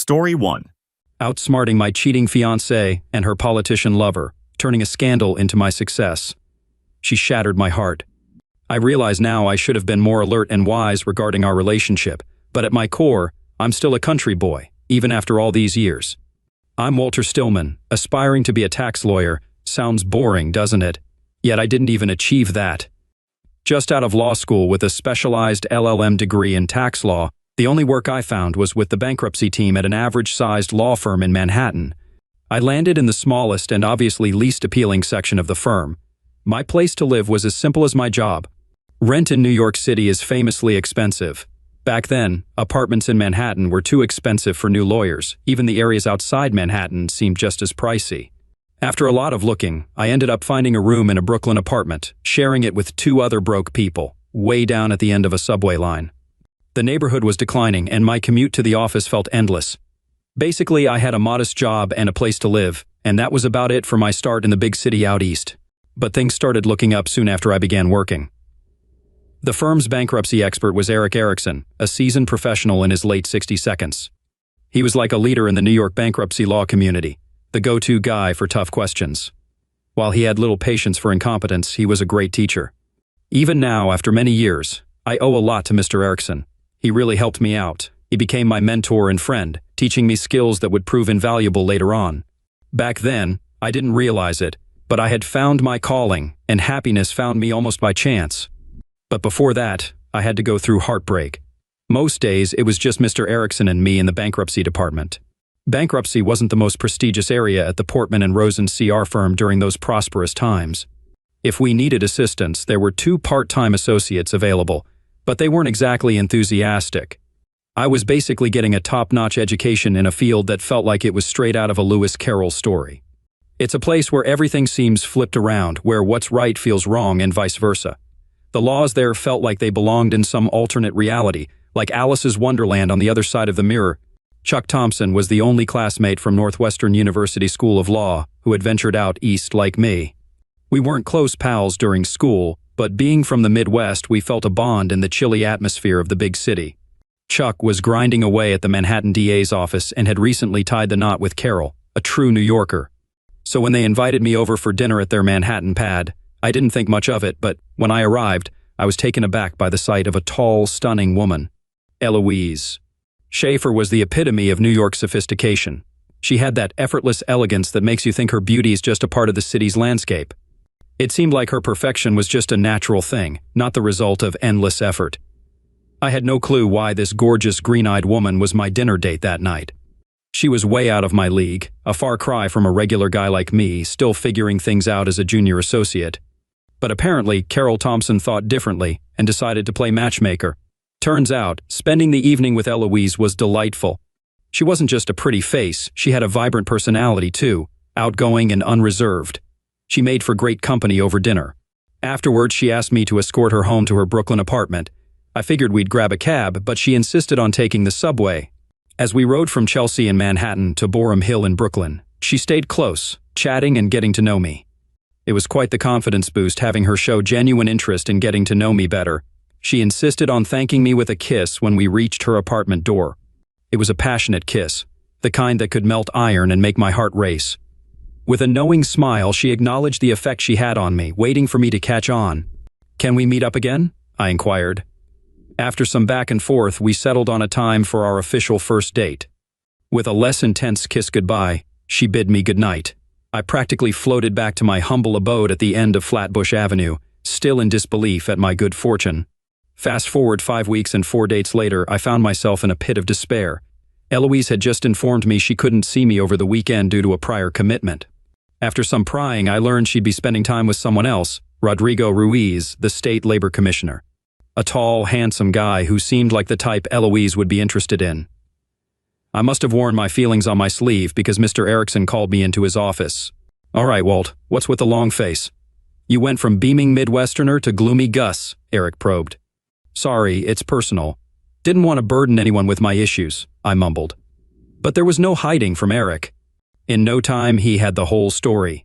Story 1. Outsmarting my cheating fiancée and her politician lover, turning a scandal into my success. She shattered my heart. I realize now I should have been more alert and wise regarding our relationship, but at my core, I'm still a country boy, even after all these years. I'm Walter Stillman, aspiring to be a tax lawyer. Sounds boring, doesn't it? Yet I didn't even achieve that. Just out of law school with a specialized LLM degree in tax law, the only work I found was with the bankruptcy team at an average-sized law firm in Manhattan. I landed in the smallest and obviously least appealing section of the firm. My place to live was as simple as my job. Rent in New York City is famously expensive. Back then, apartments in Manhattan were too expensive for new lawyers. Even the areas outside Manhattan seemed just as pricey. After a lot of looking, I ended up finding a room in a Brooklyn apartment, sharing it with two other broke people, way down at the end of a subway line. The neighborhood was declining, and my commute to the office felt endless. Basically, I had a modest job and a place to live, and that was about it for my start in the big city out east. But things started looking up soon after I began working. The firm's bankruptcy expert was Eric Erickson, a seasoned professional in his late 60s. He was like a leader in the New York bankruptcy law community, the go-to guy for tough questions. While he had little patience for incompetence, he was a great teacher. Even now, after many years, I owe a lot to Mr. Erickson. He really helped me out. He became my mentor and friend, teaching me skills that would prove invaluable later on. Back then, I didn't realize it, but I had found my calling, and happiness found me almost by chance. But before that, I had to go through heartbreak. Most days, it was just Mr. Erickson and me in the bankruptcy department. Bankruptcy wasn't the most prestigious area at the Portman & Rosen CR firm during those prosperous times. If we needed assistance, there were 2 part-time associates available, but they weren't exactly enthusiastic. I was basically getting a top-notch education in a field that felt like it was straight out of a Lewis Carroll story. It's a place where everything seems flipped around, where what's right feels wrong and vice versa. The laws there felt like they belonged in some alternate reality, like Alice's Wonderland on the other side of the mirror. Chuck Thompson was the only classmate from Northwestern University School of Law who had ventured out east like me. We weren't close pals during school, but being from the Midwest, we felt a bond in the chilly atmosphere of the big city. Chuck was grinding away at the Manhattan DA's office and had recently tied the knot with Carol, a true New Yorker. So when they invited me over for dinner at their Manhattan pad, I didn't think much of it, but when I arrived, I was taken aback by the sight of a tall, stunning woman. Eloise. Schaefer was the epitome of New York sophistication. She had that effortless elegance that makes you think her beauty is just a part of the city's landscape. It seemed like her perfection was just a natural thing, not the result of endless effort. I had no clue why this gorgeous green-eyed woman was my dinner date that night. She was way out of my league, a far cry from a regular guy like me, still figuring things out as a junior associate. But apparently, Carol Thompson thought differently and decided to play matchmaker. Turns out, spending the evening with Eloise was delightful. She wasn't just a pretty face, she had a vibrant personality too, outgoing and unreserved. She made for great company over dinner. Afterwards, she asked me to escort her home to her Brooklyn apartment. I figured we'd grab a cab, but she insisted on taking the subway. As we rode from Chelsea in Manhattan to Boerum Hill in Brooklyn, she stayed close, chatting and getting to know me. It was quite the confidence boost having her show genuine interest in getting to know me better. She insisted on thanking me with a kiss when we reached her apartment door. It was a passionate kiss, the kind that could melt iron and make my heart race. With a knowing smile, she acknowledged the effect she had on me, waiting for me to catch on. "Can we meet up again?" I inquired. After some back and forth, we settled on a time for our official first date. With a less intense kiss goodbye, she bid me goodnight. I practically floated back to my humble abode at the end of Flatbush Avenue, still in disbelief at my good fortune. Fast forward 5 weeks and 4 dates later, I found myself in a pit of despair. Eloise had just informed me she couldn't see me over the weekend due to a prior commitment. After some prying, I learned she'd be spending time with someone else, Rodrigo Ruiz, the state labor commissioner. A tall, handsome guy who seemed like the type Eloise would be interested in. I must have worn my feelings on my sleeve because Mr. Erickson called me into his office. "All right, Walt, what's with the long face?" "You went from beaming Midwesterner to gloomy Gus," Eric probed. "Sorry, it's personal. Didn't want to burden anyone with my issues," I mumbled. But there was no hiding from Eric. In no time, he had the whole story.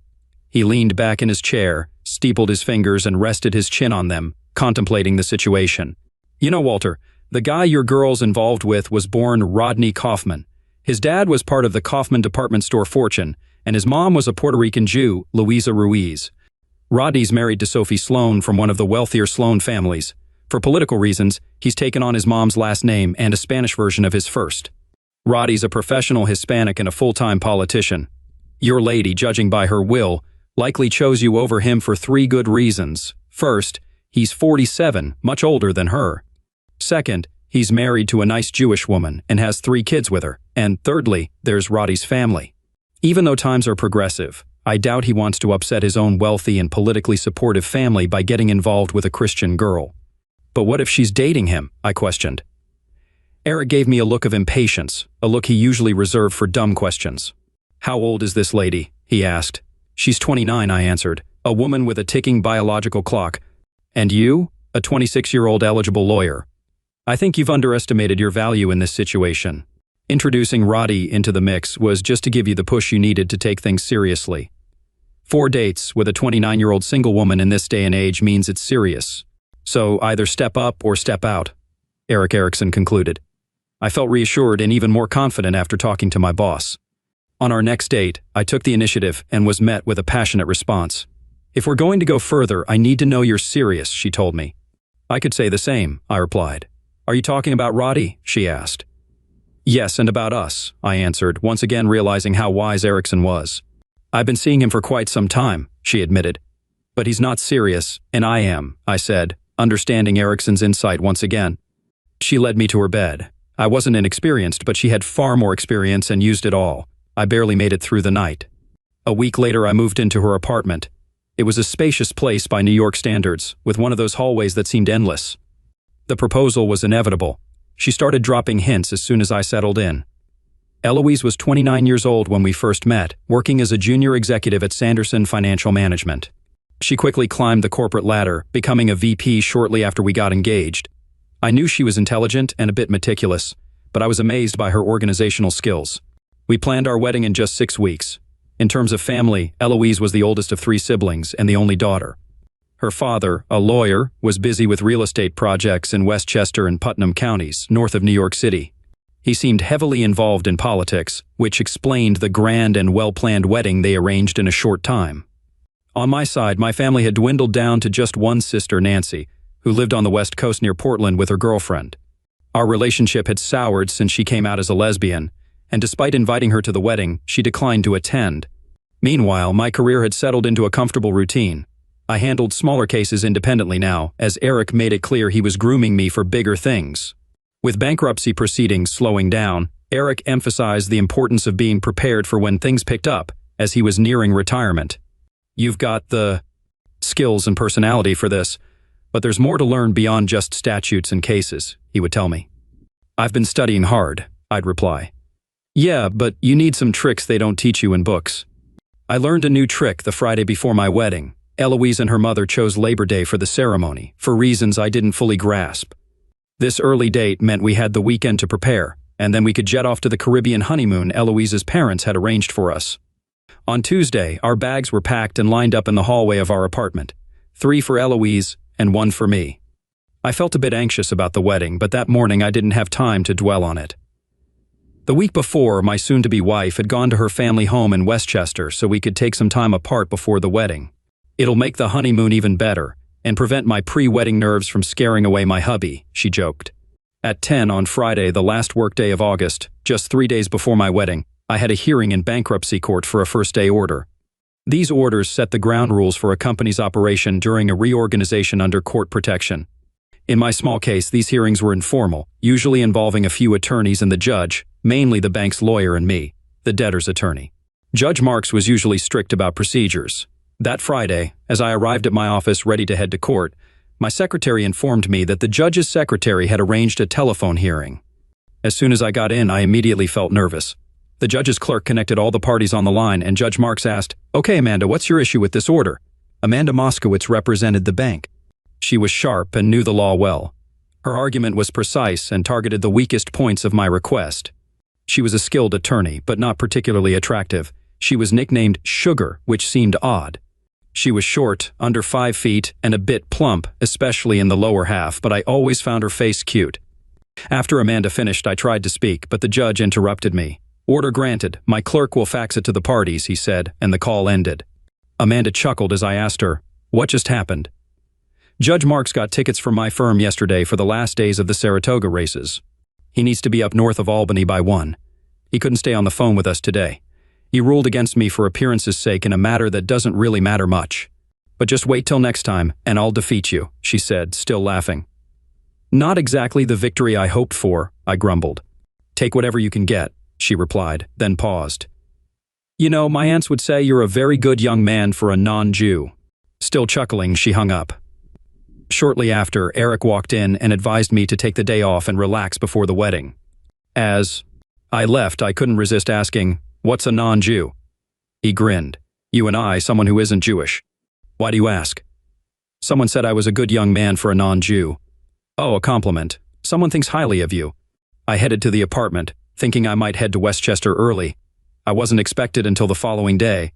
He leaned back in his chair, steepled his fingers, and rested his chin on them, contemplating the situation. "You know, Walter, the guy your girl's involved with was born Rodney Kaufman. His dad was part of the Kaufman department store fortune, and his mom was a Puerto Rican Jew, Luisa Ruiz. Rodney's married to Sophie Sloan from one of the wealthier Sloan families. For political reasons, he's taken on his mom's last name and a Spanish version of his first. Roddy's a professional Hispanic and a full-time politician. Your lady, judging by her will, likely chose you over him for 3 good reasons. First, he's 47, much older than her. Second, he's married to a nice Jewish woman and has 3 kids with her. And thirdly, there's Roddy's family. Even though times are progressive, I doubt he wants to upset his own wealthy and politically supportive family by getting involved with a Christian girl. But what if she's dating him? I questioned. Eric gave me a look of impatience, a look he usually reserved for dumb questions. How old is this lady? He asked. She's 29, I answered, a woman with a ticking biological clock. And you? A 26-year-old eligible lawyer. I think you've underestimated your value in this situation. Introducing Roddy into the mix was just to give you the push you needed to take things seriously. 4 dates with a 29-year-old single woman in this day and age means it's serious. So either step up or step out, Eric Erickson concluded. I felt reassured and even more confident after talking to my boss. On our next date, I took the initiative and was met with a passionate response. If we're going to go further, I need to know you're serious, she told me. I could say the same, I replied. Are you talking about Roddy? She asked. Yes, and about us, I answered, once again realizing how wise Erickson was. I've been seeing him for quite some time, she admitted. But he's not serious, and I am, I said, understanding Erickson's insight once again. She led me to her bed. I wasn't inexperienced, but she had far more experience and used it all. I barely made it through the night. A week later, I moved into her apartment. It was a spacious place by New York standards, with one of those hallways that seemed endless. The proposal was inevitable. She started dropping hints as soon as I settled in. Eloise was 29 years old when we first met, working as a junior executive at Sanderson Financial Management. She quickly climbed the corporate ladder, becoming a VP shortly after we got engaged. I knew she was intelligent and a bit meticulous, but I was amazed by her organizational skills. We planned our wedding in just 6 weeks. In terms of family, Eloise was the oldest of 3 siblings and the only daughter. Her father, a lawyer, was busy with real estate projects in Westchester and Putnam counties, north of New York City. He seemed heavily involved in politics, which explained the grand and well-planned wedding they arranged in a short time. On my side, my family had dwindled down to just one sister, Nancy, who lived on the West Coast near Portland with her girlfriend. Our relationship had soured since she came out as a lesbian, and despite inviting her to the wedding, she declined to attend. Meanwhile, my career had settled into a comfortable routine. I handled smaller cases independently now, as Eric made it clear he was grooming me for bigger things. With bankruptcy proceedings slowing down, Eric emphasized the importance of being prepared for when things picked up, as he was nearing retirement. You've got the skills and personality for this, but there's more to learn beyond just statutes and cases, he would tell me. I've been studying hard, I'd reply. Yeah, but you need some tricks they don't teach you in books. I learned a new trick the Friday before my wedding. Eloise and her mother chose Labor Day for the ceremony, for reasons I didn't fully grasp. This early date meant we had the weekend to prepare, and then we could jet off to the Caribbean honeymoon Eloise's parents had arranged for us. On Tuesday, our bags were packed and lined up in the hallway of our apartment, 3 for Eloise and 1 for me. I felt a bit anxious about the wedding, but that morning I didn't have time to dwell on it. The week before, my soon-to-be wife had gone to her family home in Westchester so we could take some time apart before the wedding. It'll make the honeymoon even better and prevent my pre-wedding nerves from scaring away my hubby, she joked. At 10 on Friday, the last workday of August, just 3 days before my wedding, I had a hearing in bankruptcy court for a first-day order. These orders set the ground rules for a company's operation during a reorganization under court protection. In my small case, these hearings were informal, usually involving a few attorneys and the judge, mainly the bank's lawyer and me, the debtor's attorney. Judge Marks was usually strict about procedures. That Friday, as I arrived at my office ready to head to court, my secretary informed me that the judge's secretary had arranged a telephone hearing. As soon as I got in, I immediately felt nervous. The judge's clerk connected all the parties on the line, and Judge Marks asked, "Okay, Amanda, what's your issue with this order?" Amanda Moskowitz represented the bank. She was sharp and knew the law well. Her argument was precise and targeted the weakest points of my request. She was a skilled attorney, but not particularly attractive. She was nicknamed Sugar, which seemed odd. She was short, under 5 feet, and a bit plump, especially in the lower half, but I always found her face cute. After Amanda finished, I tried to speak, but the judge interrupted me. Order granted. My clerk will fax it to the parties, he said, and the call ended. Amanda chuckled as I asked her, what just happened? Judge Marks got tickets from my firm yesterday for the last days of the Saratoga races. He needs to be up north of Albany by 1. He couldn't stay on the phone with us today. He ruled against me for appearance's sake in a matter that doesn't really matter much. But just wait till next time, and I'll defeat you, she said, still laughing. Not exactly the victory I hoped for, I grumbled. Take whatever you can get, she replied, then paused. You know, my aunts would say you're a very good young man for a non-Jew. Still chuckling, she hung up. Shortly after, Eric walked in and advised me to take the day off and relax before the wedding. As I left, I couldn't resist asking, what's a non-Jew? He grinned. You and I, someone who isn't Jewish. Why do you ask? Someone said I was a good young man for a non-Jew. Oh, a compliment. Someone thinks highly of you. I headed to the apartment, thinking I might head to Westchester early. I wasn't expected until the following day.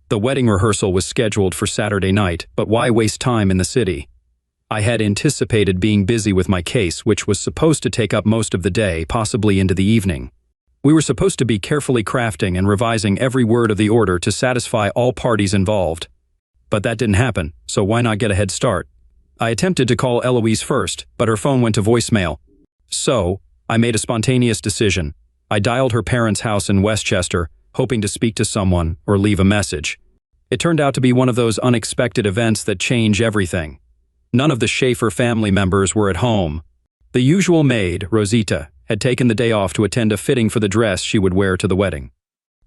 The wedding rehearsal was scheduled for Saturday night, but why waste time in the city? I had anticipated being busy with my case, which was supposed to take up most of the day, possibly into the evening. We were supposed to be carefully crafting and revising every word of the order to satisfy all parties involved. But that didn't happen, so why not get a head start? I attempted to call Eloise first, but her phone went to voicemail. So, I made a spontaneous decision. I dialed her parents' house in Westchester, hoping to speak to someone or leave a message. It turned out to be one of those unexpected events that change everything. None of the Schaefer family members were at home. The usual maid, Rosita, had taken the day off to attend a fitting for the dress she would wear to the wedding.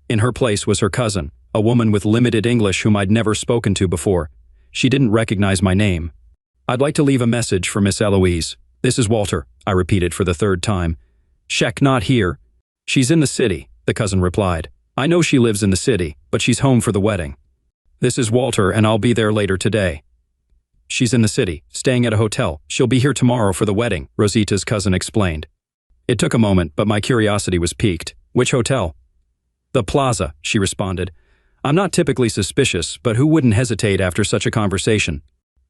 In her place was her cousin, a woman with limited English whom I'd never spoken to before. She didn't recognize my name. I'd like to leave a message for Miss Eloise. This is Walter, I repeated for the third time. Sheck not here. She's in the city, the cousin replied. I know she lives in the city, but she's home for the wedding. This is Walter, and I'll be there later today. She's in the city, staying at a hotel. She'll be here tomorrow for the wedding, Rosita's cousin explained. It took a moment, but my curiosity was piqued. Which hotel? The Plaza, she responded. I'm not typically suspicious, but who wouldn't hesitate after such a conversation?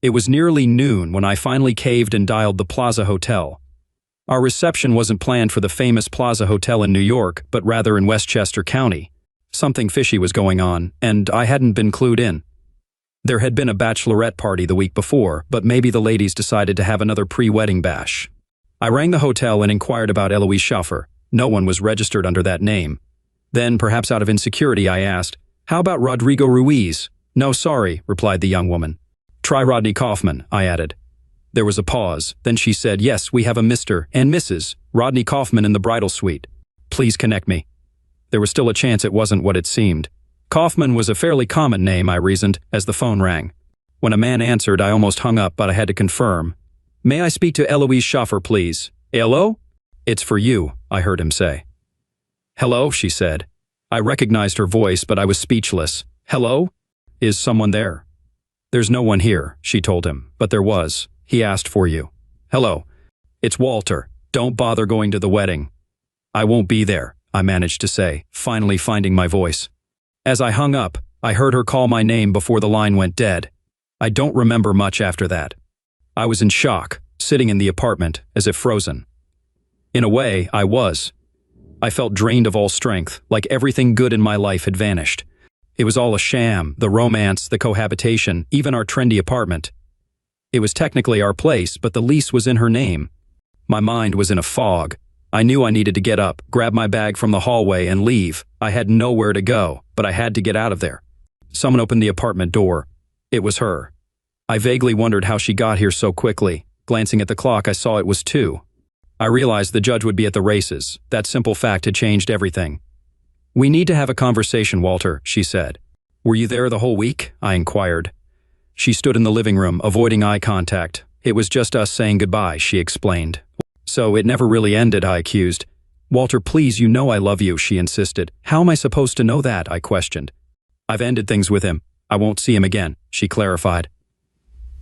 It was nearly noon when I finally caved and dialed the Plaza Hotel. Our reception wasn't planned for the famous Plaza Hotel in New York, but rather in Westchester County. Something fishy was going on, and I hadn't been clued in. There had been a bachelorette party the week before, but maybe the ladies decided to have another pre-wedding bash. I rang the hotel and inquired about Eloise Schaffer. No one was registered under that name. Then, perhaps out of insecurity, I asked, how about Rodrigo Ruiz? No, sorry, replied the young woman. Try Rodney Kaufman, I added. There was a pause. Then she said, yes, we have a Mr. and Mrs. Rodney Kaufman in the bridal suite. Please connect me. There was still a chance it wasn't what it seemed. Kaufman was a fairly common name, I reasoned, as the phone rang. When a man answered, I almost hung up, but I had to confirm. May I speak to Eloise Schaffer, please? Hello? It's for you, I heard him say. Hello, she said. I recognized her voice, but I was speechless. Hello? Is someone there? There's no one here, she told him, but there was. He asked for you. Hello. It's Walter. Don't bother going to the wedding. I won't be there, I managed to say, finally finding my voice. As I hung up, I heard her call my name before the line went dead. I don't remember much after that. I was in shock, sitting in the apartment, as if frozen. In a way, I was. I felt drained of all strength, like everything good in my life had vanished. It was all a sham, the romance, the cohabitation, even our trendy apartment. It was technically our place, but the lease was in her name. My mind was in a fog. I knew I needed to get up, grab my bag from the hallway, and leave. I had nowhere to go, but I had to get out of there. Someone opened the apartment door. It was her. I vaguely wondered how she got here so quickly. Glancing at the clock, I saw it was 2. I realized the judge would be at the races. That simple fact had changed everything. We need to have a conversation, Walter, she said. Were you there the whole week? I inquired. She stood in the living room, avoiding eye contact. It was just us saying goodbye, she explained. So it never really ended, I accused. Walter, please, you know I love you, she insisted. How am I supposed to know that? I questioned. I've ended things with him. I won't see him again, she clarified.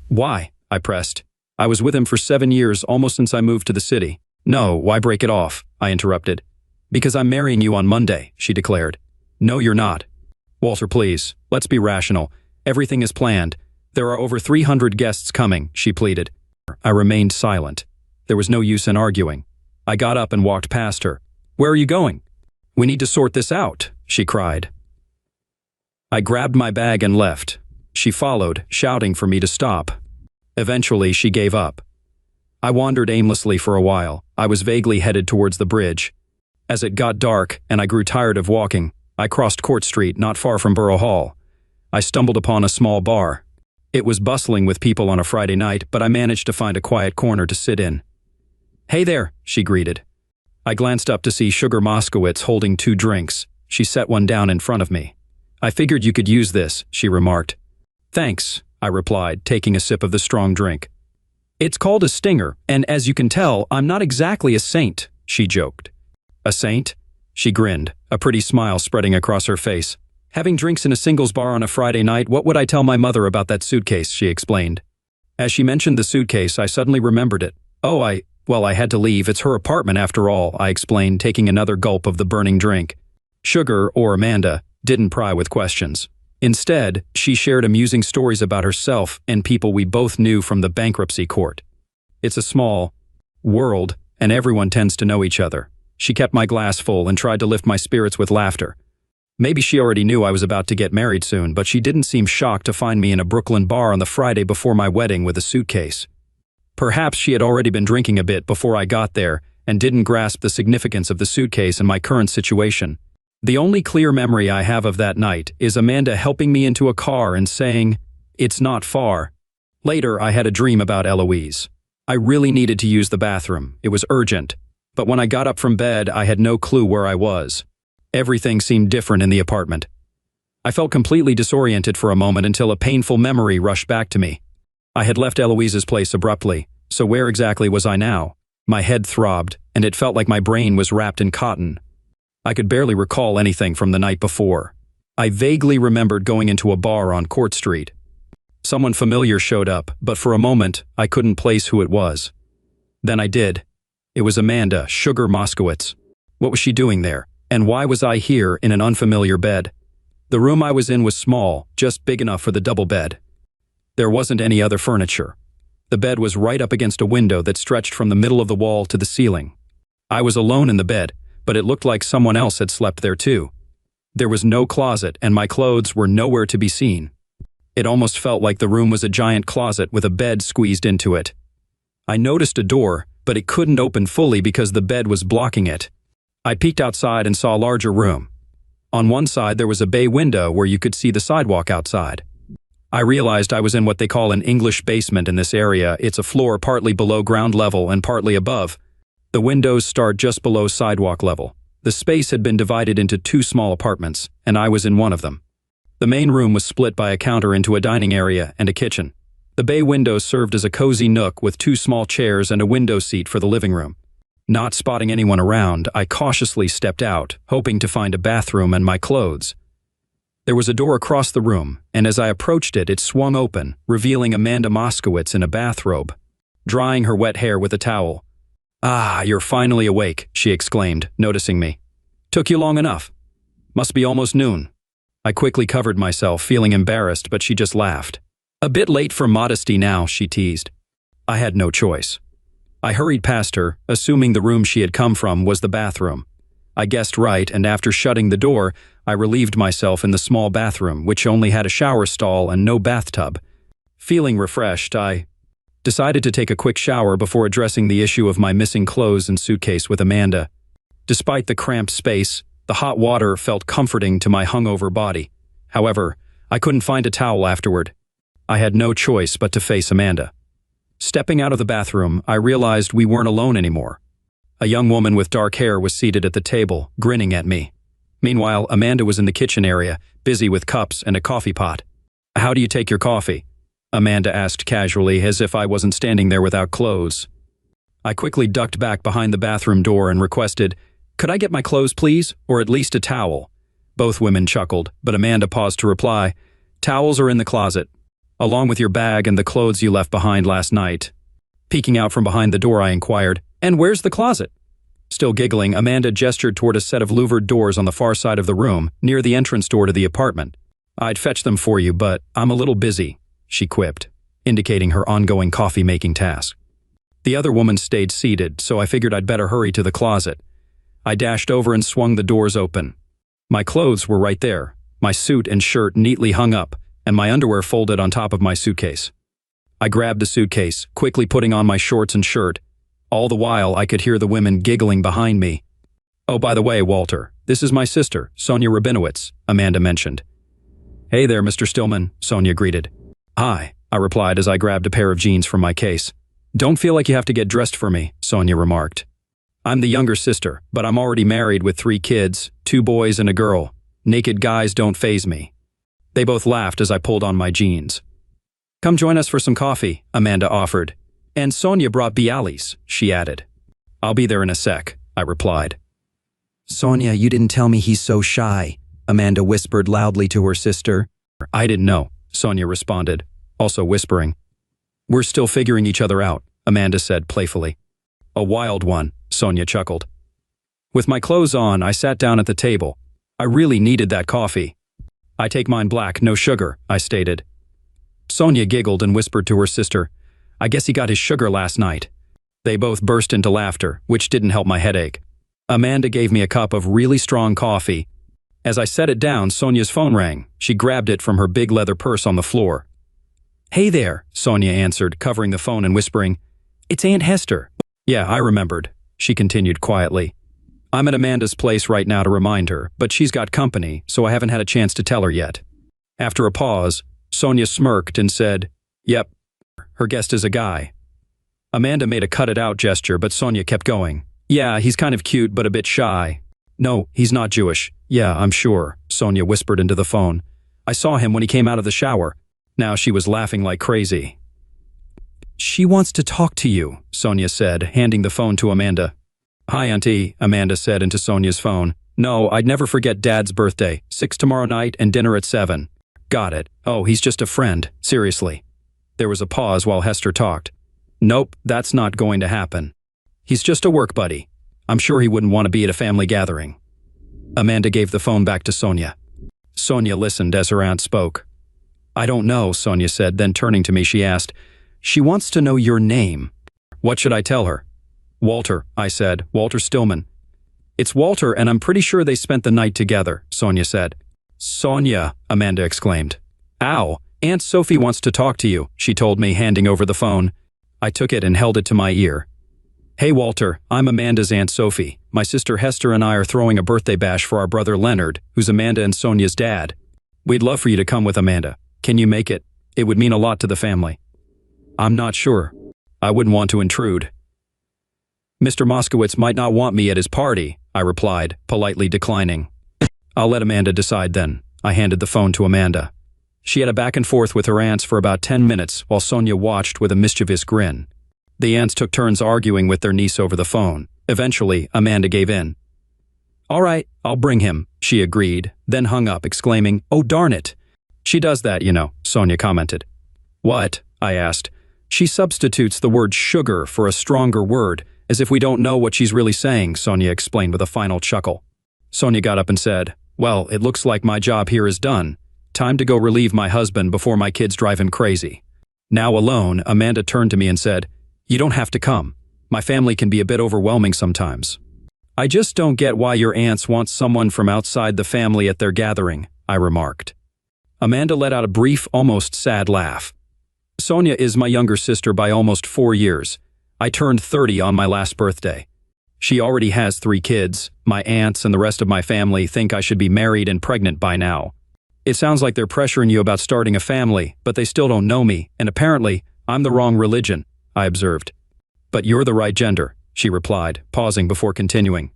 Why? I pressed. I was with him for 7 years, almost since I moved to the city. No, why break it off? I interrupted. Because I'm marrying you on Monday, she declared. No, you're not. Walter, please, let's be rational. Everything is planned. There are over 300 guests coming, she pleaded. I remained silent. There was no use in arguing. I got up and walked past her. Where are you going? "We need to sort this out," she cried. I grabbed my bag and left. She followed, shouting for me to stop. Eventually, she gave up. I wandered aimlessly for a while. I was vaguely headed towards the bridge. As it got dark and I grew tired of walking, I crossed Court Street not far from Borough Hall. I stumbled upon a small bar. It was bustling with people on a Friday night, but I managed to find a quiet corner to sit in. "Hey there," she greeted. I glanced up to see Sugar Moskowitz holding 2 drinks. She set one down in front of me. "I figured you could use this," she remarked. "Thanks," I replied, taking a sip of the strong drink. "It's called a stinger, and as you can tell, I'm not exactly a saint," she joked. "A saint?" She grinned, a pretty smile spreading across her face. "Having drinks in a singles bar on a Friday night, what would I tell my mother about that suitcase?" she explained. As she mentioned the suitcase, I suddenly remembered it. Well, I had to leave. It's her apartment after all," I explained, taking another gulp of the burning drink. Sugar, or Amanda, didn't pry with questions. Instead, she shared amusing stories about herself and people we both knew from the bankruptcy court. It's a small world, and everyone tends to know each other. She kept my glass full and tried to lift my spirits with laughter. Maybe she already knew I was about to get married soon, but she didn't seem shocked to find me in a Brooklyn bar on the Friday before my wedding with a suitcase. Perhaps she had already been drinking a bit before I got there and didn't grasp the significance of the suitcase and my current situation. The only clear memory I have of that night is Amanda helping me into a car and saying, "It's not far." Later, I had a dream about Eloise. I really needed to use the bathroom. It was urgent. But when I got up from bed, I had no clue where I was. Everything seemed different in the apartment. I felt completely disoriented for a moment until a painful memory rushed back to me. I had left Eloise's place abruptly, so where exactly was I now? My head throbbed, and it felt like my brain was wrapped in cotton. I could barely recall anything from the night before. I vaguely remembered going into a bar on Court Street. Someone familiar showed up, but for a moment, I couldn't place who it was. Then I did. It was Amanda, Sugar Moskowitz. What was she doing there? And why was I here in an unfamiliar bed? The room I was in was small, just big enough for the double bed. There wasn't any other furniture. The bed was right up against a window that stretched from the middle of the wall to the ceiling. I was alone in the bed, but it looked like someone else had slept there too. There was no closet, and my clothes were nowhere to be seen. It almost felt like the room was a giant closet with a bed squeezed into it. I noticed a door, but it couldn't open fully because the bed was blocking it. I peeked outside and saw a larger room. On one side, there was a bay window where you could see the sidewalk outside. I realized I was in what they call an English basement in this area. It's a floor partly below ground level and partly above. The windows start just below sidewalk level. The space had been divided into 2 small apartments, and I was in one of them. The main room was split by a counter into a dining area and a kitchen. The bay window served as a cozy nook with 2 small chairs and a window seat for the living room. Not spotting anyone around, I cautiously stepped out, hoping to find a bathroom and my clothes. There was a door across the room, and as I approached it, it swung open, revealing Amanda Moskowitz in a bathrobe, drying her wet hair with a towel. "Ah, you're finally awake," she exclaimed, noticing me. "Took you long enough. Must be almost noon." I quickly covered myself, feeling embarrassed, but she just laughed. "A bit late for modesty now," she teased. I had no choice. I hurried past her, assuming the room she had come from was the bathroom. I guessed right, and after shutting the door, I relieved myself in the small bathroom, which only had a shower stall and no bathtub. Feeling refreshed, I decided to take a quick shower before addressing the issue of my missing clothes and suitcase with Amanda. Despite the cramped space, the hot water felt comforting to my hungover body. However, I couldn't find a towel afterward. I had no choice but to face Amanda. Stepping out of the bathroom, I realized we weren't alone anymore. A young woman with dark hair was seated at the table, grinning at me. Meanwhile, Amanda was in the kitchen area, busy with cups and a coffee pot. "How do you take your coffee?" Amanda asked casually, as if I wasn't standing there without clothes. I quickly ducked back behind the bathroom door and requested, "Could I get my clothes, please? Or at least a towel?" Both women chuckled, but Amanda paused to reply, "Towels are in the closet, along with your bag and the clothes you left behind last night." Peeking out from behind the door, I inquired, "And where's the closet?" Still giggling, Amanda gestured toward a set of louvered doors on the far side of the room, near the entrance door to the apartment. "I'd fetch them for you, but I'm a little busy," she quipped, indicating her ongoing coffee-making task. The other woman stayed seated, so I figured I'd better hurry to the closet. I dashed over and swung the doors open. My clothes were right there, my suit and shirt neatly hung up, and my underwear folded on top of my suitcase. I grabbed the suitcase, quickly putting on my shorts and shirt. All the while, I could hear the women giggling behind me. "Oh, by the way, Walter, this is my sister, Sonia Rabinowitz," Amanda mentioned. "Hey there, Mr. Stillman," Sonia greeted. "Hi," I replied as I grabbed a pair of jeans from my case. "Don't feel like you have to get dressed for me," Sonia remarked. "I'm the younger sister, but I'm already married with 3 kids, 2 boys and a girl. Naked guys don't faze me." They both laughed as I pulled on my jeans. "Come join us for some coffee," Amanda offered. "And Sonia brought Bialys," she added. "I'll be there in a sec," I replied. "Sonia, you didn't tell me he's so shy," Amanda whispered loudly to her sister. "I didn't know," Sonia responded, also whispering. "We're still figuring each other out," Amanda said playfully. "A wild one," Sonia chuckled. With my clothes on, I sat down at the table. I really needed that coffee. "I take mine black, no sugar," I stated. Sonia giggled and whispered to her sister, "I guess he got his sugar last night." They both burst into laughter, which didn't help my headache. Amanda gave me a cup of really strong coffee. As I set it down, Sonia's phone rang. She grabbed it from her big leather purse on the floor. "Hey there," Sonia answered, covering the phone and whispering, "It's Aunt Hester." "Yeah, I remembered," she continued quietly. "I'm at Amanda's place right now to remind her, but she's got company, so I haven't had a chance to tell her yet." After a pause, Sonia smirked and said, "Yep, her guest is a guy." Amanda made a cut-it-out gesture, but Sonia kept going. "Yeah, he's kind of cute, but a bit shy." "No, he's not Jewish." "Yeah, I'm sure," Sonia whispered into the phone. "I saw him when he came out of the shower." Now she was laughing like crazy. "She wants to talk to you," Sonia said, handing the phone to Amanda. "Hi, Auntie," Amanda said into Sonia's phone. "No, I'd never forget Dad's birthday. 6 tomorrow night and dinner at 7. "Got it. Oh, he's just a friend. Seriously." There was a pause while Hester talked. "Nope, that's not going to happen. He's just a work buddy. I'm sure he wouldn't want to be at a family gathering." Amanda gave the phone back to Sonia. Sonia listened as her aunt spoke. "I don't know," Sonia said, then turning to me she asked, "She wants to know your name." "What should I tell her?" "Walter," I said, "Walter Stillman." "It's Walter, and I'm pretty sure they spent the night together," Sonia said. "Sonia," Amanda exclaimed. "Ow, Aunt Sophie wants to talk to you," she told me, handing over the phone. I took it and held it to my ear. "Hey Walter, I'm Amanda's Aunt Sophie. My sister Hester and I are throwing a birthday bash for our brother Leonard, who's Amanda and Sonia's dad. We'd love for you to come with Amanda. Can you make it? It would mean a lot to the family." "I'm not sure. I wouldn't want to intrude." "Mr. Moskowitz might not want me at his party," I replied, politely declining. "I'll let Amanda decide then." I handed the phone to Amanda. She had a back and forth with her aunts for about 10 minutes while Sonia watched with a mischievous grin. The aunts took turns arguing with their niece over the phone. Eventually, Amanda gave in. "All right, I'll bring him," she agreed, then hung up, exclaiming, "Oh darn it." "She does that, you know," Sonia commented. "What?" I asked. "She substitutes the word sugar for a stronger word, as if we don't know what she's really saying," Sonia explained with a final chuckle. Sonia got up and said, "Well, it looks like my job here is done. Time to go relieve my husband before my kids drive him crazy." Now alone, Amanda turned to me and said, "You don't have to come. My family can be a bit overwhelming sometimes." "I just don't get why your aunts want someone from outside the family at their gathering," I remarked. Amanda let out a brief, almost sad laugh. "Sonia is my younger sister by almost 4 years. I turned 30 on my last birthday. She already has 3 kids. My aunts and the rest of my family think I should be married and pregnant by now. It sounds like they're pressuring you about starting a family, but they still don't know me, and apparently, I'm the wrong religion," I observed. "But you're the right gender," she replied, pausing before continuing.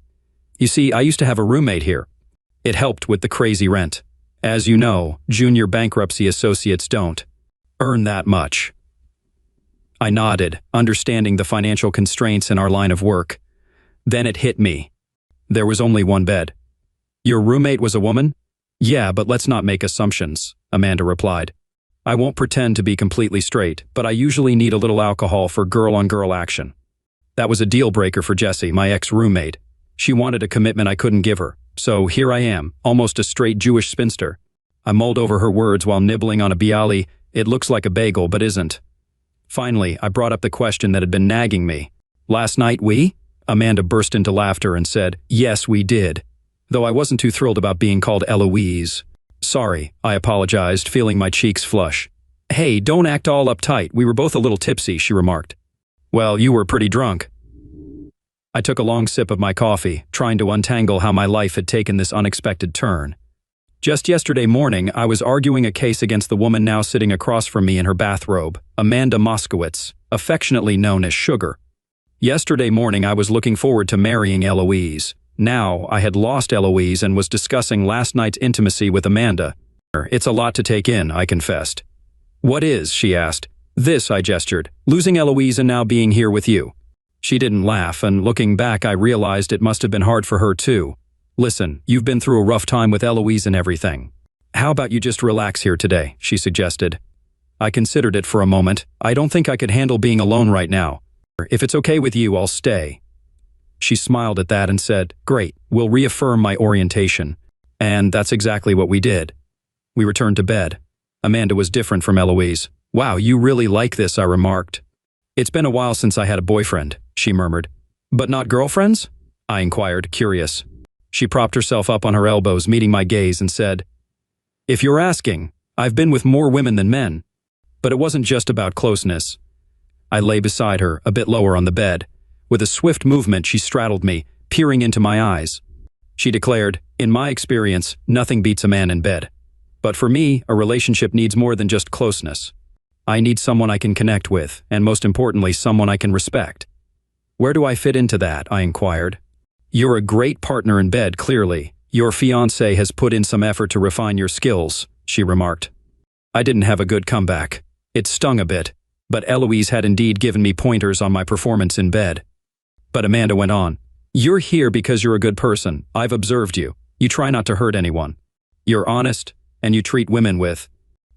"You see, I used to have a roommate here. It helped with the crazy rent. As you know, junior bankruptcy associates don't earn that much." I nodded, understanding the financial constraints in our line of work. Then it hit me. There was only one bed. "Your roommate was a woman?" "Yeah, but let's not make assumptions," Amanda replied. "I won't pretend to be completely straight, but I usually need a little alcohol for girl-on-girl action. That was a deal-breaker for Jessie, my ex-roommate. She wanted a commitment I couldn't give her, so here I am, almost a straight Jewish spinster." I mulled over her words while nibbling on a bialy. It looks like a bagel, but isn't. Finally, I brought up the question that had been nagging me. "Last night Amanda burst into laughter and said, "Yes, we did. Though I wasn't too thrilled about being called Eloise." "Sorry," I apologized, feeling my cheeks flush. "Hey, don't act all uptight. We were both a little tipsy," she remarked. "Well, you were pretty drunk." I took a long sip of my coffee, trying to untangle how my life had taken this unexpected turn. Just yesterday morning, I was arguing a case against the woman now sitting across from me in her bathrobe, Amanda Moskowitz, affectionately known as Sugar. Yesterday morning, I was looking forward to marrying Eloise. Now, I had lost Eloise and was discussing last night's intimacy with Amanda. "It's a lot to take in," I confessed. "What is?" she asked. "This," I gestured, "losing Eloise and now being here with you." She didn't laugh, and looking back, I realized it must have been hard for her too. "Listen, you've been through a rough time with Eloise and everything. How about you just relax here today?" she suggested. I considered it for a moment. I don't think I could handle being alone right now. "If it's okay with you, I'll stay." She smiled at that and said, "Great, we'll reaffirm my orientation." And that's exactly what we did. We returned to bed. Amanda was different from Eloise. "Wow, you really like this," I remarked. "It's been a while since I had a boyfriend," she murmured. "But not girlfriends?" I inquired, curious. She propped herself up on her elbows, meeting my gaze, and said, "If you're asking, I've been with more women than men. But it wasn't just about closeness." I lay beside her, a bit lower on the bed. With a swift movement, she straddled me, peering into my eyes. She declared, "In my experience, nothing beats a man in bed. But for me, a relationship needs more than just closeness. I need someone I can connect with, and most importantly, someone I can respect." "Where do I fit into that?" I inquired. "You're a great partner in bed, clearly. Your fiancé has put in some effort to refine your skills," she remarked. I didn't have a good comeback. It stung a bit, but Eloise had indeed given me pointers on my performance in bed. But Amanda went on, "You're here because you're a good person. I've observed you. You try not to hurt anyone. You're honest, and you treat women with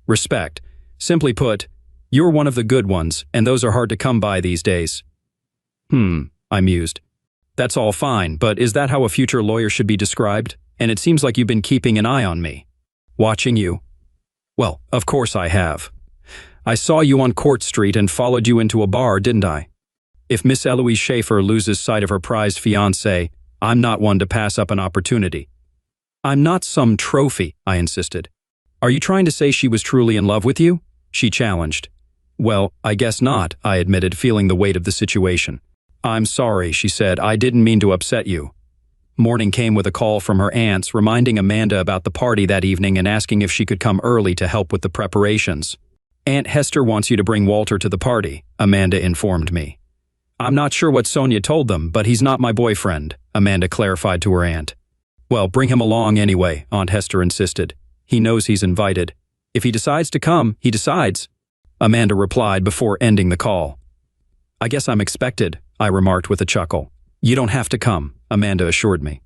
respect. Simply put, you're one of the good ones, and those are hard to come by these days." I mused. "That's all fine, but is that how a future lawyer should be described? And it seems like you've been keeping an eye on me." "Watching you?" "Well, of course I have. I saw you on Court Street and followed you into a bar, didn't I? If Miss Eloise Schaefer loses sight of her prized fiancé, I'm not one to pass up an opportunity." "I'm not some trophy," I insisted. "Are you trying to say she was truly in love with you?" she challenged. "Well, I guess not," I admitted, feeling the weight of the situation. "I'm sorry," she said. "I didn't mean to upset you." Morning came with a call from her aunts reminding Amanda about the party that evening and asking if she could come early to help with the preparations. "Aunt Hester wants you to bring Walter to the party," Amanda informed me. "I'm not sure what Sonia told them, but he's not my boyfriend," Amanda clarified to her aunt. "Well, bring him along anyway," Aunt Hester insisted. "He knows he's invited. If he decides to come, he decides," Amanda replied before ending the call. "I guess I'm expected," I remarked with a chuckle. "You don't have to come," Amanda assured me.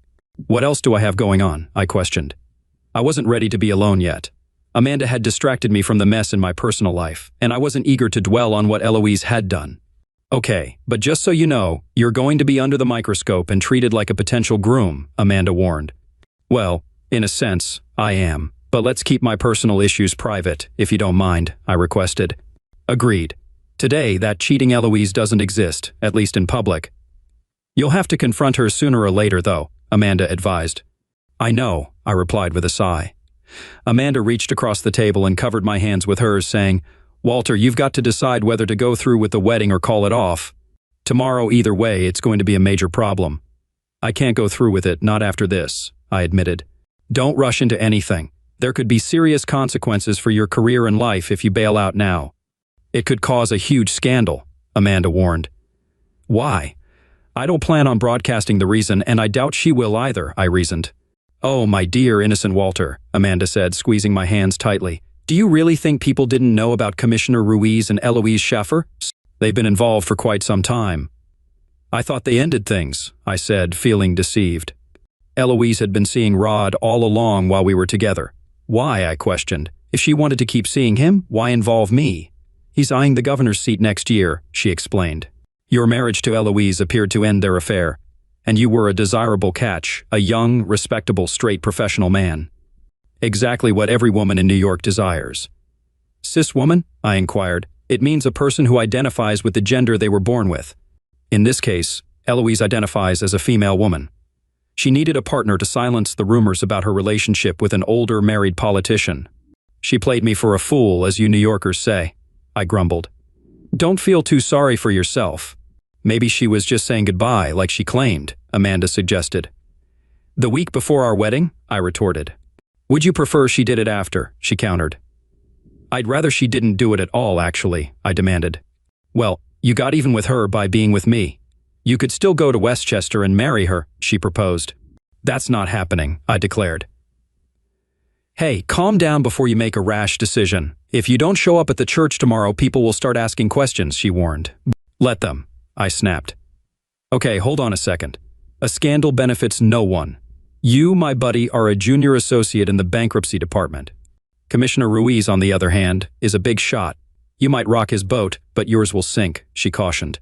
"What else do I have going on?" I questioned. I wasn't ready to be alone yet. Amanda had distracted me from the mess in my personal life, and I wasn't eager to dwell on what Eloise had done. "Okay, but just so you know, you're going to be under the microscope and treated like a potential groom," Amanda warned. "Well, in a sense, I am, but let's keep my personal issues private, if you don't mind," I requested. "Agreed. Today, that cheating Eloise doesn't exist, at least in public." "You'll have to confront her sooner or later, though," Amanda advised. "I know," I replied with a sigh. Amanda reached across the table and covered my hands with hers, saying, "Walter, you've got to decide whether to go through with the wedding or call it off. Tomorrow, either way, it's going to be a major problem." "I can't go through with it, not after this," I admitted. "Don't rush into anything. There could be serious consequences for your career and life if you bail out now." "It could cause a huge scandal," Amanda warned. "Why?" "I don't plan on broadcasting the reason, and I doubt she will either," I reasoned. "Oh, my dear innocent Walter," Amanda said, squeezing my hands tightly. "Do you really think people didn't know about Commissioner Ruiz and Eloise Schaefer? They've been involved for quite some time." "I thought they ended things," I said, feeling deceived. "Eloise had been seeing Rod all along while we were together." "Why?" I questioned. "If she wanted to keep seeing him, why involve me?" "He's eyeing the governor's seat next year," she explained. "Your marriage to Eloise appeared to end their affair, and you were a desirable catch, a young, respectable, straight professional man. Exactly what every woman in New York desires." "Cis woman?" I inquired. "It means a person who identifies with the gender they were born with." "In this case, Eloise identifies as a female woman. She needed a partner to silence the rumors about her relationship with an older married politician. She played me for a fool, as you New Yorkers say, I grumbled. Don't feel too sorry for yourself. Maybe she was just saying goodbye like she claimed, Amanda suggested. The week before our wedding? I retorted. Would you prefer she did it after? She countered. I'd rather she didn't do it at all, actually, I demanded. Well, you got even with her by being with me. You could still go to Westchester and marry her, she proposed. That's not happening, I declared. Hey, calm down before you make a rash decision. If you don't show up at the church tomorrow, people will start asking questions, she warned. Let them, I snapped. Okay, hold on a second. A scandal benefits no one. You, my buddy, are a junior associate in the bankruptcy department. Commissioner Ruiz, on the other hand, is a big shot. You might rock his boat, but yours will sink, she cautioned.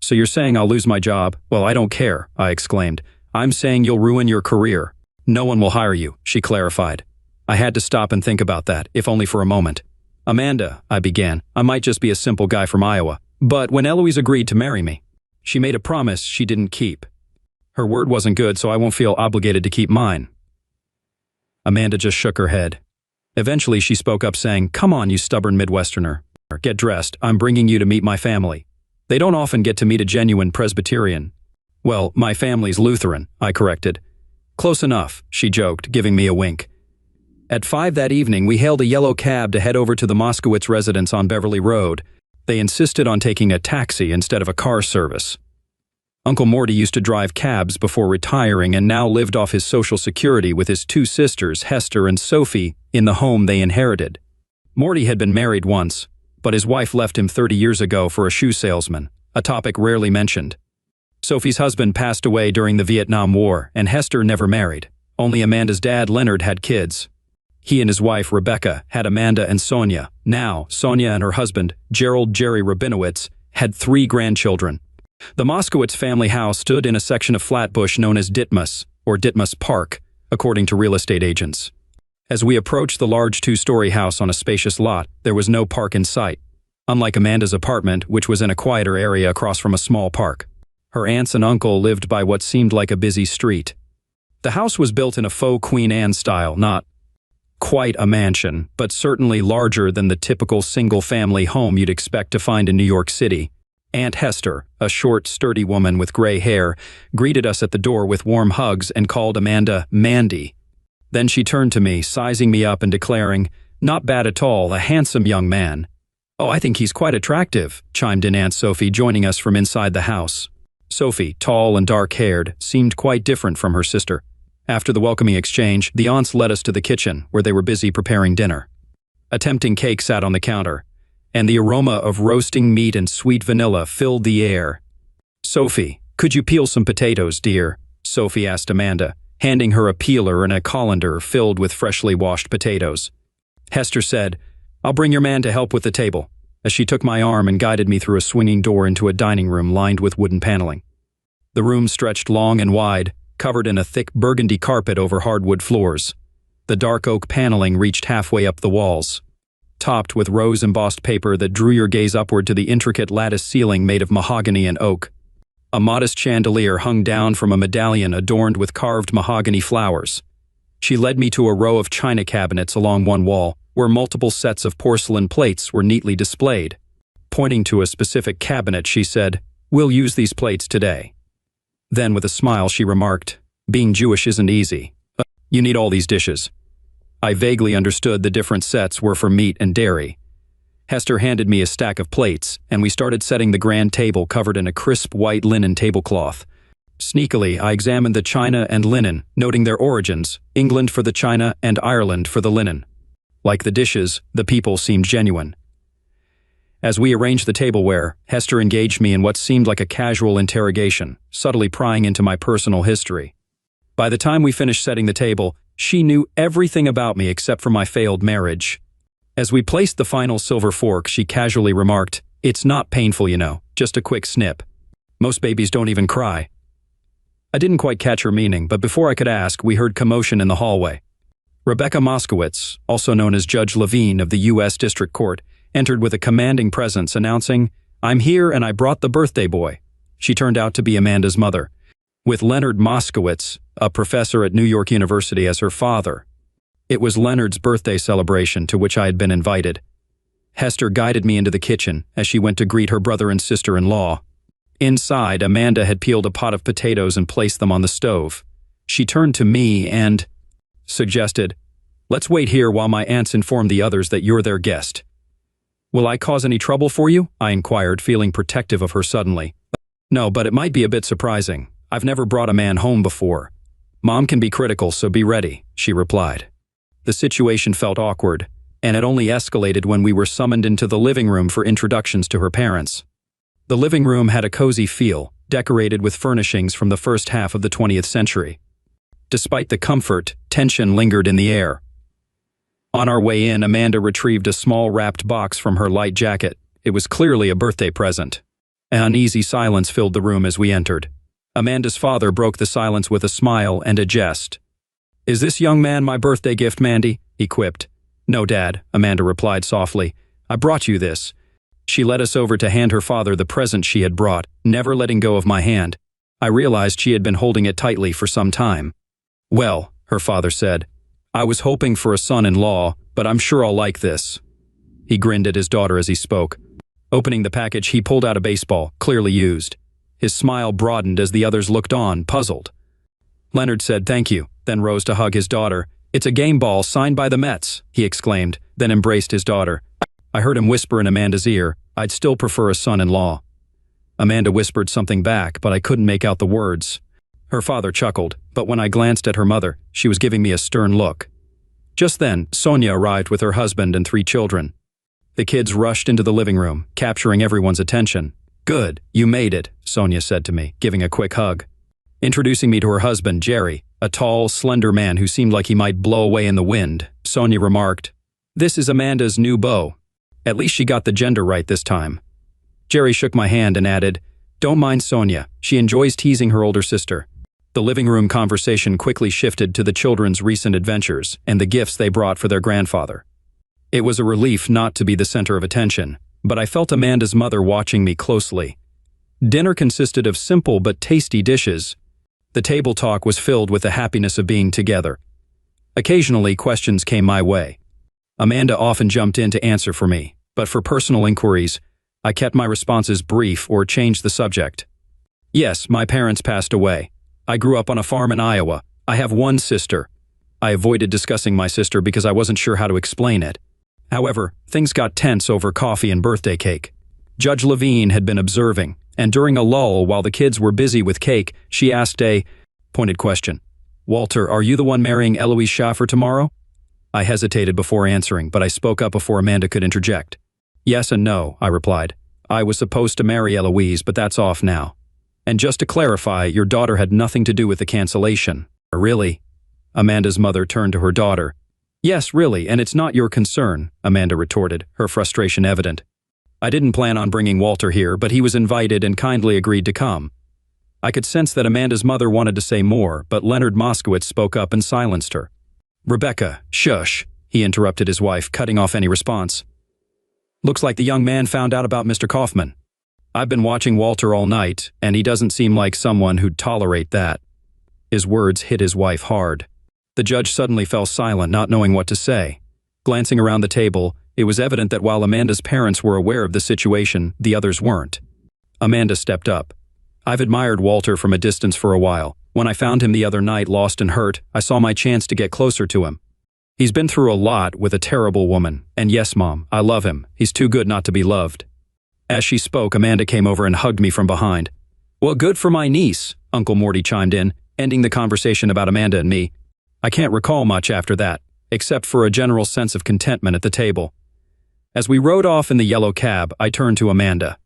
So you're saying I'll lose my job? Well, I don't care, I exclaimed. I'm saying you'll ruin your career. No one will hire you, she clarified. I had to stop and think about that, if only for a moment. Amanda, I began, I might just be a simple guy from Iowa. But when Eloise agreed to marry me, she made a promise she didn't keep. Her word wasn't good, so I won't feel obligated to keep mine. Amanda just shook her head. Eventually, she spoke up saying, Come on, you stubborn Midwesterner. Get dressed, I'm bringing you to meet my family. They don't often get to meet a genuine Presbyterian. Well, my family's Lutheran, I corrected. Close enough, she joked, giving me a wink. At 5 that evening, we hailed a yellow cab to head over to the Moskowitz residence on Beverly Road. They insisted on taking a taxi instead of a car service. Uncle Morty used to drive cabs before retiring and now lived off his Social Security with his 2 sisters, Hester and Sophie, in the home they inherited. Morty had been married once, but his wife left him 30 years ago for a shoe salesman, a topic rarely mentioned. Sophie's husband passed away during the Vietnam War, and Hester never married. Only Amanda's dad, Leonard, had kids. He and his wife, Rebecca, had Amanda and Sonia. Now, Sonia and her husband, Gerald Jerry Rabinowitz, had 3 grandchildren. The Moskowitz family house stood in a section of Flatbush known as Ditmas, or Ditmas Park, according to real estate agents. As we approached the large 2-story house on a spacious lot, there was no park in sight, unlike Amanda's apartment, which was in a quieter area across from a small park. Her aunts and uncle lived by what seemed like a busy street. The house was built in a faux Queen Anne style, not quite a mansion, but certainly larger than the typical single-family home you'd expect to find in New York City. Aunt Hester, a short, sturdy woman with gray hair, greeted us at the door with warm hugs and called Amanda Mandy. Then she turned to me, sizing me up and declaring, Not bad at all, a handsome young man. Oh, I think he's quite attractive, chimed in Aunt Sophie, joining us from inside the house. Sophie, tall and dark-haired, seemed quite different from her sister. After the welcoming exchange, the aunts led us to the kitchen, where they were busy preparing dinner. A tempting cake sat on the counter, and the aroma of roasting meat and sweet vanilla filled the air. Sophie, could you peel some potatoes, dear? Sophie asked Amanda, handing her a peeler and a colander filled with freshly washed potatoes. Hester said, I'll bring your man to help with the table, as she took my arm and guided me through a swinging door into a dining room lined with wooden paneling. The room stretched long and wide, covered in a thick burgundy carpet over hardwood floors. The dark oak paneling reached halfway up the walls, topped with rose-embossed paper that drew your gaze upward to the intricate lattice ceiling made of mahogany and oak. A modest chandelier hung down from a medallion adorned with carved mahogany flowers. She led me to a row of china cabinets along one wall, where multiple sets of porcelain plates were neatly displayed. Pointing to a specific cabinet, she said, We'll use these plates today. Then, with a smile, she remarked, Being Jewish isn't easy. You need all these dishes. I vaguely understood the different sets were for meat and dairy. Hester handed me a stack of plates, and we started setting the grand table covered in a crisp white linen tablecloth. Sneakily, I examined the china and linen, noting their origins, England for the china and Ireland for the linen. Like the dishes, the people seemed genuine. As we arranged the tableware, Hester engaged me in what seemed like a casual interrogation, subtly prying into my personal history. By the time we finished setting the table, she knew everything about me except for my failed marriage. As we placed the final silver fork, she casually remarked, It's not painful, you know, just a quick snip. Most babies don't even cry. I didn't quite catch her meaning, but before I could ask, we heard commotion in the hallway. Rebecca Moskowitz, also known as Judge Levine of the U.S. District Court, entered with a commanding presence announcing, I'm here and I brought the birthday boy. She turned out to be Amanda's mother, with Leonard Moskowitz, a professor at New York University, as her father. It was Leonard's birthday celebration to which I had been invited. Hester guided me into the kitchen as she went to greet her brother and sister-in-law. Inside, Amanda had peeled a pot of potatoes and placed them on the stove. She turned to me and suggested, "Let's wait here while my aunts inform the others that you're their guest." "Will I cause any trouble for you?" I inquired, feeling protective of her suddenly. "No, but it might be a bit surprising. I've never brought a man home before. Mom can be critical, so be ready," she replied. The situation felt awkward, and it only escalated when we were summoned into the living room for introductions to her parents. The living room had a cozy feel, decorated with furnishings from the first half of the 20th century. Despite the comfort, tension lingered in the air. On our way in, Amanda retrieved a small wrapped box from her light jacket. It was clearly a birthday present. An uneasy silence filled the room as we entered. Amanda's father broke the silence with a smile and a jest. "Is this young man my birthday gift, Mandy?" he quipped. "No, Dad," Amanda replied softly. "I brought you this." She led us over to hand her father the present she had brought, never letting go of my hand. I realized she had been holding it tightly for some time. "Well," her father said, "I was hoping for a son-in-law, but I'm sure I'll like this." He grinned at his daughter as he spoke. Opening the package, he pulled out a baseball, clearly used. His smile broadened as the others looked on, puzzled. Leonard said thank you, then rose to hug his daughter. "It's a game ball signed by the Mets," he exclaimed, then embraced his daughter. I heard him whisper in Amanda's ear, "I'd still prefer a son-in-law." Amanda whispered something back, but I couldn't make out the words. Her father chuckled, but when I glanced at her mother, she was giving me a stern look. Just then, Sonia arrived with her husband and 3 children. The kids rushed into the living room, capturing everyone's attention. "Good, you made it," Sonia said to me, giving a quick hug. Introducing me to her husband, Jerry, a tall, slender man who seemed like he might blow away in the wind, Sonia remarked, "This is Amanda's new beau. At least she got the gender right this time." Jerry shook my hand and added, "Don't mind Sonia, she enjoys teasing her older sister." The living room conversation quickly shifted to the children's recent adventures and the gifts they brought for their grandfather. It was a relief not to be the center of attention, but I felt Amanda's mother watching me closely. Dinner consisted of simple but tasty dishes. The table talk was filled with the happiness of being together. Occasionally, questions came my way. Amanda often jumped in to answer for me, but for personal inquiries, I kept my responses brief or changed the subject. "Yes, my parents passed away. I grew up on a farm in Iowa. I have one sister." I avoided discussing my sister because I wasn't sure how to explain it. However, things got tense over coffee and birthday cake. Judge Levine had been observing, and during a lull while the kids were busy with cake, she asked a pointed question. "Walter, are you the one marrying Eloise Schaffer tomorrow?" I hesitated before answering, but I spoke up before Amanda could interject. "Yes and no," I replied. "I was supposed to marry Eloise, but that's off now. And just to clarify, your daughter had nothing to do with the cancellation." "Really?" Amanda's mother turned to her daughter. "Yes, really, and it's not your concern," Amanda retorted, her frustration evident. "I didn't plan on bringing Walter here, but he was invited and kindly agreed to come." I could sense that Amanda's mother wanted to say more, but Leonard Moskowitz spoke up and silenced her. "Rebecca, shush," he interrupted his wife, cutting off any response. "Looks like the young man found out about Mr. Kaufman. I've been watching Walter all night, and he doesn't seem like someone who'd tolerate that." His words hit his wife hard. The judge suddenly fell silent, not knowing what to say. Glancing around the table, it was evident that while Amanda's parents were aware of the situation, the others weren't. Amanda stepped up. "I've admired Walter from a distance for a while. When I found him the other night lost and hurt, I saw my chance to get closer to him. He's been through a lot with a terrible woman, and yes, Mom, I love him. He's too good not to be loved." As she spoke, Amanda came over and hugged me from behind. "Well, good for my niece," Uncle Morty chimed in, ending the conversation about Amanda and me. I can't recall much after that, except for a general sense of contentment at the table. As we rode off in the yellow cab, I turned to Amanda.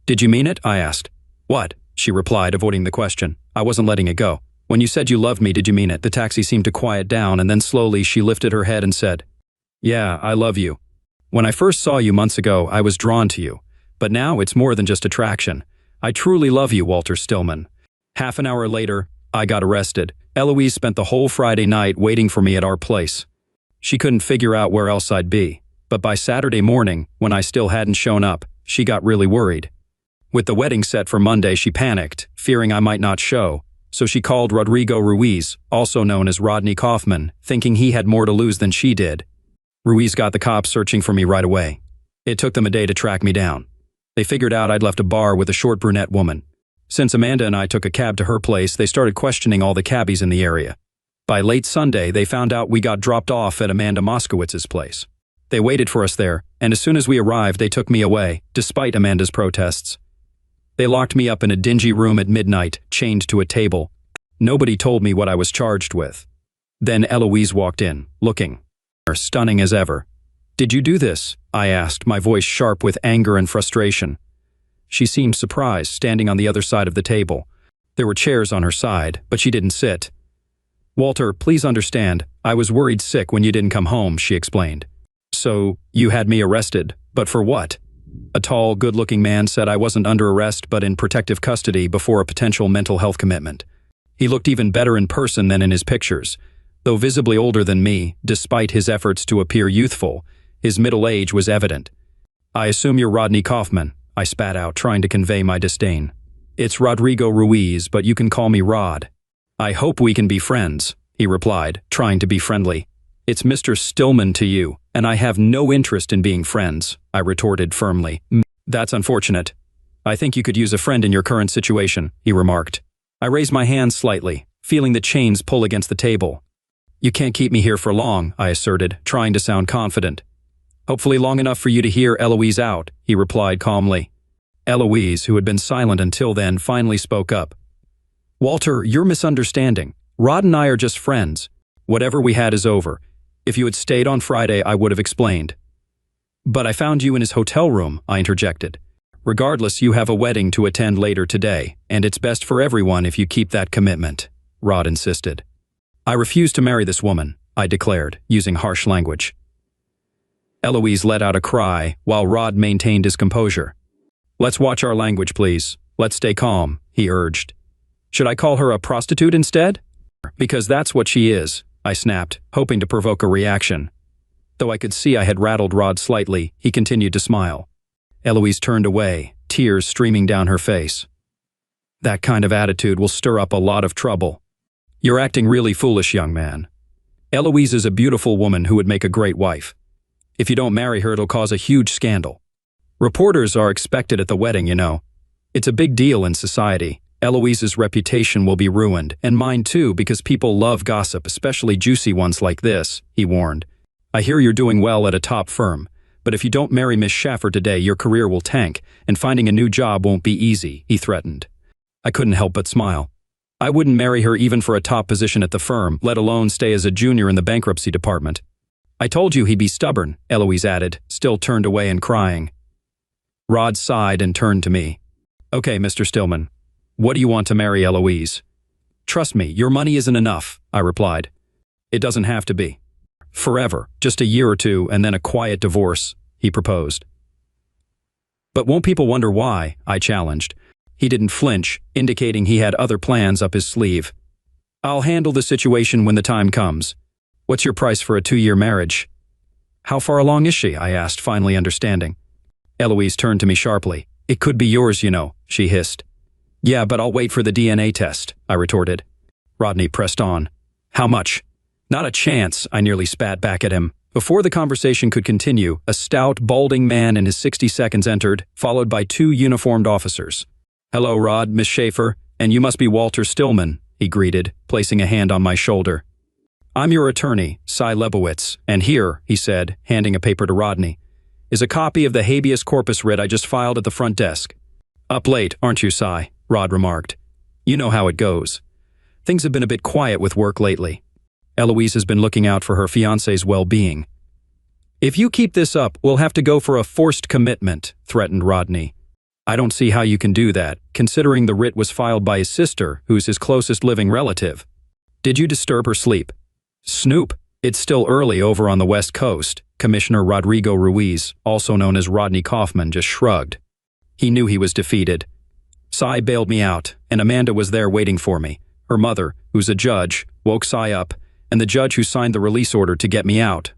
"Did you mean it?" I asked. "What?" she replied, avoiding the question. I wasn't letting it go. "When you said you loved me, did you mean it?" The taxi seemed to quiet down, and then slowly she lifted her head and said, "Yeah, I love you. When I first saw you months ago, I was drawn to you. But now it's more than just attraction. I truly love you, Walter Stillman." Half an hour later, I got arrested. Eloise spent the whole Friday night waiting for me at our place. She couldn't figure out where else I'd be, but by Saturday morning, when I still hadn't shown up, she got really worried. With the wedding set for Monday, she panicked, fearing I might not show. So she called Rodrigo Ruiz, also known as Rodney Kaufman, thinking he had more to lose than she did. Ruiz got the cops searching for me right away. It took them a day to track me down. They figured out I'd left a bar with a short brunette woman. Since Amanda and I took a cab to her place, they started questioning all the cabbies in the area. By late Sunday, they found out we got dropped off at Amanda Moskowitz's place. They waited for us there, and as soon as we arrived, they took me away, despite Amanda's protests. They locked me up in a dingy room at midnight, chained to a table. Nobody told me what I was charged with. Then Eloise walked in, looking stunning as ever. "Did you do this?" I asked, my voice sharp with anger and frustration. She seemed surprised, standing on the other side of the table. There were chairs on her side, but she didn't sit. "Walter, please understand, I was worried sick when you didn't come home," she explained. "So, you had me arrested, but for what?" A tall, good-looking man said I wasn't under arrest but in protective custody before a potential mental health commitment. He looked even better in person than in his pictures. Though visibly older than me, despite his efforts to appear youthful, his middle age was evident. "I assume you're Rodney Kaufman," I spat out, trying to convey my disdain. "It's Rodrigo Ruiz, but you can call me Rod." "I hope we can be friends," he replied, trying to be friendly. "It's Mr. Stillman to you, and I have no interest in being friends," I retorted firmly. "That's unfortunate. I think you could use a friend in your current situation," he remarked. I raised my hand slightly, feeling the chains pull against the table. "You can't keep me here for long," I asserted, trying to sound confident. "Hopefully long enough for you to hear Eloise out," he replied calmly. Eloise, who had been silent until then, finally spoke up. "Walter, you're misunderstanding. Rod and I are just friends. Whatever we had is over. If you had stayed on Friday, I would have explained." "But I found you in his hotel room," I interjected. "Regardless, you have a wedding to attend later today, and it's best for everyone if you keep that commitment," Rod insisted. "I refuse to marry this woman," I declared, using harsh language. Eloise let out a cry, while Rod maintained his composure. "Let's watch our language, please. Let's stay calm," he urged. "Should I call her a prostitute instead?" "Because that's what she is," I snapped, hoping to provoke a reaction. Though I could see I had rattled Rod slightly, he continued to smile. Eloise turned away, tears streaming down her face. "That kind of attitude will stir up a lot of trouble. You're acting really foolish, young man. Eloise is a beautiful woman who would make a great wife. If you don't marry her, it'll cause a huge scandal. Reporters are expected at the wedding, you know. It's a big deal in society. Eloise's reputation will be ruined, and mine too, because people love gossip, especially juicy ones like this," he warned. "I hear you're doing well at a top firm, but if you don't marry Miss Schaffer today, your career will tank, and finding a new job won't be easy," he threatened. I couldn't help but smile. I wouldn't marry her even for a top position at the firm, let alone stay as a junior in the bankruptcy department. "I told you he'd be stubborn," Eloise added, still turned away and crying. Rod sighed and turned to me. "Okay, Mr. Stillman. What do you want to marry Eloise?" "Trust me, your money isn't enough," I replied. "It doesn't have to be. Forever, just a year or two and then a quiet divorce," he proposed. "But won't people wonder why?" I challenged. He didn't flinch, indicating he had other plans up his sleeve. "I'll handle the situation when the time comes. What's your price for a 2-year marriage?" "How far along is she?" I asked, finally understanding. Eloise turned to me sharply. "It could be yours, you know," she hissed. "Yeah, but I'll wait for the DNA test," I retorted. Rodney pressed on. "How much?" "Not a chance," I nearly spat back at him. Before the conversation could continue, a stout, balding man in his 60 seconds entered, followed by 2 uniformed officers. "Hello, Rod, Miss Schaffer, and you must be Walter Stillman," he greeted, placing a hand on my shoulder. "I'm your attorney, Cy Lebowitz, and here," he said, handing a paper to Rodney, "is a copy of the habeas corpus writ I just filed at the front desk." "Up late, aren't you, Cy?" Rod remarked. "You know how it goes. Things have been a bit quiet with work lately. Eloise has been looking out for her fiancé's well-being." "If you keep this up, we'll have to go for a forced commitment," threatened Rodney. "I don't see how you can do that, considering the writ was filed by his sister, who's his closest living relative. Did you disturb her sleep?" "Snoop, it's still early over on the West Coast," Commissioner Rodrigo Ruiz, also known as Rodney Kaufman, just shrugged. He knew he was defeated. Cy bailed me out, and Amanda was there waiting for me. Her mother, who's a judge, woke Cy up, and the judge who signed the release order to get me out.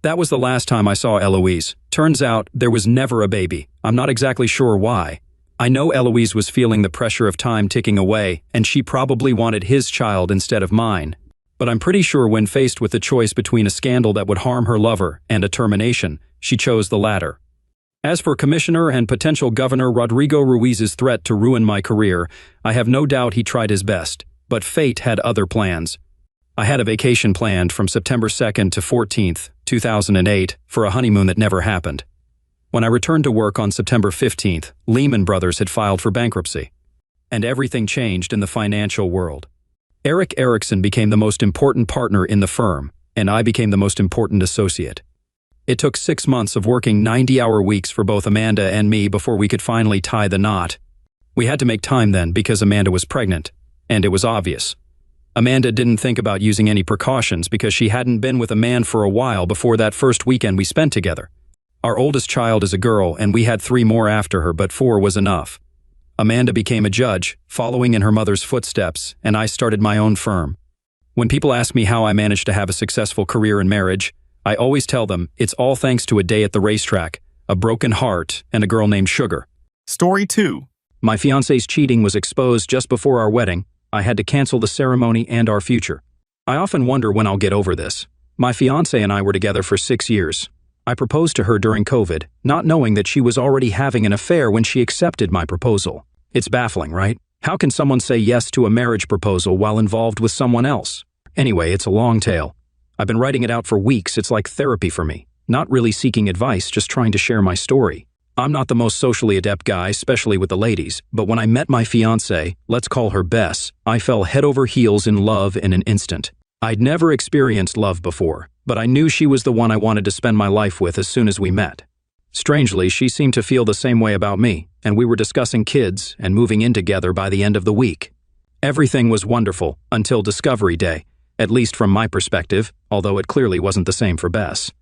That was the last time I saw Eloise. Turns out there was never a baby. I'm not exactly sure why. I know Eloise was feeling the pressure of time ticking away, and she probably wanted his child instead of mine. But I'm pretty sure when faced with the choice between a scandal that would harm her lover and a termination, she chose the latter. As for Commissioner and potential Governor Rodrigo Ruiz's threat to ruin my career, I have no doubt he tried his best, but fate had other plans. I had a vacation planned from September 2nd to 14th, 2008, for a honeymoon that never happened. When I returned to work on September 15th, Lehman Brothers had filed for bankruptcy. And everything changed in the financial world. Eric Erickson became the most important partner in the firm, and I became the most important associate. It took 6 months of working 90-hour weeks for both Amanda and me before we could finally tie the knot. We had to make time then because Amanda was pregnant, and it was obvious. Amanda didn't think about using any precautions because she hadn't been with a man for a while before that first weekend we spent together. Our oldest child is a girl, and we had 3 more after her, but 4 was enough. Amanda became a judge, following in her mother's footsteps, and I started my own firm. When people ask me how I managed to have a successful career in marriage, I always tell them it's all thanks to a day at the racetrack, a broken heart, and a girl named Sugar. Story 2. My fiancé's cheating was exposed just before our wedding. I had to cancel the ceremony and our future. I often wonder when I'll get over this. My fiancé and I were together for 6 years. I proposed to her during COVID, not knowing that she was already having an affair when she accepted my proposal. It's baffling, right? How can someone say yes to a marriage proposal while involved with someone else? Anyway, it's a long tale. I've been writing it out for weeks. It's like therapy for me. Not really seeking advice, just trying to share my story. I'm not the most socially adept guy, especially with the ladies, but when I met my fiancée, let's call her Bess, I fell head over heels in love in an instant. I'd never experienced love before, but I knew she was the one I wanted to spend my life with as soon as we met. Strangely, she seemed to feel the same way about me, and we were discussing kids and moving in together by the end of the week. Everything was wonderful until Discovery Day, at least from my perspective, although it clearly wasn't the same for Bess.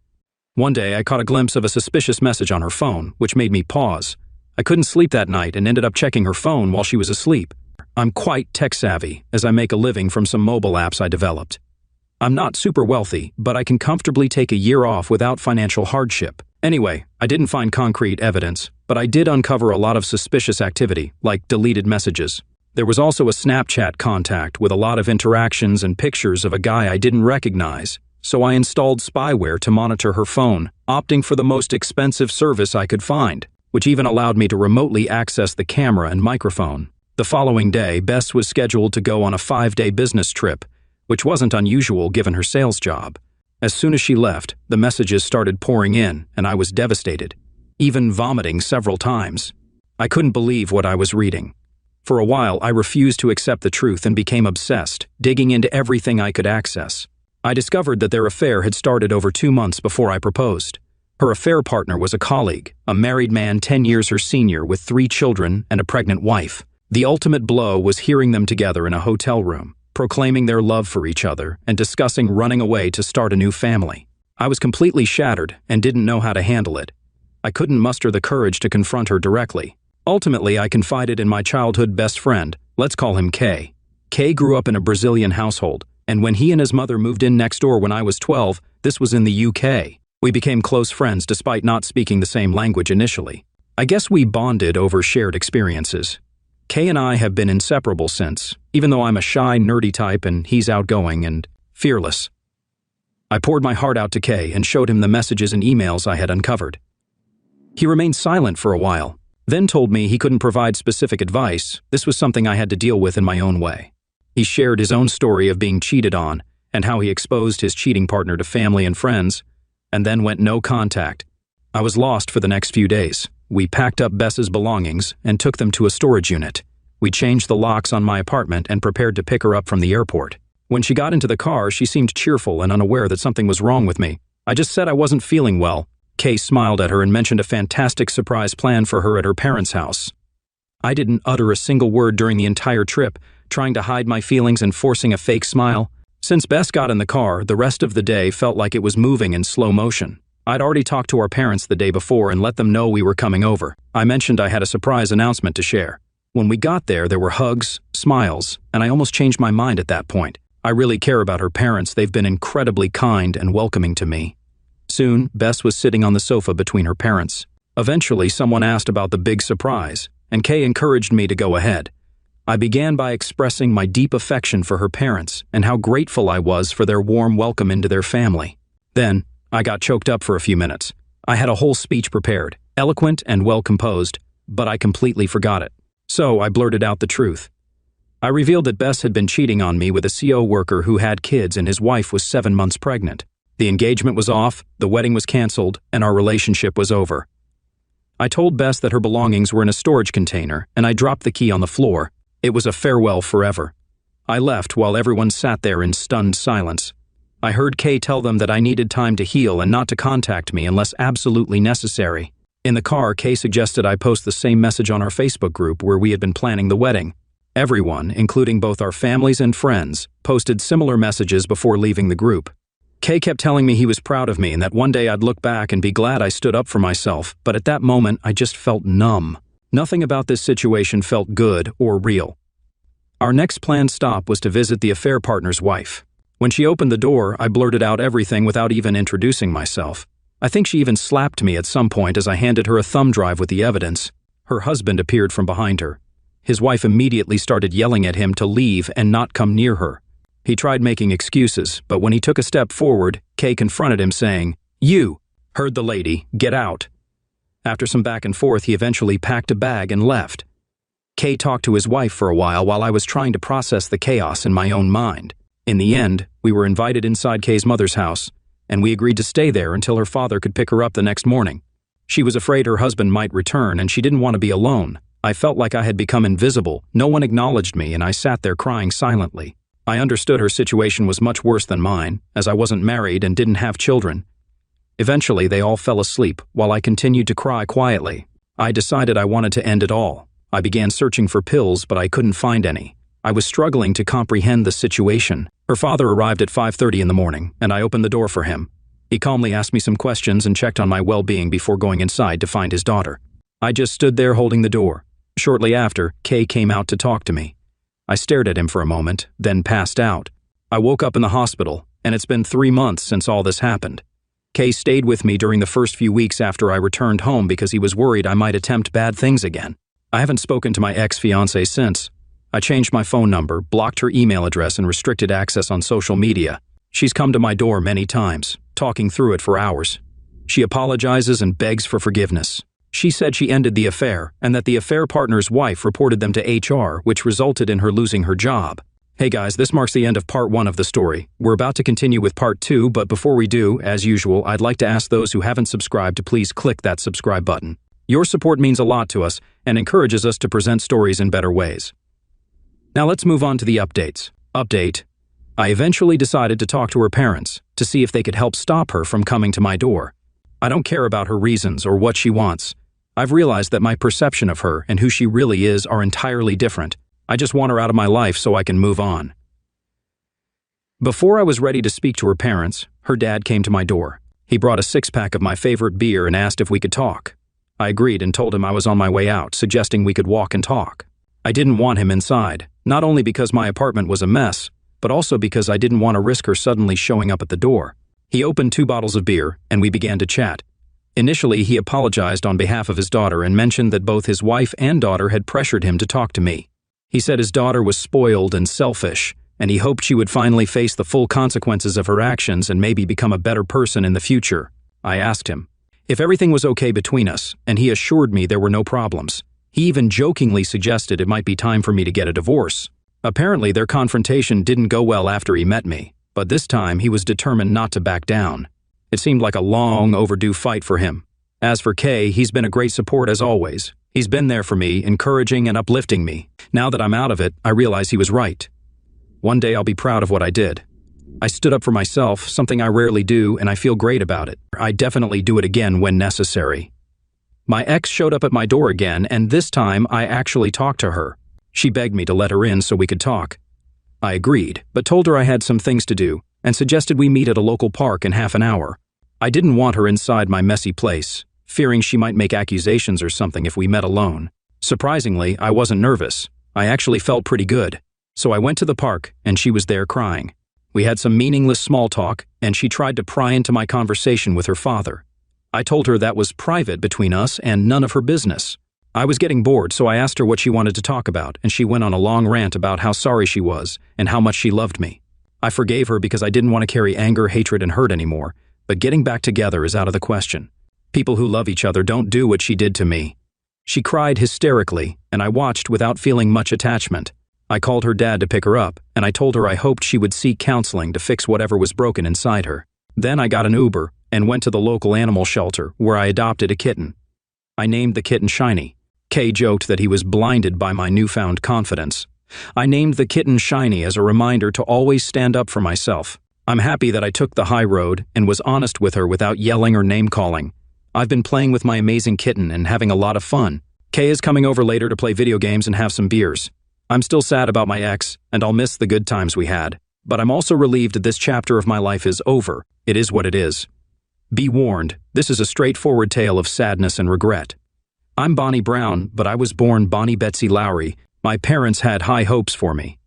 One day, I caught a glimpse of a suspicious message on her phone, which made me pause. I couldn't sleep that night and ended up checking her phone while she was asleep. I'm quite tech-savvy, as I make a living from some mobile apps I developed. I'm not super wealthy, but I can comfortably take a year off without financial hardship. Anyway, I didn't find concrete evidence, but I did uncover a lot of suspicious activity, like deleted messages. There was also a Snapchat contact with a lot of interactions and pictures of a guy I didn't recognize, so I installed spyware to monitor her phone, opting for the most expensive service I could find, which even allowed me to remotely access the camera and microphone. The following day, Bess was scheduled to go on a 5-day business trip, which wasn't unusual given her sales job. As soon as she left, the messages started pouring in, and I was devastated, even vomiting several times. I couldn't believe what I was reading. For a while, I refused to accept the truth and became obsessed, digging into everything I could access. I discovered that their affair had started over 2 months before I proposed. Her affair partner was a colleague, a married man 10 years her senior with 3 children and a pregnant wife. The ultimate blow was hearing them together in a hotel room, proclaiming their love for each other and discussing running away to start a new family. I was completely shattered and didn't know how to handle it. I couldn't muster the courage to confront her directly. Ultimately, I confided in my childhood best friend, let's call him Kay. Kay grew up in a Brazilian household, and when he and his mother moved in next door when I was 12, this was in the UK. We became close friends despite not speaking the same language initially. I guess we bonded over shared experiences. Kay and I have been inseparable since, even though I'm a shy, nerdy type and he's outgoing and fearless. I poured my heart out to Kay and showed him the messages and emails I had uncovered. He remained silent for a while, then told me he couldn't provide specific advice. This was something I had to deal with in my own way. He shared his own story of being cheated on and how he exposed his cheating partner to family and friends, and then went no contact. I was lost for the next few days. We packed up Bess's belongings and took them to a storage unit. We changed the locks on my apartment and prepared to pick her up from the airport. When she got into the car, she seemed cheerful and unaware that something was wrong with me. I just said I wasn't feeling well. Kay smiled at her and mentioned a fantastic surprise plan for her at her parents' house. I didn't utter a single word during the entire trip, trying to hide my feelings and forcing a fake smile. Since Bess got in the car, the rest of the day felt like it was moving in slow motion. I'd already talked to our parents the day before and let them know we were coming over. I mentioned I had a surprise announcement to share. When we got there were hugs, smiles, and I almost changed my mind at that point. I really care about her parents. They've been incredibly kind and welcoming to me. Soon, Bess was sitting on the sofa between her parents. Eventually, someone asked about the big surprise, and Kay encouraged me to go ahead. I began by expressing my deep affection for her parents and how grateful I was for their warm welcome into their family. Then, I got choked up for a few minutes. I had a whole speech prepared, eloquent and well-composed, but I completely forgot it. So I blurted out the truth. I revealed that Bess had been cheating on me with a CO worker who had kids and his wife was 7 months pregnant. The engagement was off, the wedding was canceled, and our relationship was over. I told Bess that her belongings were in a storage container, and I dropped the key on the floor. It was a farewell forever. I left while everyone sat there in stunned silence. I heard Kay tell them that I needed time to heal and not to contact me unless absolutely necessary. In the car, Kay suggested I post the same message on our Facebook group where we had been planning the wedding. Everyone, including both our families and friends, posted similar messages before leaving the group. Kay kept telling me he was proud of me and that one day I'd look back and be glad I stood up for myself, but at that moment I just felt numb. Nothing about this situation felt good or real. Our next planned stop was to visit the affair partner's wife. When she opened the door, I blurted out everything without even introducing myself. I think she even slapped me at some point as I handed her a thumb drive with the evidence. Her husband appeared from behind her. His wife immediately started yelling at him to leave and not come near her. He tried making excuses, but when he took a step forward, Kay confronted him saying, "You heard the lady, get out." After some back and forth, he eventually packed a bag and left. Kay talked to his wife for a while I was trying to process the chaos in my own mind. In the end, we were invited inside Kay's mother's house, and we agreed to stay there until her father could pick her up the next morning. She was afraid her husband might return, and she didn't want to be alone. I felt like I had become invisible. No one acknowledged me, and I sat there crying silently. I understood her situation was much worse than mine, as I wasn't married and didn't have children. Eventually, they all fell asleep, while I continued to cry quietly. I decided I wanted to end it all. I began searching for pills, but I couldn't find any. I was struggling to comprehend the situation. Her father arrived at 5:30 in the morning, and I opened the door for him. He calmly asked me some questions and checked on my well-being before going inside to find his daughter. I just stood there holding the door. Shortly after, Kay came out to talk to me. I stared at him for a moment, then passed out. I woke up in the hospital, and it's been 3 months since all this happened. Kay stayed with me during the first few weeks after I returned home because he was worried I might attempt bad things again. I haven't spoken to my ex-fiancée since. I changed my phone number, blocked her email address, and restricted access on social media. She's come to my door many times, talking through it for hours. She apologizes and begs for forgiveness. She said she ended the affair and that the affair partner's wife reported them to HR, which resulted in her losing her job. Hey guys, this marks the end of part 1 of the story. We're about to continue with part 2, but before we do, as usual, I'd like to ask those who haven't subscribed to please click that subscribe button. Your support means a lot to us and encourages us to present stories in better ways. Now let's move on to the updates. Update. I eventually decided to talk to her parents to see if they could help stop her from coming to my door. I don't care about her reasons or what she wants. I've realized that my perception of her and who she really is are entirely different. I just want her out of my life so I can move on. Before I was ready to speak to her parents, her dad came to my door. He brought a 6-pack of my favorite beer and asked if we could talk. I agreed and told him I was on my way out, suggesting we could walk and talk. I didn't want him inside, not only because my apartment was a mess, but also because I didn't want to risk her suddenly showing up at the door. He opened 2 bottles of beer, and we began to chat. Initially, he apologized on behalf of his daughter and mentioned that both his wife and daughter had pressured him to talk to me. He said his daughter was spoiled and selfish, and he hoped she would finally face the full consequences of her actions and maybe become a better person in the future. I asked him if everything was okay between us, and he assured me there were no problems. He even jokingly suggested it might be time for me to get a divorce. Apparently, their confrontation didn't go well after he met me, but this time he was determined not to back down. It seemed like a long overdue fight for him. As for Kay, he's been a great support as always. He's been there for me, encouraging and uplifting me. Now that I'm out of it, I realize he was right. One day I'll be proud of what I did. I stood up for myself, something I rarely do, and I feel great about it. I definitely do it again when necessary. My ex showed up at my door again, and this time I actually talked to her. She begged me to let her in so we could talk. I agreed, but told her I had some things to do, and suggested we meet at a local park in half an hour. I didn't want her inside my messy place, fearing she might make accusations or something if we met alone. Surprisingly, I wasn't nervous. I actually felt pretty good. So I went to the park, and she was there crying. We had some meaningless small talk, and she tried to pry into my conversation with her father. I told her that was private between us and none of her business. I was getting bored, so I asked her what she wanted to talk about, and she went on a long rant about how sorry she was and how much she loved me. I forgave her because I didn't want to carry anger, hatred, and hurt anymore, but getting back together is out of the question. People who love each other don't do what she did to me. She cried hysterically, and I watched without feeling much attachment. I called her dad to pick her up, and I told her I hoped she would seek counseling to fix whatever was broken inside her. Then I got an Uber and went to the local animal shelter where I adopted a kitten. I named the kitten Shiny. Kay joked that he was blinded by my newfound confidence. I named the kitten Shiny as a reminder to always stand up for myself. I'm happy that I took the high road and was honest with her without yelling or name-calling. I've been playing with my amazing kitten and having a lot of fun. Kay is coming over later to play video games and have some beers. I'm still sad about my ex, and I'll miss the good times we had. But I'm also relieved this chapter of my life is over. It is what it is. Be warned, this is a straightforward tale of sadness and regret. I'm Bonnie Brown, but I was born Bonnie Betsy Lowry. My parents had high hopes for me.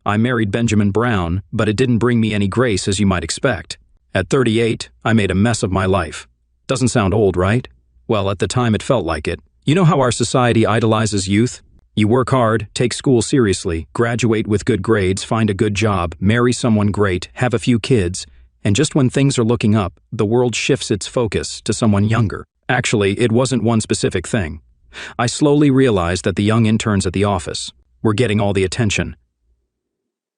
I married Benjamin Brown, but it didn't bring me any grace as you might expect. At 38, I made a mess of my life. Doesn't sound old, right? Well, at the time it felt like it. You know how our society idolizes youth? You work hard, take school seriously, graduate with good grades, find a good job, marry someone great, have a few kids, and just when things are looking up, the world shifts its focus to someone younger. Actually, it wasn't one specific thing. I slowly realized that the young interns at the office were getting all the attention.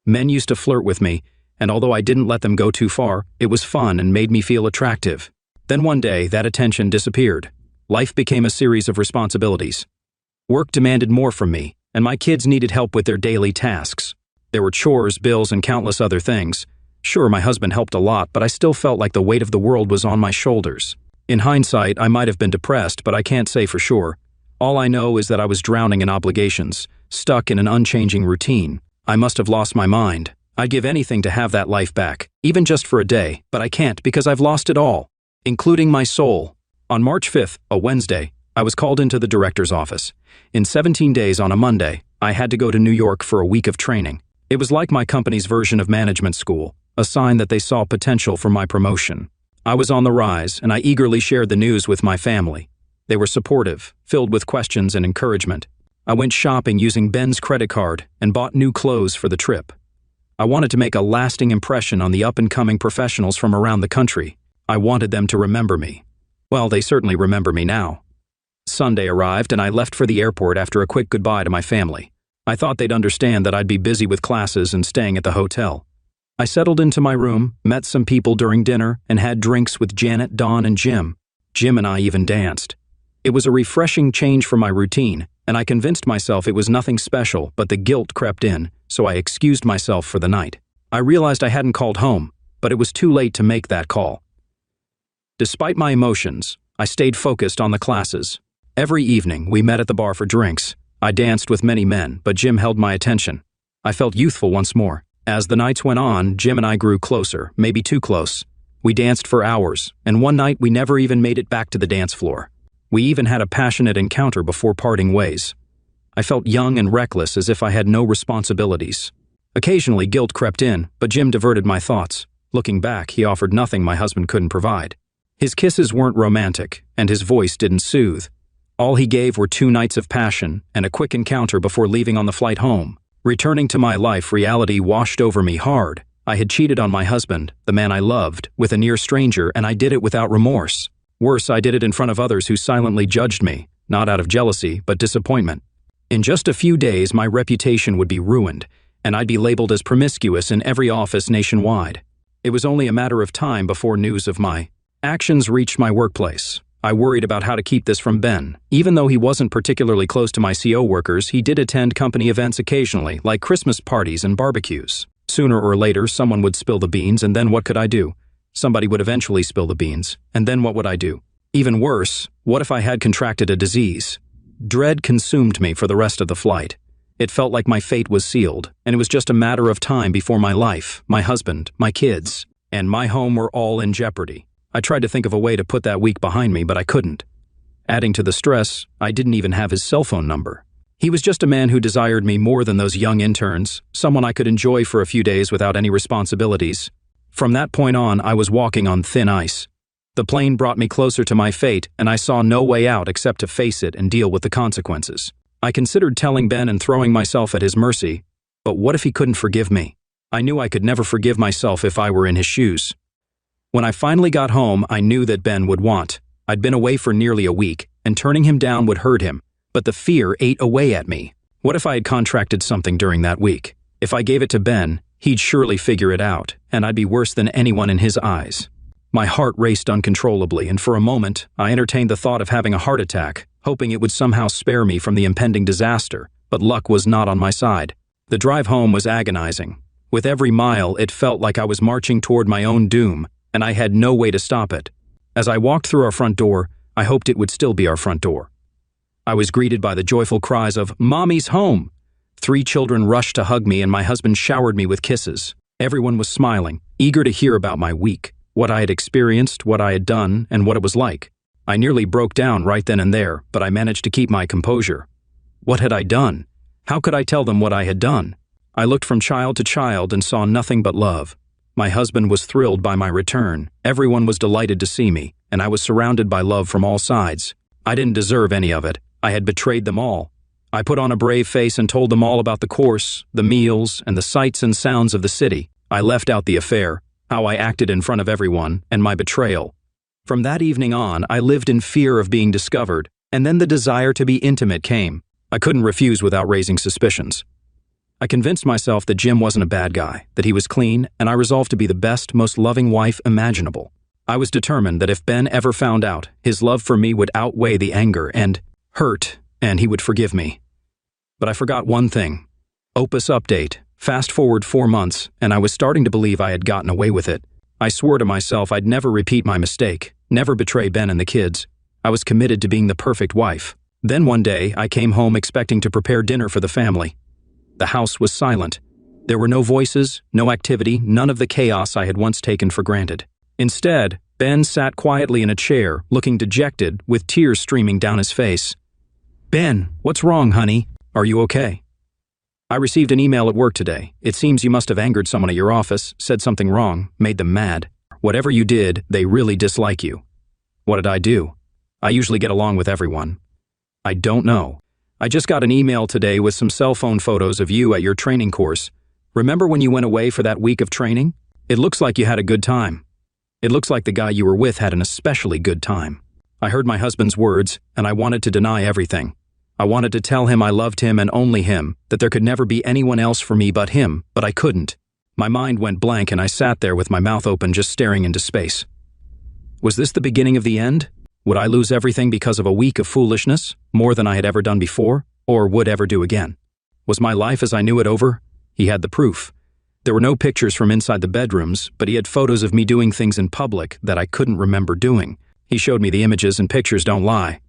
Men used to flirt with me, and although I didn't let them go too far, it was fun and made me feel attractive. Then one day, that attention disappeared. Life became a series of responsibilities. Work demanded more from me, and my kids needed help with their daily tasks. There were chores, bills, and countless other things. Sure, my husband helped a lot, but I still felt like the weight of the world was on my shoulders. In hindsight, I might have been depressed, but I can't say for sure. All I know is that I was drowning in obligations, stuck in an unchanging routine. I must have lost my mind. I'd give anything to have that life back, even just for a day, but I can't because I've lost it all, including my soul. On March 5th, a Wednesday, I was called into the director's office. In 17 days on a Monday, I had to go to New York for a week of training. It was like my company's version of management school, a sign that they saw potential for my promotion. I was on the rise, and I eagerly shared the news with my family. They were supportive, filled with questions and encouragement. I went shopping using Ben's credit card and bought new clothes for the trip. I wanted to make a lasting impression on the up-and-coming professionals from around the country. I wanted them to remember me. Well, they certainly remember me now. Sunday arrived, and I left for the airport after a quick goodbye to my family. I thought they'd understand that I'd be busy with classes and staying at the hotel. I settled into my room, met some people during dinner, and had drinks with Janet, Dawn, and Jim. Jim and I even danced. It was a refreshing change from my routine, and I convinced myself it was nothing special, but the guilt crept in, so I excused myself for the night. I realized I hadn't called home, but it was too late to make that call. Despite my emotions, I stayed focused on the classes. Every evening, we met at the bar for drinks. I danced with many men, but Jim held my attention. I felt youthful once more. As the nights went on, Jim and I grew closer, maybe too close. We danced for hours, and one night we never even made it back to the dance floor. We even had a passionate encounter before parting ways. I felt young and reckless, as if I had no responsibilities. Occasionally, guilt crept in, but Jim diverted my thoughts. Looking back, he offered nothing my husband couldn't provide. His kisses weren't romantic, and his voice didn't soothe. All he gave were 2 nights of passion and a quick encounter before leaving on the flight home. Returning to my life, reality washed over me hard. I had cheated on my husband, the man I loved, with a near stranger, and I did it without remorse. Worse, I did it in front of others who silently judged me, not out of jealousy, but disappointment. In just a few days, my reputation would be ruined, and I'd be labeled as promiscuous in every office nationwide. It was only a matter of time before news of my actions reached my workplace. I worried about how to keep this from Ben. Even though he wasn't particularly close to my CO workers, he did attend company events occasionally, like Christmas parties and barbecues. Sooner or later, someone would spill the beans, and then what could I do? Somebody would eventually spill the beans, and then what would I do? Even worse, what if I had contracted a disease? Dread consumed me for the rest of the flight. It felt like my fate was sealed, and it was just a matter of time before my life, my husband, my kids, and my home were all in jeopardy. I tried to think of a way to put that week behind me, but I couldn't. Adding to the stress, I didn't even have his cell phone number. He was just a man who desired me more than those young interns, someone I could enjoy for a few days without any responsibilities. From that point on, I was walking on thin ice. The plane brought me closer to my fate, and I saw no way out except to face it and deal with the consequences. I considered telling Ben and throwing myself at his mercy, but what if he couldn't forgive me? I knew I could never forgive myself if I were in his shoes. When I finally got home, I knew that Ben would want. I'd been away for nearly a week, and turning him down would hurt him, but the fear ate away at me. What if I had contracted something during that week? If I gave it to Ben, he'd surely figure it out, and I'd be worse than anyone in his eyes. My heart raced uncontrollably, and for a moment, I entertained the thought of having a heart attack, hoping it would somehow spare me from the impending disaster, but luck was not on my side. The drive home was agonizing. With every mile, it felt like I was marching toward my own doom, and I had no way to stop it. As I walked through our front door, I hoped it would still be our front door. I was greeted by the joyful cries of, "Mommy's home!" 3 children rushed to hug me, and my husband showered me with kisses. Everyone was smiling, eager to hear about my week, what I had experienced, what I had done, and what it was like. I nearly broke down right then and there, but I managed to keep my composure. What had I done? How could I tell them what I had done? I looked from child to child and saw nothing but love. My husband was thrilled by my return. Everyone was delighted to see me, and I was surrounded by love from all sides. I didn't deserve any of it. I had betrayed them all. I put on a brave face and told them all about the course, the meals, and the sights and sounds of the city. I left out the affair, how I acted in front of everyone, and my betrayal. From that evening on, I lived in fear of being discovered, and then the desire to be intimate came. I couldn't refuse without raising suspicions. I convinced myself that Jim wasn't a bad guy, that he was clean, and I resolved to be the best, most loving wife imaginable. I was determined that if Ben ever found out, his love for me would outweigh the anger and hurt, and he would forgive me. But I forgot one thing. Opus update. Fast forward 4 months, and I was starting to believe I had gotten away with it. I swore to myself I'd never repeat my mistake, never betray Ben and the kids. I was committed to being the perfect wife. Then one day, I came home expecting to prepare dinner for the family. The house was silent. There were no voices, no activity, none of the chaos I had once taken for granted. Instead, Ben sat quietly in a chair, looking dejected, with tears streaming down his face. "Ben, what's wrong, honey? Are you okay?" "I received an email at work today. It seems you must have angered someone at your office, said something wrong, made them mad. Whatever you did, they really dislike you." "What did I do? I usually get along with everyone." "I don't know. I just got an email today with some cell phone photos of you at your training course. Remember when you went away for that week of training? It looks like you had a good time. It looks like the guy you were with had an especially good time." I heard my husband's words, and I wanted to deny everything. I wanted to tell him I loved him and only him, that there could never be anyone else for me but him, but I couldn't. My mind went blank and I sat there with my mouth open, just staring into space. Was this the beginning of the end? Would I lose everything because of a week of foolishness, more than I had ever done before, or would ever do again? Was my life as I knew it over? He had the proof. There were no pictures from inside the bedrooms, but he had photos of me doing things in public that I couldn't remember doing. He showed me the images, and pictures don't lie.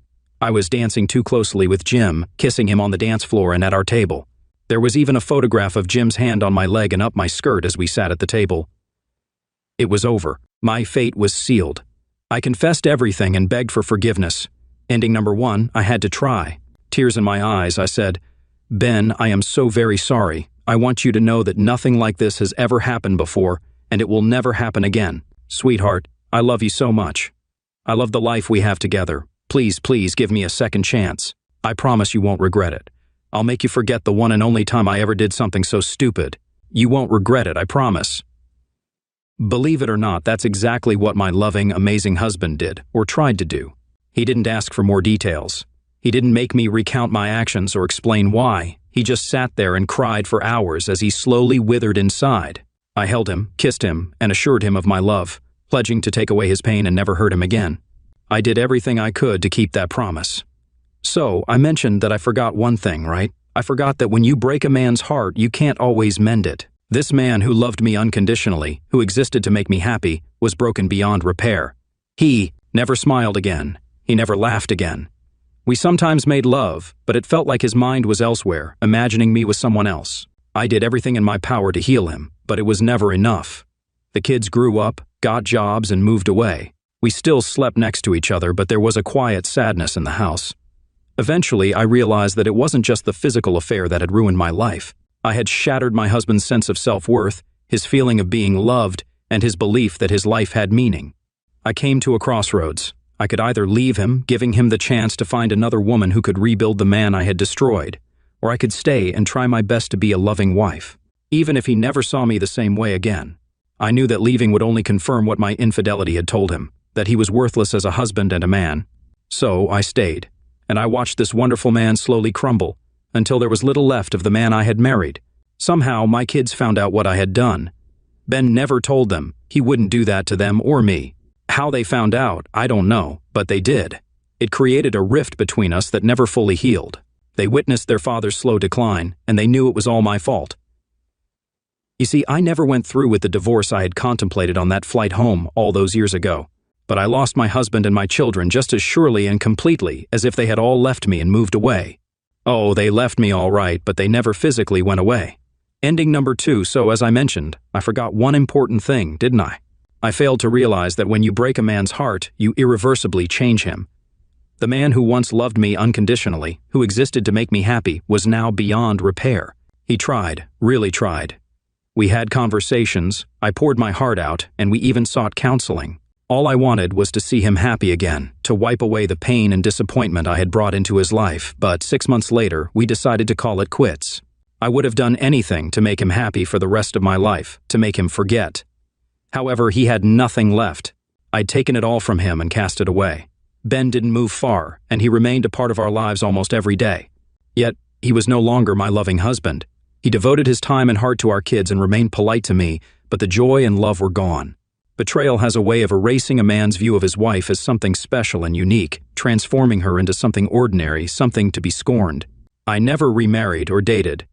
I was dancing too closely with Jim, kissing him on the dance floor and at our table. There was even a photograph of Jim's hand on my leg and up my skirt as we sat at the table. It was over. My fate was sealed. I confessed everything and begged for forgiveness. Ending number 1, I had to try. Tears in my eyes, I said, "Ben, I am so very sorry. I want you to know that nothing like this has ever happened before, and it will never happen again. Sweetheart, I love you so much. I love the life we have together. Please, please give me a second chance. I promise you won't regret it. I'll make you forget the one and only time I ever did something so stupid. You won't regret it, I promise." Believe it or not, that's exactly what my loving, amazing husband did, or tried to do. He didn't ask for more details. He didn't make me recount my actions or explain why. He just sat there and cried for hours as he slowly withered inside. I held him, kissed him, and assured him of my love, pledging to take away his pain and never hurt him again. I did everything I could to keep that promise. So, I mentioned that I forgot one thing, right? I forgot that when you break a man's heart, you can't always mend it. This man who loved me unconditionally, who existed to make me happy, was broken beyond repair. He never smiled again. He never laughed again. We sometimes made love, but it felt like his mind was elsewhere, imagining me with someone else. I did everything in my power to heal him, but it was never enough. The kids grew up, got jobs, and moved away. We still slept next to each other, but there was a quiet sadness in the house. Eventually, I realized that it wasn't just the physical affair that had ruined my life. I had shattered my husband's sense of self-worth, his feeling of being loved, and his belief that his life had meaning. I came to a crossroads. I could either leave him, giving him the chance to find another woman who could rebuild the man I had destroyed, or I could stay and try my best to be a loving wife, even if he never saw me the same way again. I knew that leaving would only confirm what my infidelity had told him, that he was worthless as a husband and a man. So I stayed, and I watched this wonderful man slowly crumble, until there was little left of the man I had married. Somehow, my kids found out what I had done. Ben never told them. He wouldn't do that to them or me. How they found out, I don't know, but they did. It created a rift between us that never fully healed. They witnessed their father's slow decline, and they knew it was all my fault. You see, I never went through with the divorce I had contemplated on that flight home all those years ago. But I lost my husband and my children just as surely and completely as if they had all left me and moved away. Oh, they left me all right, but they never physically went away. Ending number 2, so as I mentioned, I forgot one important thing, didn't I? I failed to realize that when you break a man's heart, you irreversibly change him. The man who once loved me unconditionally, who existed to make me happy, was now beyond repair. He tried, really tried. We had conversations, I poured my heart out, and we even sought counseling. All I wanted was to see him happy again, to wipe away the pain and disappointment I had brought into his life, but 6 months later, we decided to call it quits. I would have done anything to make him happy for the rest of my life, to make him forget. However, he had nothing left. I'd taken it all from him and cast it away. Ben didn't move far, and he remained a part of our lives almost every day. Yet, he was no longer my loving husband. He devoted his time and heart to our kids and remained polite to me, but the joy and love were gone. Betrayal has a way of erasing a man's view of his wife as something special and unique, transforming her into something ordinary, something to be scorned. I never remarried or dated.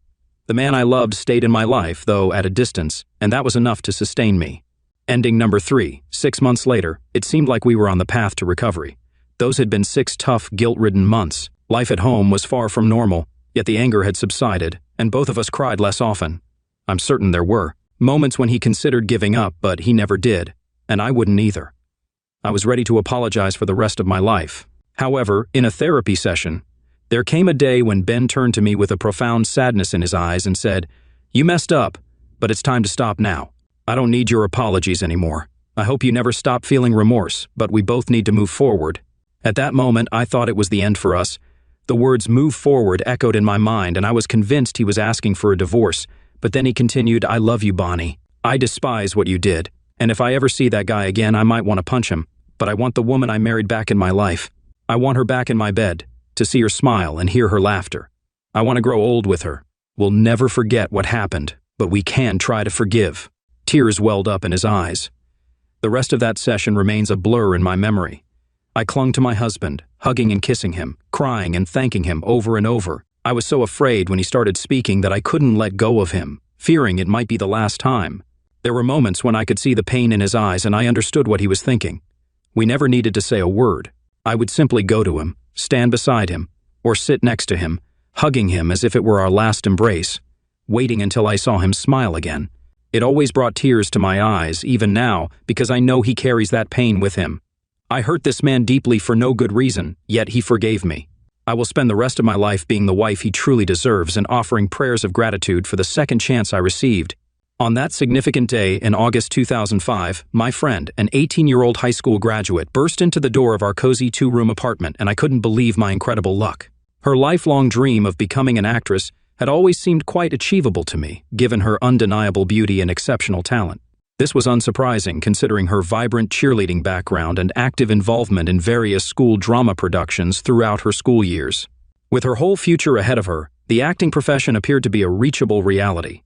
The man I loved stayed in my life, though at a distance, and that was enough to sustain me. Ending number 3, 6 months later, it seemed like we were on the path to recovery. Those had been 6 tough, guilt-ridden months. Life at home was far from normal, yet the anger had subsided, and both of us cried less often. I'm certain there were moments when he considered giving up, but he never did, and I wouldn't either. I was ready to apologize for the rest of my life. However, in a therapy session, there came a day when Ben turned to me with a profound sadness in his eyes and said, "You messed up, but it's time to stop now. I don't need your apologies anymore. I hope you never stop feeling remorse, but we both need to move forward." At that moment, I thought it was the end for us. The words "move forward" echoed in my mind, and I was convinced he was asking for a divorce. But then he continued, "I love you, Bonnie. I despise what you did, and if I ever see that guy again, I might want to punch him. But I want the woman I married back in my life. I want her back in my bed, to see her smile and hear her laughter. I want to grow old with her. We'll never forget what happened, but we can try to forgive." Tears welled up in his eyes. The rest of that session remains a blur in my memory. I clung to my husband, hugging and kissing him, crying and thanking him over and over. I was so afraid when he started speaking that I couldn't let go of him, fearing it might be the last time. There were moments when I could see the pain in his eyes and I understood what he was thinking. We never needed to say a word. I would simply go to him, stand beside him, or sit next to him, hugging him as if it were our last embrace, waiting until I saw him smile again. It always brought tears to my eyes, even now, because I know he carries that pain with him. I hurt this man deeply for no good reason, yet he forgave me. I will spend the rest of my life being the wife he truly deserves and offering prayers of gratitude for the second chance I received. On that significant day in August 2005, my friend, an 18-year-old high school graduate, burst into the door of our cozy 2-room apartment, and I couldn't believe my incredible luck. Her lifelong dream of becoming an actress had always seemed quite achievable to me, given her undeniable beauty and exceptional talent. This was unsurprising considering her vibrant cheerleading background and active involvement in various school drama productions throughout her school years. With her whole future ahead of her, the acting profession appeared to be a reachable reality.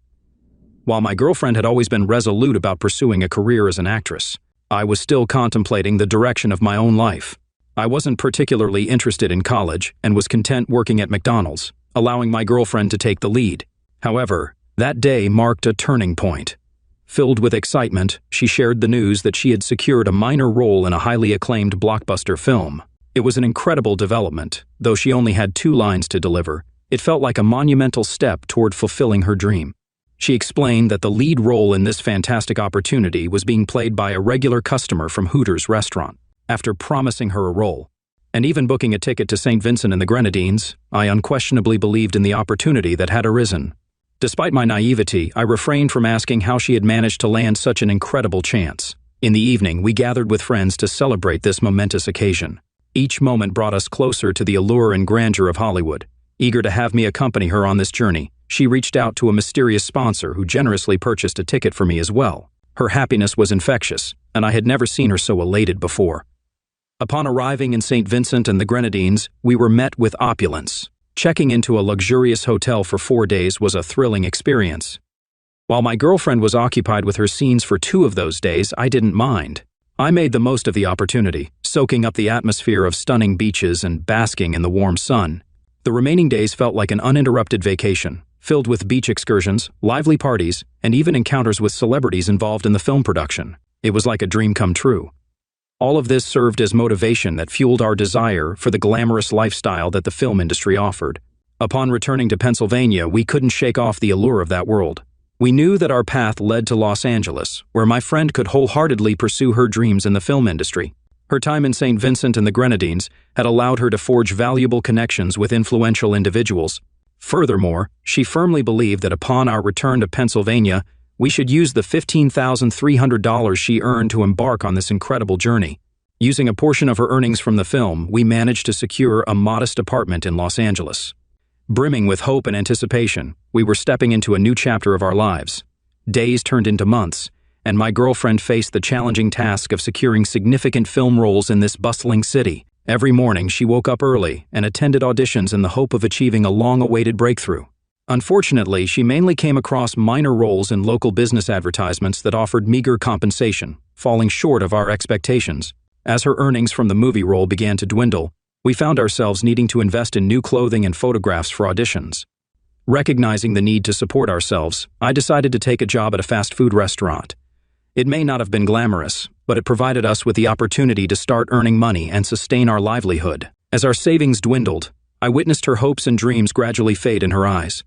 While my girlfriend had always been resolute about pursuing a career as an actress, I was still contemplating the direction of my own life. I wasn't particularly interested in college and was content working at McDonald's, allowing my girlfriend to take the lead. However, that day marked a turning point. Filled with excitement, she shared the news that she had secured a minor role in a highly acclaimed blockbuster film. It was an incredible development. Though she only had 2 lines to deliver, it felt like a monumental step toward fulfilling her dream. She explained that the lead role in this fantastic opportunity was being played by a regular customer from Hooters restaurant. After promising her a role, and even booking a ticket to St. Vincent and the Grenadines, I unquestionably believed in the opportunity that had arisen. Despite my naivety, I refrained from asking how she had managed to land such an incredible chance. In the evening, we gathered with friends to celebrate this momentous occasion. Each moment brought us closer to the allure and grandeur of Hollywood. Eager to have me accompany her on this journey, she reached out to a mysterious sponsor who generously purchased a ticket for me as well. Her happiness was infectious, and I had never seen her so elated before. Upon arriving in St. Vincent and the Grenadines, we were met with opulence. Checking into a luxurious hotel for 4 days was a thrilling experience. While my girlfriend was occupied with her scenes for 2 of those days, I didn't mind. I made the most of the opportunity, soaking up the atmosphere of stunning beaches and basking in the warm sun. The remaining days felt like an uninterrupted vacation, filled with beach excursions, lively parties, and even encounters with celebrities involved in the film production. It was like a dream come true. All of this served as motivation that fueled our desire for the glamorous lifestyle that the film industry offered. Upon returning to Pennsylvania, we couldn't shake off the allure of that world. We knew that our path led to Los Angeles, where my friend could wholeheartedly pursue her dreams in the film industry. Her time in St. Vincent and the Grenadines had allowed her to forge valuable connections with influential individuals. Furthermore, she firmly believed that upon our return to Pennsylvania, we should use the $15,300 she earned to embark on this incredible journey. Using a portion of her earnings from the film, we managed to secure a modest apartment in Los Angeles. Brimming with hope and anticipation, we were stepping into a new chapter of our lives. Days turned into months, and my girlfriend faced the challenging task of securing significant film roles in this bustling city. Every morning, she woke up early and attended auditions in the hope of achieving a long-awaited breakthrough. Unfortunately, she mainly came across minor roles in local business advertisements that offered meager compensation, falling short of our expectations. As her earnings from the movie role began to dwindle, we found ourselves needing to invest in new clothing and photographs for auditions. Recognizing the need to support ourselves, I decided to take a job at a fast food restaurant. It may not have been glamorous, but it provided us with the opportunity to start earning money and sustain our livelihood. As our savings dwindled, I witnessed her hopes and dreams gradually fade in her eyes.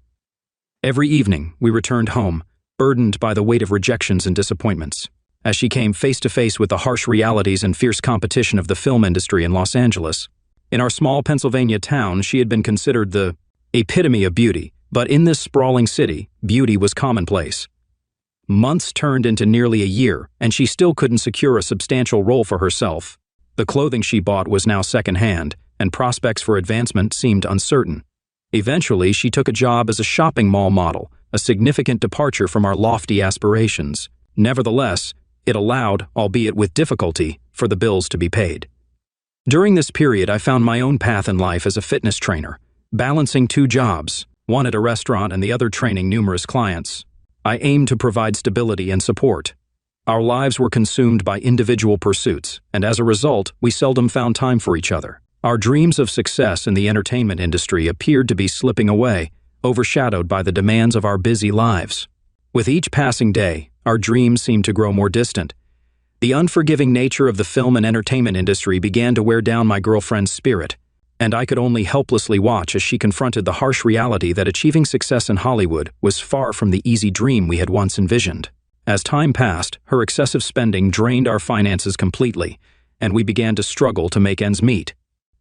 Every evening, we returned home, burdened by the weight of rejections and disappointments. As she came face to face with the harsh realities and fierce competition of the film industry in Los Angeles. In our small Pennsylvania town, she had been considered the epitome of beauty, but in this sprawling city, beauty was commonplace. Months turned into nearly a year, and she still couldn't secure a substantial role for herself. The clothing she bought was now secondhand, and prospects for advancement seemed uncertain. Eventually, she took a job as a shopping mall model, a significant departure from our lofty aspirations. Nevertheless, it allowed, albeit with difficulty, for the bills to be paid. During this period, I found my own path in life as a fitness trainer, balancing 2 jobs, one at a restaurant and the other training numerous clients. I aimed to provide stability and support. Our lives were consumed by individual pursuits, and as a result, we seldom found time for each other. Our dreams of success in the entertainment industry appeared to be slipping away, overshadowed by the demands of our busy lives. With each passing day, our dreams seemed to grow more distant. The unforgiving nature of the film and entertainment industry began to wear down my girlfriend's spirit, and I could only helplessly watch as she confronted the harsh reality that achieving success in Hollywood was far from the easy dream we had once envisioned. As time passed, her excessive spending drained our finances completely, and we began to struggle to make ends meet.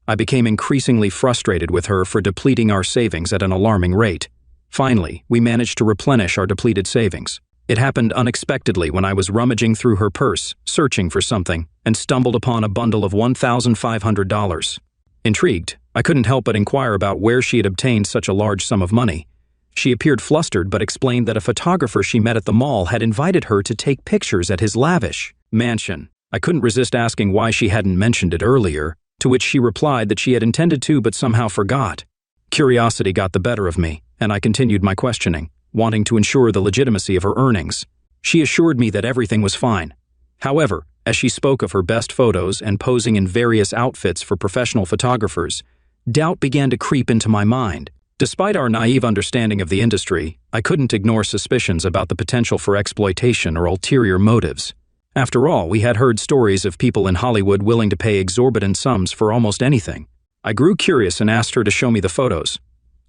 I became increasingly frustrated with her for depleting our savings at an alarming rate. Finally, we managed to replenish our depleted savings. It happened unexpectedly when I was rummaging through her purse, searching for something, and stumbled upon a bundle of $1,500. Intrigued, I couldn't help but inquire about where she had obtained such a large sum of money. She appeared flustered but explained that a photographer she met at the mall had invited her to take pictures at his lavish mansion. I couldn't resist asking why she hadn't mentioned it earlier, to which she replied that she had intended to but somehow forgot. Curiosity got the better of me, and I continued my questioning, wanting to ensure the legitimacy of her earnings. She assured me that everything was fine. However, as she spoke of her best photos and posing in various outfits for professional photographers, doubt began to creep into my mind. Despite our naive understanding of the industry, I couldn't ignore suspicions about the potential for exploitation or ulterior motives. After all, we had heard stories of people in Hollywood willing to pay exorbitant sums for almost anything. I grew curious and asked her to show me the photos.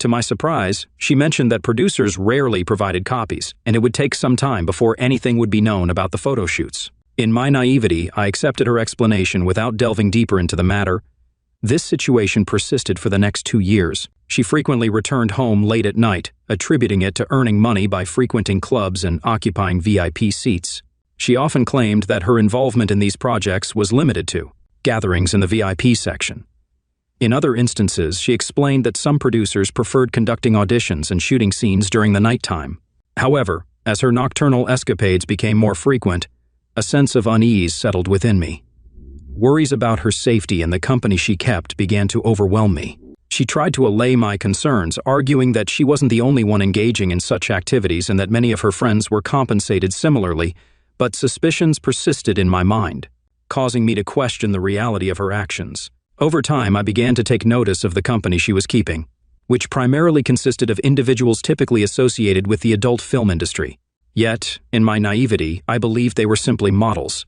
To my surprise, she mentioned that producers rarely provided copies, and it would take some time before anything would be known about the photo shoots. In my naivety, I accepted her explanation without delving deeper into the matter. This situation persisted for the next 2 years. She frequently returned home late at night, attributing it to earning money by frequenting clubs and occupying VIP seats. She often claimed that her involvement in these projects was limited to gatherings in the VIP section. In other instances, she explained that some producers preferred conducting auditions and shooting scenes during the nighttime. However, as her nocturnal escapades became more frequent, a sense of unease settled within me. Worries about her safety and the company she kept began to overwhelm me. She tried to allay my concerns, arguing that she wasn't the only one engaging in such activities and that many of her friends were compensated similarly, but suspicions persisted in my mind, causing me to question the reality of her actions. Over time, I began to take notice of the company she was keeping, which primarily consisted of individuals typically associated with the adult film industry. Yet, in my naivety, I believed they were simply models.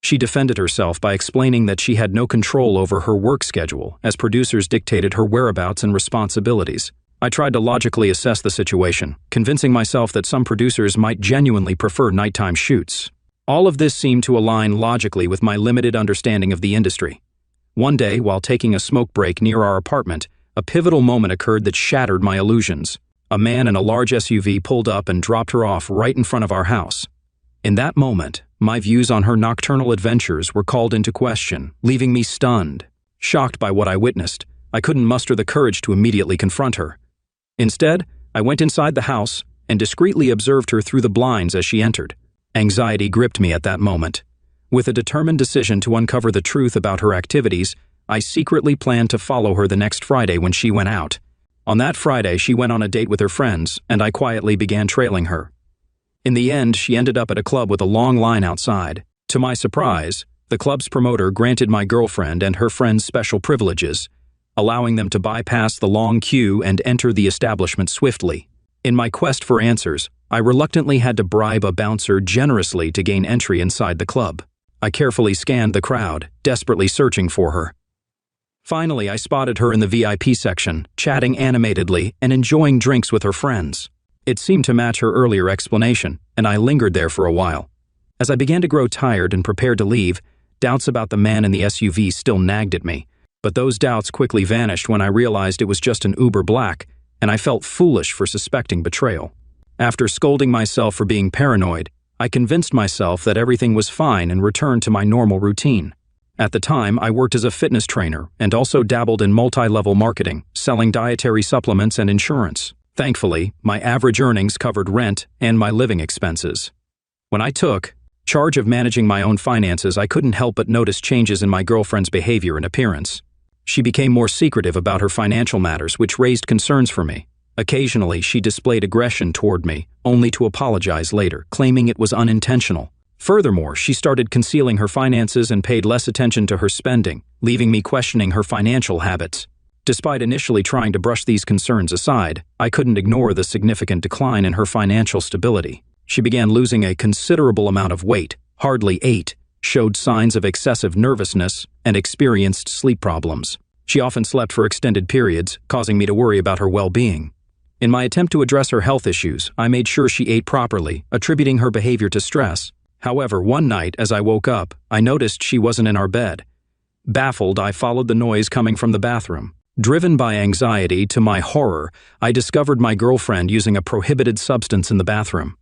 She defended herself by explaining that she had no control over her work schedule, as producers dictated her whereabouts and responsibilities. I tried to logically assess the situation, convincing myself that some producers might genuinely prefer nighttime shoots. All of this seemed to align logically with my limited understanding of the industry. One day, while taking a smoke break near our apartment, a pivotal moment occurred that shattered my illusions. A man in a large SUV pulled up and dropped her off right in front of our house. In that moment, my views on her nocturnal adventures were called into question, leaving me stunned. Shocked by what I witnessed, I couldn't muster the courage to immediately confront her. Instead, I went inside the house and discreetly observed her through the blinds as she entered. Anxiety gripped me at that moment. With a determined decision to uncover the truth about her activities, I secretly planned to follow her the next Friday when she went out. On that Friday, she went on a date with her friends, and I quietly began trailing her. In the end, she ended up at a club with a long line outside. To my surprise, the club's promoter granted my girlfriend and her friends special privileges, allowing them to bypass the long queue and enter the establishment swiftly. In my quest for answers, I reluctantly had to bribe a bouncer generously to gain entry inside the club. I carefully scanned the crowd, desperately searching for her. Finally, I spotted her in the VIP section, chatting animatedly and enjoying drinks with her friends. It seemed to match her earlier explanation, and I lingered there for a while. As I began to grow tired and prepared to leave, doubts about the man in the SUV still nagged at me. But those doubts quickly vanished when I realized it was just an Uber Black, and I felt foolish for suspecting betrayal. After scolding myself for being paranoid, I convinced myself that everything was fine and returned to my normal routine. At the time, I worked as a fitness trainer and also dabbled in multi-level marketing, selling dietary supplements and insurance. Thankfully, my average earnings covered rent and my living expenses. When I took charge of managing my own finances, I couldn't help but notice changes in my girlfriend's behavior and appearance. She became more secretive about her financial matters, which raised concerns for me. Occasionally, she displayed aggression toward me, only to apologize later, claiming it was unintentional. Furthermore, she started concealing her finances and paid less attention to her spending, leaving me questioning her financial habits. Despite initially trying to brush these concerns aside, I couldn't ignore the significant decline in her financial stability. She began losing a considerable amount of weight, hardly ate, showed signs of excessive nervousness, and experienced sleep problems. She often slept for extended periods, causing me to worry about her well-being. In my attempt to address her health issues, I made sure she ate properly, attributing her behavior to stress. However, one night, as I woke up, I noticed she wasn't in our bed. Baffled, I followed the noise coming from the bathroom. Driven by anxiety, to my horror, I discovered my girlfriend using a prohibited substance in the bathroom.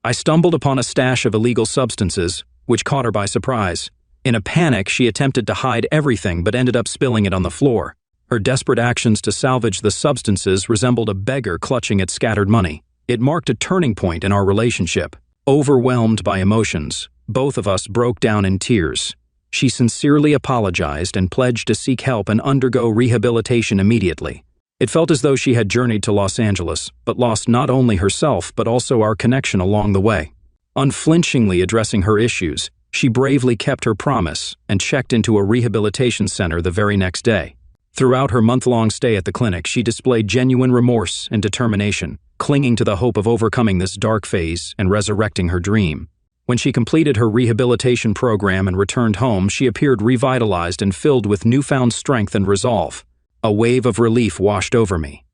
I stumbled upon a stash of illegal substances, which caught her by surprise. In a panic, she attempted to hide everything but ended up spilling it on the floor. Her desperate actions to salvage the substances resembled a beggar clutching at scattered money. It marked a turning point in our relationship. Overwhelmed by emotions, both of us broke down in tears. She sincerely apologized and pledged to seek help and undergo rehabilitation immediately. It felt as though she had journeyed to Los Angeles, but lost not only herself but also our connection along the way. Unflinchingly addressing her issues, she bravely kept her promise and checked into a rehabilitation center the very next day. Throughout her month-long stay at the clinic, she displayed genuine remorse and determination, clinging to the hope of overcoming this dark phase and resurrecting her dream. When she completed her rehabilitation program and returned home, she appeared revitalized and filled with newfound strength and resolve. A wave of relief washed over me.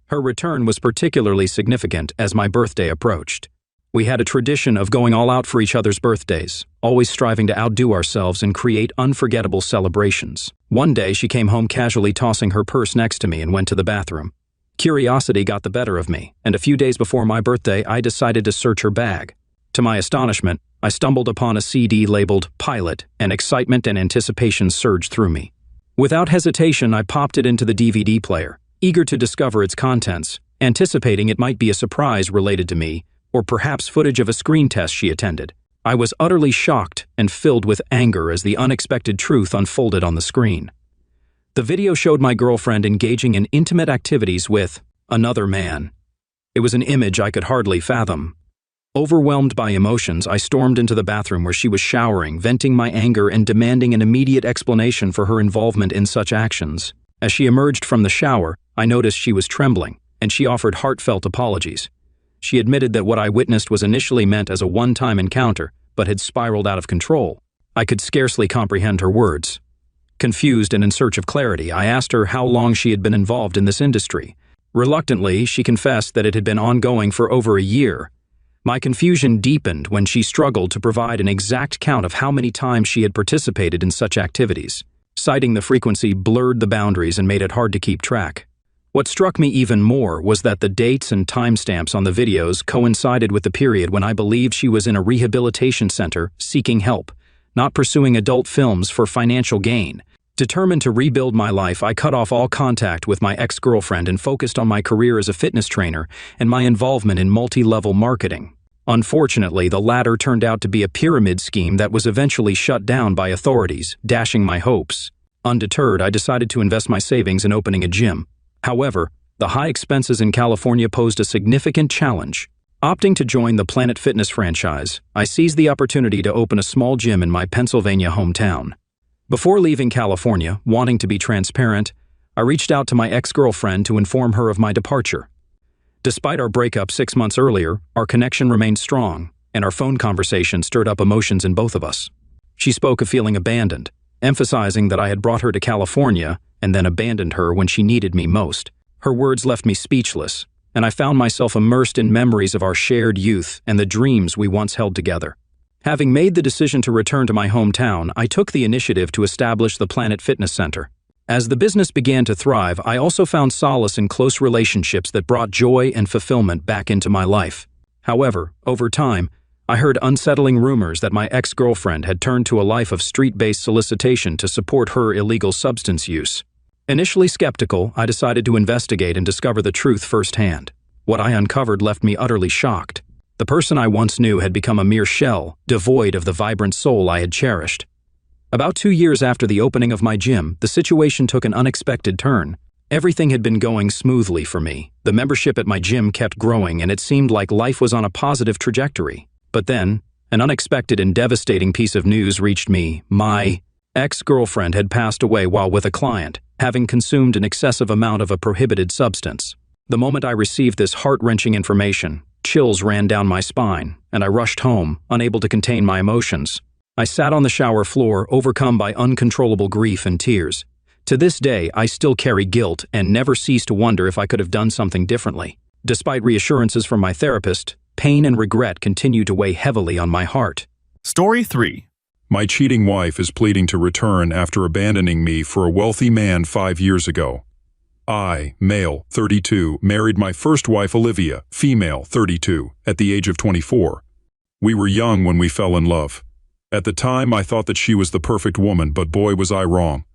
Her return was particularly significant as my birthday approached. We had a tradition of going all out for each other's birthdays, always striving to outdo ourselves and create unforgettable celebrations. One day, she came home casually tossing her purse next to me and went to the bathroom. Curiosity got the better of me, and a few days before my birthday, I decided to search her bag. To my astonishment, I stumbled upon a CD labeled Pilot, and excitement and anticipation surged through me. Without hesitation, I popped it into the DVD player, eager to discover its contents, anticipating it might be a surprise related to me, or perhaps footage of a screen test she attended. I was utterly shocked and filled with anger as the unexpected truth unfolded on the screen. The video showed my girlfriend engaging in intimate activities with another man. It was an image I could hardly fathom. Overwhelmed by emotions, I stormed into the bathroom where she was showering, venting my anger and demanding an immediate explanation for her involvement in such actions. As she emerged from the shower, I noticed she was trembling, and she offered heartfelt apologies. She admitted that what I witnessed was initially meant as a one-time encounter, but had spiraled out of control. I could scarcely comprehend her words. Confused and in search of clarity, I asked her how long she had been involved in this industry. Reluctantly, she confessed that it had been ongoing for over a year. My confusion deepened when she struggled to provide an exact count of how many times she had participated in such activities. Citing the frequency blurred the boundaries and made it hard to keep track. What struck me even more was that the dates and timestamps on the videos coincided with the period when I believed she was in a rehabilitation center seeking help, not pursuing adult films for financial gain. Determined to rebuild my life, I cut off all contact with my ex-girlfriend and focused on my career as a fitness trainer and my involvement in multi-level marketing. Unfortunately, the latter turned out to be a pyramid scheme that was eventually shut down by authorities, dashing my hopes. Undeterred, I decided to invest my savings in opening a gym. However, the high expenses in California posed a significant challenge. Opting to join the Planet Fitness franchise, I seized the opportunity to open a small gym in my Pennsylvania hometown. Before leaving California, wanting to be transparent, I reached out to my ex-girlfriend to inform her of my departure. Despite our breakup 6 months earlier, our connection remained strong, and our phone conversation stirred up emotions in both of us. She spoke of feeling abandoned, emphasizing that I had brought her to California and then abandoned her when she needed me most. Her words left me speechless, and I found myself immersed in memories of our shared youth and the dreams we once held together. Having made the decision to return to my hometown, I took the initiative to establish the Planet Fitness Center. As the business began to thrive, I also found solace in close relationships that brought joy and fulfillment back into my life. However, over time, I heard unsettling rumors that my ex-girlfriend had turned to a life of street-based solicitation to support her illegal substance use. Initially skeptical, I decided to investigate and discover the truth firsthand. What I uncovered left me utterly shocked. The person I once knew had become a mere shell, devoid of the vibrant soul I had cherished. About 2 years after the opening of my gym, the situation took an unexpected turn. Everything had been going smoothly for me. The membership at my gym kept growing, and it seemed like life was on a positive trajectory. But then, an unexpected and devastating piece of news reached me. My ex-girlfriend had passed away while with a client, having consumed an excessive amount of a prohibited substance. The moment I received this heart-wrenching information, chills ran down my spine, and I rushed home, unable to contain my emotions. I sat on the shower floor, overcome by uncontrollable grief and tears. To this day, I still carry guilt and never cease to wonder if I could have done something differently. Despite reassurances from my therapist, pain and regret continue to weigh heavily on my heart. Story 3. My cheating wife is pleading to return after abandoning me for a wealthy man 5 years ago. I, male, 32, married my first wife Olivia, female, 32, at the age of 24. We were young when we fell in love. At the time, I thought that she was the perfect woman, but boy was I wrong.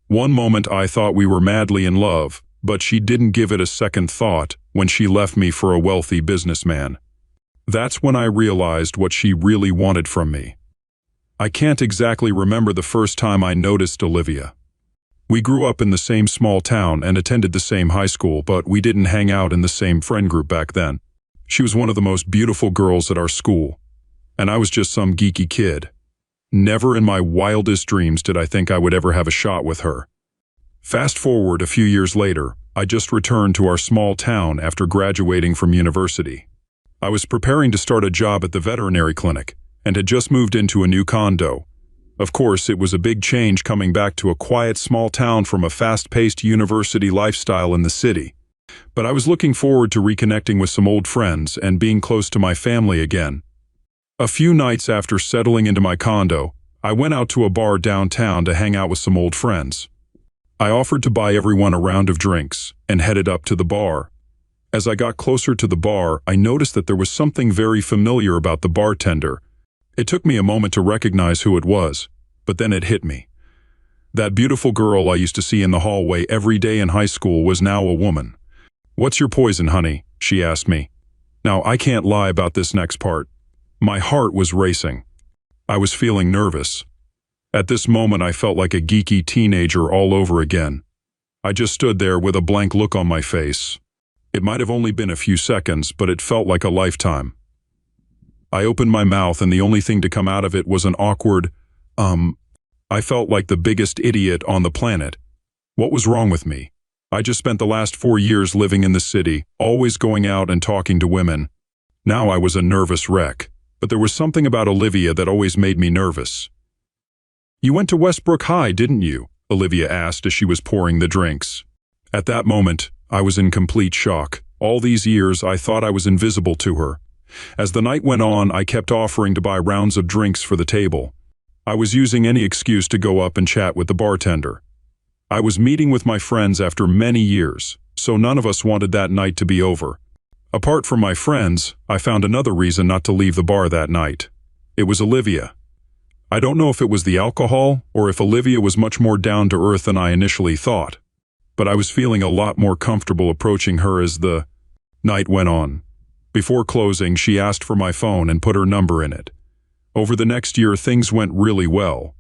One moment I thought we were madly in love, but she didn't give it a second thought when she left me for a wealthy businessman. That's when I realized what she really wanted from me. I can't exactly remember the first time I noticed Olivia. We grew up in the same small town and attended the same high school, but we didn't hang out in the same friend group back then. She was one of the most beautiful girls at our school, and I was just some geeky kid. Never in my wildest dreams did I think I would ever have a shot with her. Fast forward a few years later, I just returned to our small town after graduating from university. I was preparing to start a job at the veterinary clinic and had just moved into a new condo. Of course, it was a big change coming back to a quiet small town from a fast-paced university lifestyle in the city. But I was looking forward to reconnecting with some old friends and being close to my family again. A few nights after settling into my condo, I went out to a bar downtown to hang out with some old friends. I offered to buy everyone a round of drinks and headed up to the bar. As I got closer to the bar, I noticed that there was something very familiar about the bartender. It took me a moment to recognize who it was, but then it hit me. That beautiful girl I used to see in the hallway every day in high school was now a woman. "What's your poison, honey?" she asked me. Now, I can't lie about this next part. My heart was racing. I was feeling nervous. At this moment, I felt like a geeky teenager all over again. I just stood there with a blank look on my face. It might have only been a few seconds, but it felt like a lifetime. I opened my mouth and the only thing to come out of it was an awkward, I felt like the biggest idiot on the planet. What was wrong with me? I just spent the last 4 years living in the city, always going out and talking to women. Now I was a nervous wreck, but there was something about Olivia that always made me nervous. "You went to Westbrook High, didn't you?" Olivia asked as she was pouring the drinks. At that moment, I was in complete shock. All these years, I thought I was invisible to her. As the night went on, I kept offering to buy rounds of drinks for the table. I was using any excuse to go up and chat with the bartender. I was meeting with my friends after many years, so none of us wanted that night to be over. Apart from my friends, I found another reason not to leave the bar that night. It was Olivia. I don't know if it was the alcohol or if Olivia was much more down to earth than I initially thought, but I was feeling a lot more comfortable approaching her as the night went on. Before closing, she asked for my phone and put her number in it. Over the next year, things went really well.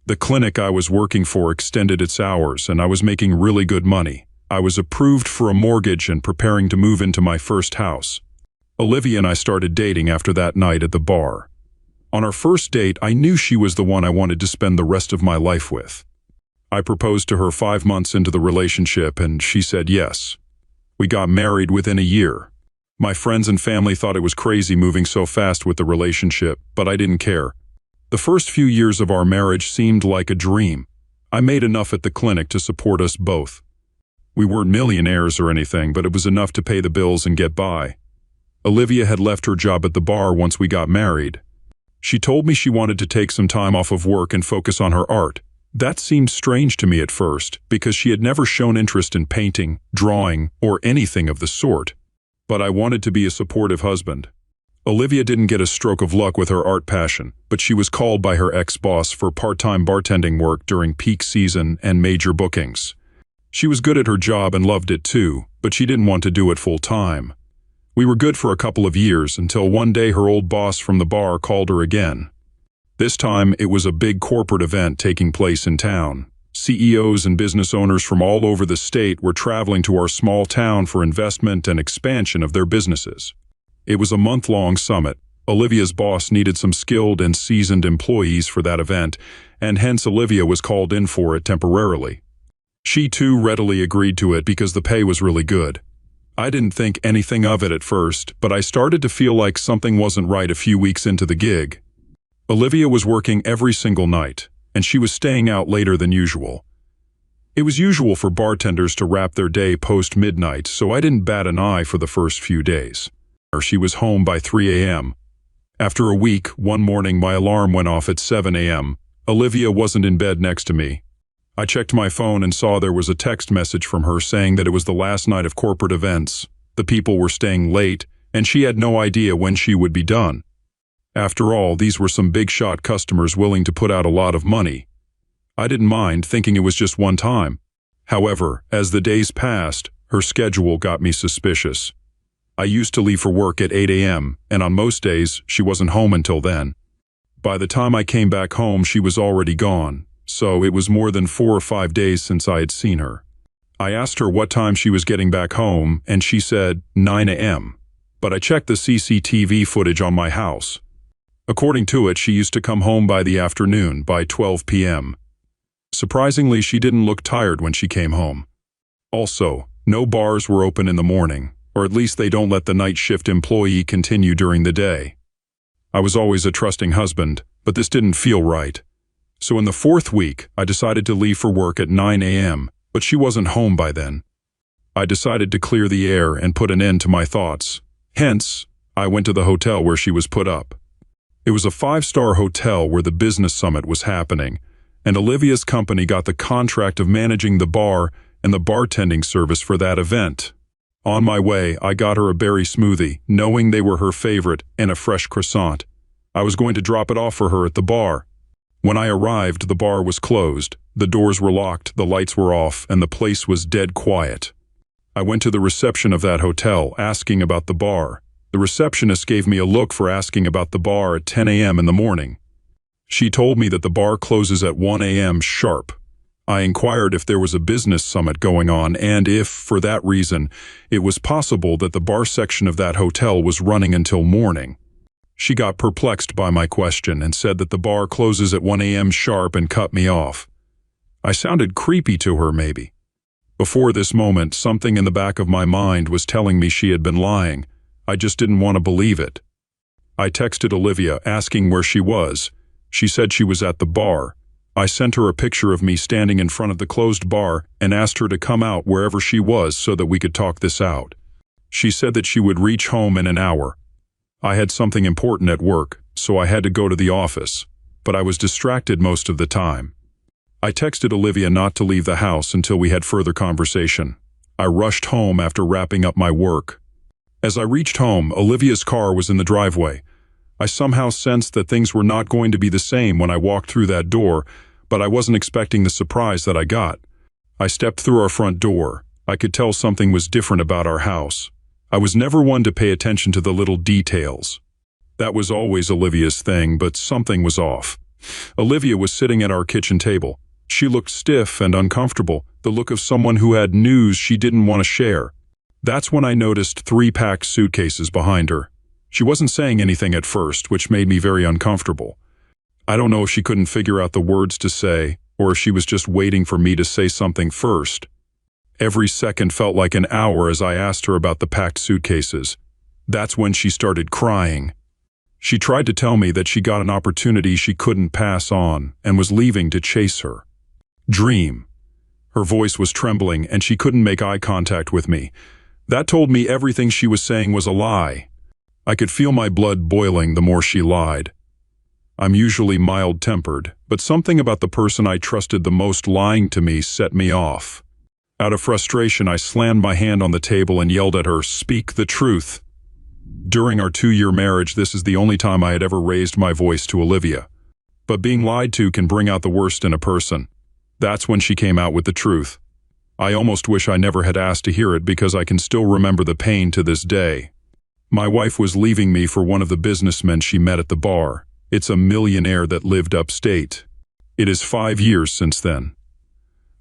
The clinic I was working for extended its hours, and I was making really good money. I was approved for a mortgage and preparing to move into my first house. Olivia and I started dating after that night at the bar. On our first date, I knew she was the one I wanted to spend the rest of my life with. I proposed to her 5 months into the relationship, and she said yes. We got married within a year. My friends and family thought it was crazy moving so fast with the relationship, but I didn't care. The first few years of our marriage seemed like a dream. I made enough at the clinic to support us both. We weren't millionaires or anything, but it was enough to pay the bills and get by. Olivia had left her job at the bar once we got married. She told me she wanted to take some time off of work and focus on her art. That seemed strange to me at first, because she had never shown interest in painting, drawing, or anything of the sort. But I wanted to be a supportive husband. Olivia didn't get a stroke of luck with her art passion, but she was called by her ex-boss for part-time bartending work during peak season and major bookings. She was good at her job and loved it too, but she didn't want to do it full-time. We were good for a couple of years until one day her old boss from the bar called her again. This time, it was a big corporate event taking place in town. CEOs and business owners from all over the state were traveling to our small town for investment and expansion of their businesses. It was a month-long summit. Olivia's boss needed some skilled and seasoned employees for that event, and hence Olivia was called in for it temporarily. She too readily agreed to it because the pay was really good. I didn't think anything of it at first, but I started to feel like something wasn't right a few weeks into the gig. Olivia was working every single night, and she was staying out later than usual. It was usual for bartenders to wrap their day post-midnight, so I didn't bat an eye for the first few days. She was home by 3 a.m. After a week, one morning my alarm went off at 7 a.m. Olivia wasn't in bed next to me. I checked my phone and saw there was a text message from her saying that it was the last night of corporate events. The people were staying late, and she had no idea when she would be done. After all, these were some big-shot customers willing to put out a lot of money. I didn't mind, thinking it was just one time. However, as the days passed, her schedule got me suspicious. I used to leave for work at 8 a.m., and on most days, she wasn't home until then. By the time I came back home, she was already gone, so it was more than 4 or 5 days since I had seen her. I asked her what time she was getting back home, and she said 9 a.m., but I checked the CCTV footage on my house. According to it, she used to come home by the afternoon, by 12 p.m. Surprisingly, she didn't look tired when she came home. Also, no bars were open in the morning, or at least they don't let the night shift employee continue during the day. I was always a trusting husband, but this didn't feel right. So in the 4th week, I decided to leave for work at 9 a.m., but she wasn't home by then. I decided to clear the air and put an end to my thoughts. Hence, I went to the hotel where she was put up. It was a 5-star hotel where the business summit was happening, and Olivia's company got the contract of managing the bar and the bartending service for that event. On my way, I got her a berry smoothie, knowing they were her favorite, and a fresh croissant. I was going to drop it off for her at the bar. When I arrived, the bar was closed, the doors were locked, the lights were off, and the place was dead quiet. I went to the reception of that hotel, asking about the bar. The receptionist gave me a look for asking about the bar at 10 a.m. in the morning. She told me that the bar closes at 1 a.m. sharp. I inquired if there was a business summit going on and if, for that reason, it was possible that the bar section of that hotel was running until morning. She got perplexed by my question and said that the bar closes at 1 a.m. sharp and cut me off. I sounded creepy to her, maybe. Before this moment, something in the back of my mind was telling me she had been lying. I just didn't want to believe it. I texted Olivia asking where she was. She said she was at the bar. I sent her a picture of me standing in front of the closed bar and asked her to come out wherever she was so that we could talk this out. She said that she would reach home in an hour. I had something important at work, so I had to go to the office, but I was distracted most of the time. I texted Olivia not to leave the house until we had further conversation. I rushed home after wrapping up my work. As I reached home, Olivia's car was in the driveway. I somehow sensed that things were not going to be the same when I walked through that door, but I wasn't expecting the surprise that I got. I stepped through our front door. I could tell something was different about our house. I was never one to pay attention to the little details. That was always Olivia's thing, but something was off. Olivia was sitting at our kitchen table. She looked stiff and uncomfortable, the look of someone who had news she didn't want to share. That's when I noticed 3 packed suitcases behind her. She wasn't saying anything at first, which made me very uncomfortable. I don't know if she couldn't figure out the words to say, or if she was just waiting for me to say something first. Every second felt like an hour as I asked her about the packed suitcases. That's when she started crying. She tried to tell me that she got an opportunity she couldn't pass on and was leaving to chase her dream. Her voice was trembling and she couldn't make eye contact with me. That told me everything she was saying was a lie. I could feel my blood boiling the more she lied. I'm usually mild-tempered, but something about the person I trusted the most lying to me set me off. Out of frustration, I slammed my hand on the table and yelled at her, "Speak the truth." During our 2-year marriage, this is the only time I had ever raised my voice to Olivia. But being lied to can bring out the worst in a person. That's when she came out with the truth. I almost wish I never had asked to hear it because I can still remember the pain to this day. My wife was leaving me for one of the businessmen she met at the bar. It's a millionaire that lived upstate. It is 5 years since then.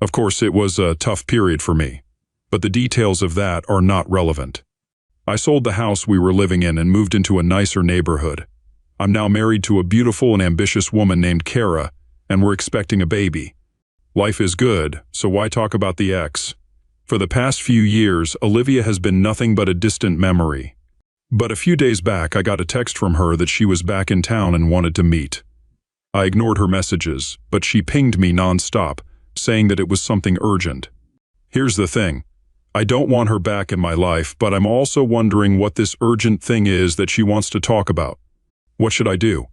Of course, it was a tough period for me, but the details of that are not relevant. I sold the house we were living in and moved into a nicer neighborhood. I'm now married to a beautiful and ambitious woman named Kara, and we're expecting a baby. Life is good, so why talk about the ex? For the past few years, Olivia has been nothing but a distant memory. But a few days back, I got a text from her that she was back in town and wanted to meet. I ignored her messages, but she pinged me nonstop, saying that it was something urgent. Here's the thing. I don't want her back in my life, but I'm also wondering what this urgent thing is that she wants to talk about. What should I do?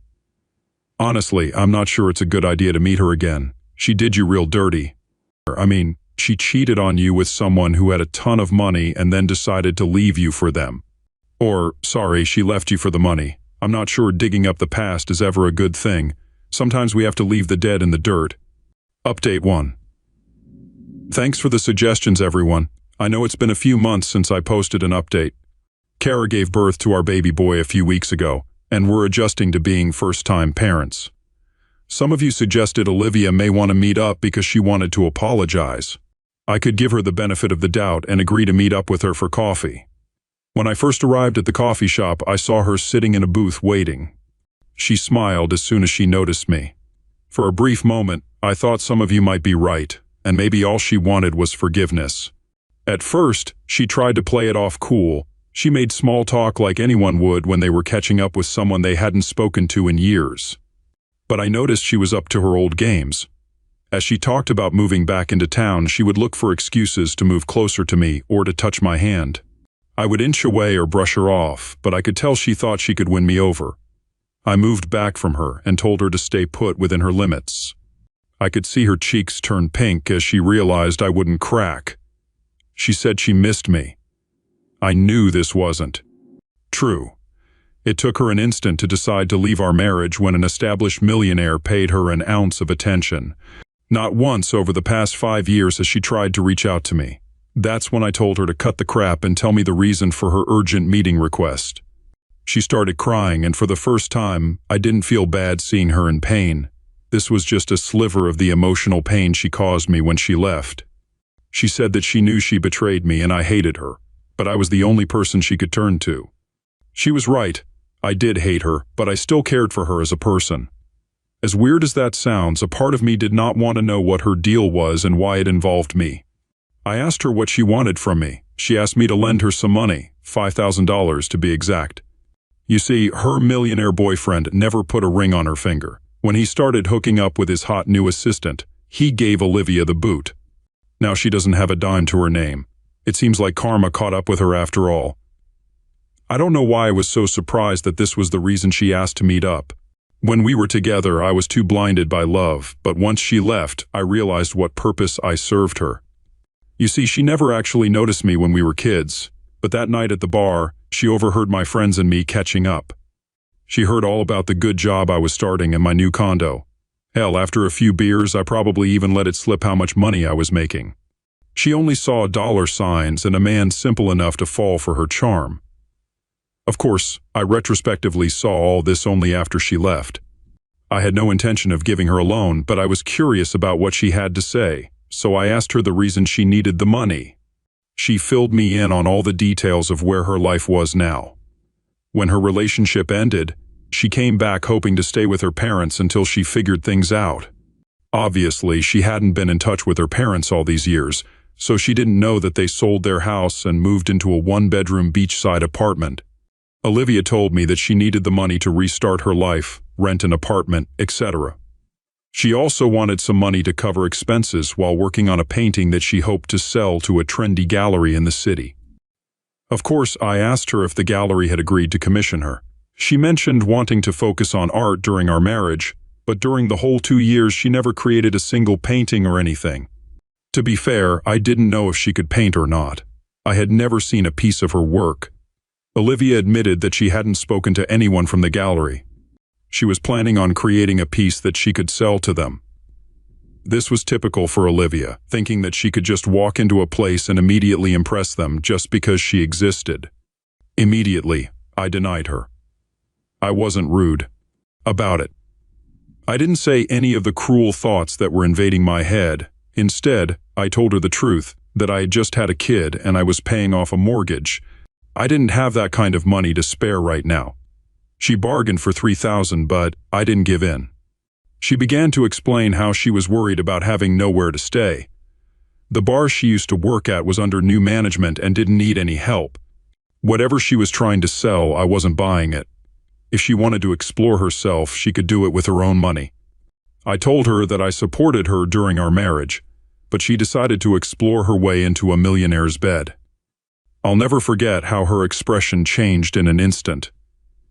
Honestly, I'm not sure it's a good idea to meet her again. She did you real dirty. I mean, she cheated on you with someone who had a ton of money and then decided to leave you for them. Or, sorry, she left you for the money. I'm not sure digging up the past is ever a good thing. Sometimes we have to leave the dead in the dirt. Update 1. Thanks for the suggestions, everyone. I know it's been a few months since I posted an update. Kara gave birth to our baby boy a few weeks ago, and we're adjusting to being first-time parents. Some of you suggested Olivia may want to meet up because she wanted to apologize. I could give her the benefit of the doubt and agree to meet up with her for coffee. When I first arrived at the coffee shop, I saw her sitting in a booth waiting. She smiled as soon as she noticed me. For a brief moment, I thought some of you might be right, and maybe all she wanted was forgiveness. At first, she tried to play it off cool. She made small talk like anyone would when they were catching up with someone they hadn't spoken to in years. But I noticed she was up to her old games. As she talked about moving back into town, she would look for excuses to move closer to me or to touch my hand. I would inch away or brush her off, but I could tell she thought she could win me over. I moved back from her and told her to stay put within her limits. I could see her cheeks turn pink as she realized I wouldn't crack. She said she missed me. I knew this wasn't true. It took her an instant to decide to leave our marriage when an established millionaire paid her an ounce of attention. Not once over the past 5 years has she tried to reach out to me. That's when I told her to cut the crap and tell me the reason for her urgent meeting request. She started crying, and for the first time, I didn't feel bad seeing her in pain. This was just a sliver of the emotional pain she caused me when she left. She said that she knew she betrayed me and I hated her, but I was the only person she could turn to. She was right. I did hate her, but I still cared for her as a person. As weird as that sounds, a part of me did not want to know what her deal was and why it involved me. I asked her what she wanted from me. She asked me to lend her some money, $5,000 to be exact. You see, her millionaire boyfriend never put a ring on her finger. When he started hooking up with his hot new assistant, he gave Olivia the boot. Now she doesn't have a dime to her name. It seems like karma caught up with her after all. I don't know why I was so surprised that this was the reason she asked to meet up. When we were together, I was too blinded by love, but once she left, I realized what purpose I served her. You see, she never actually noticed me when we were kids, but that night at the bar, she overheard my friends and me catching up. She heard all about the good job I was starting in my new condo. Hell, after a few beers, I probably even let it slip how much money I was making. She only saw dollar signs and a man simple enough to fall for her charm. Of course, I retrospectively saw all this only after she left. I had no intention of giving her a loan, but I was curious about what she had to say, so I asked her the reason she needed the money. She filled me in on all the details of where her life was now. When her relationship ended, she came back hoping to stay with her parents until she figured things out. Obviously, she hadn't been in touch with her parents all these years, so she didn't know that they sold their house and moved into a one-bedroom beachside apartment. Olivia told me that she needed the money to restart her life, rent an apartment, etc. She also wanted some money to cover expenses while working on a painting that she hoped to sell to a trendy gallery in the city. Of course, I asked her if the gallery had agreed to commission her. She mentioned wanting to focus on art during our marriage, but during the whole 2 years she never created a single painting or anything. To be fair, I didn't know if she could paint or not. I had never seen a piece of her work. Olivia admitted that she hadn't spoken to anyone from the gallery. She was planning on creating a piece that she could sell to them. This was typical for Olivia, thinking that she could just walk into a place and immediately impress them just because she existed. Immediately, I denied her. I wasn't rude about it. I didn't say any of the cruel thoughts that were invading my head. Instead, I told her the truth, that I had just had a kid and I was paying off a mortgage. I didn't have that kind of money to spare right now. She bargained for $3,000, but I didn't give in. She began to explain how she was worried about having nowhere to stay. The bar she used to work at was under new management and didn't need any help. Whatever she was trying to sell, I wasn't buying it. If she wanted to explore herself, she could do it with her own money. I told her that I supported her during our marriage, but she decided to explore her way into a millionaire's bed. I'll never forget how her expression changed in an instant.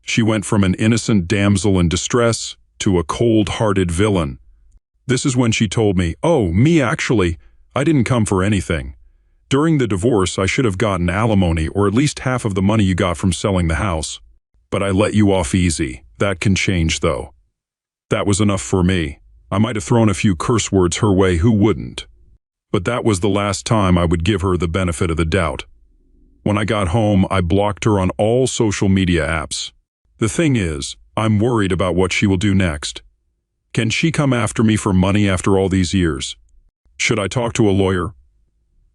She went from an innocent damsel in distress to a cold-hearted villain. This is when she told me, "Oh, me actually, I didn't come for anything. During the divorce, I should have gotten alimony or at least half of the money you got from selling the house. But I let you off easy. That can change, though." That was enough for me. I might have thrown a few curse words her way, who wouldn't? But that was the last time I would give her the benefit of the doubt. When I got home, I blocked her on all social media apps. The thing is, I'm worried about what she will do next. Can she come after me for money after all these years? Should I talk to a lawyer?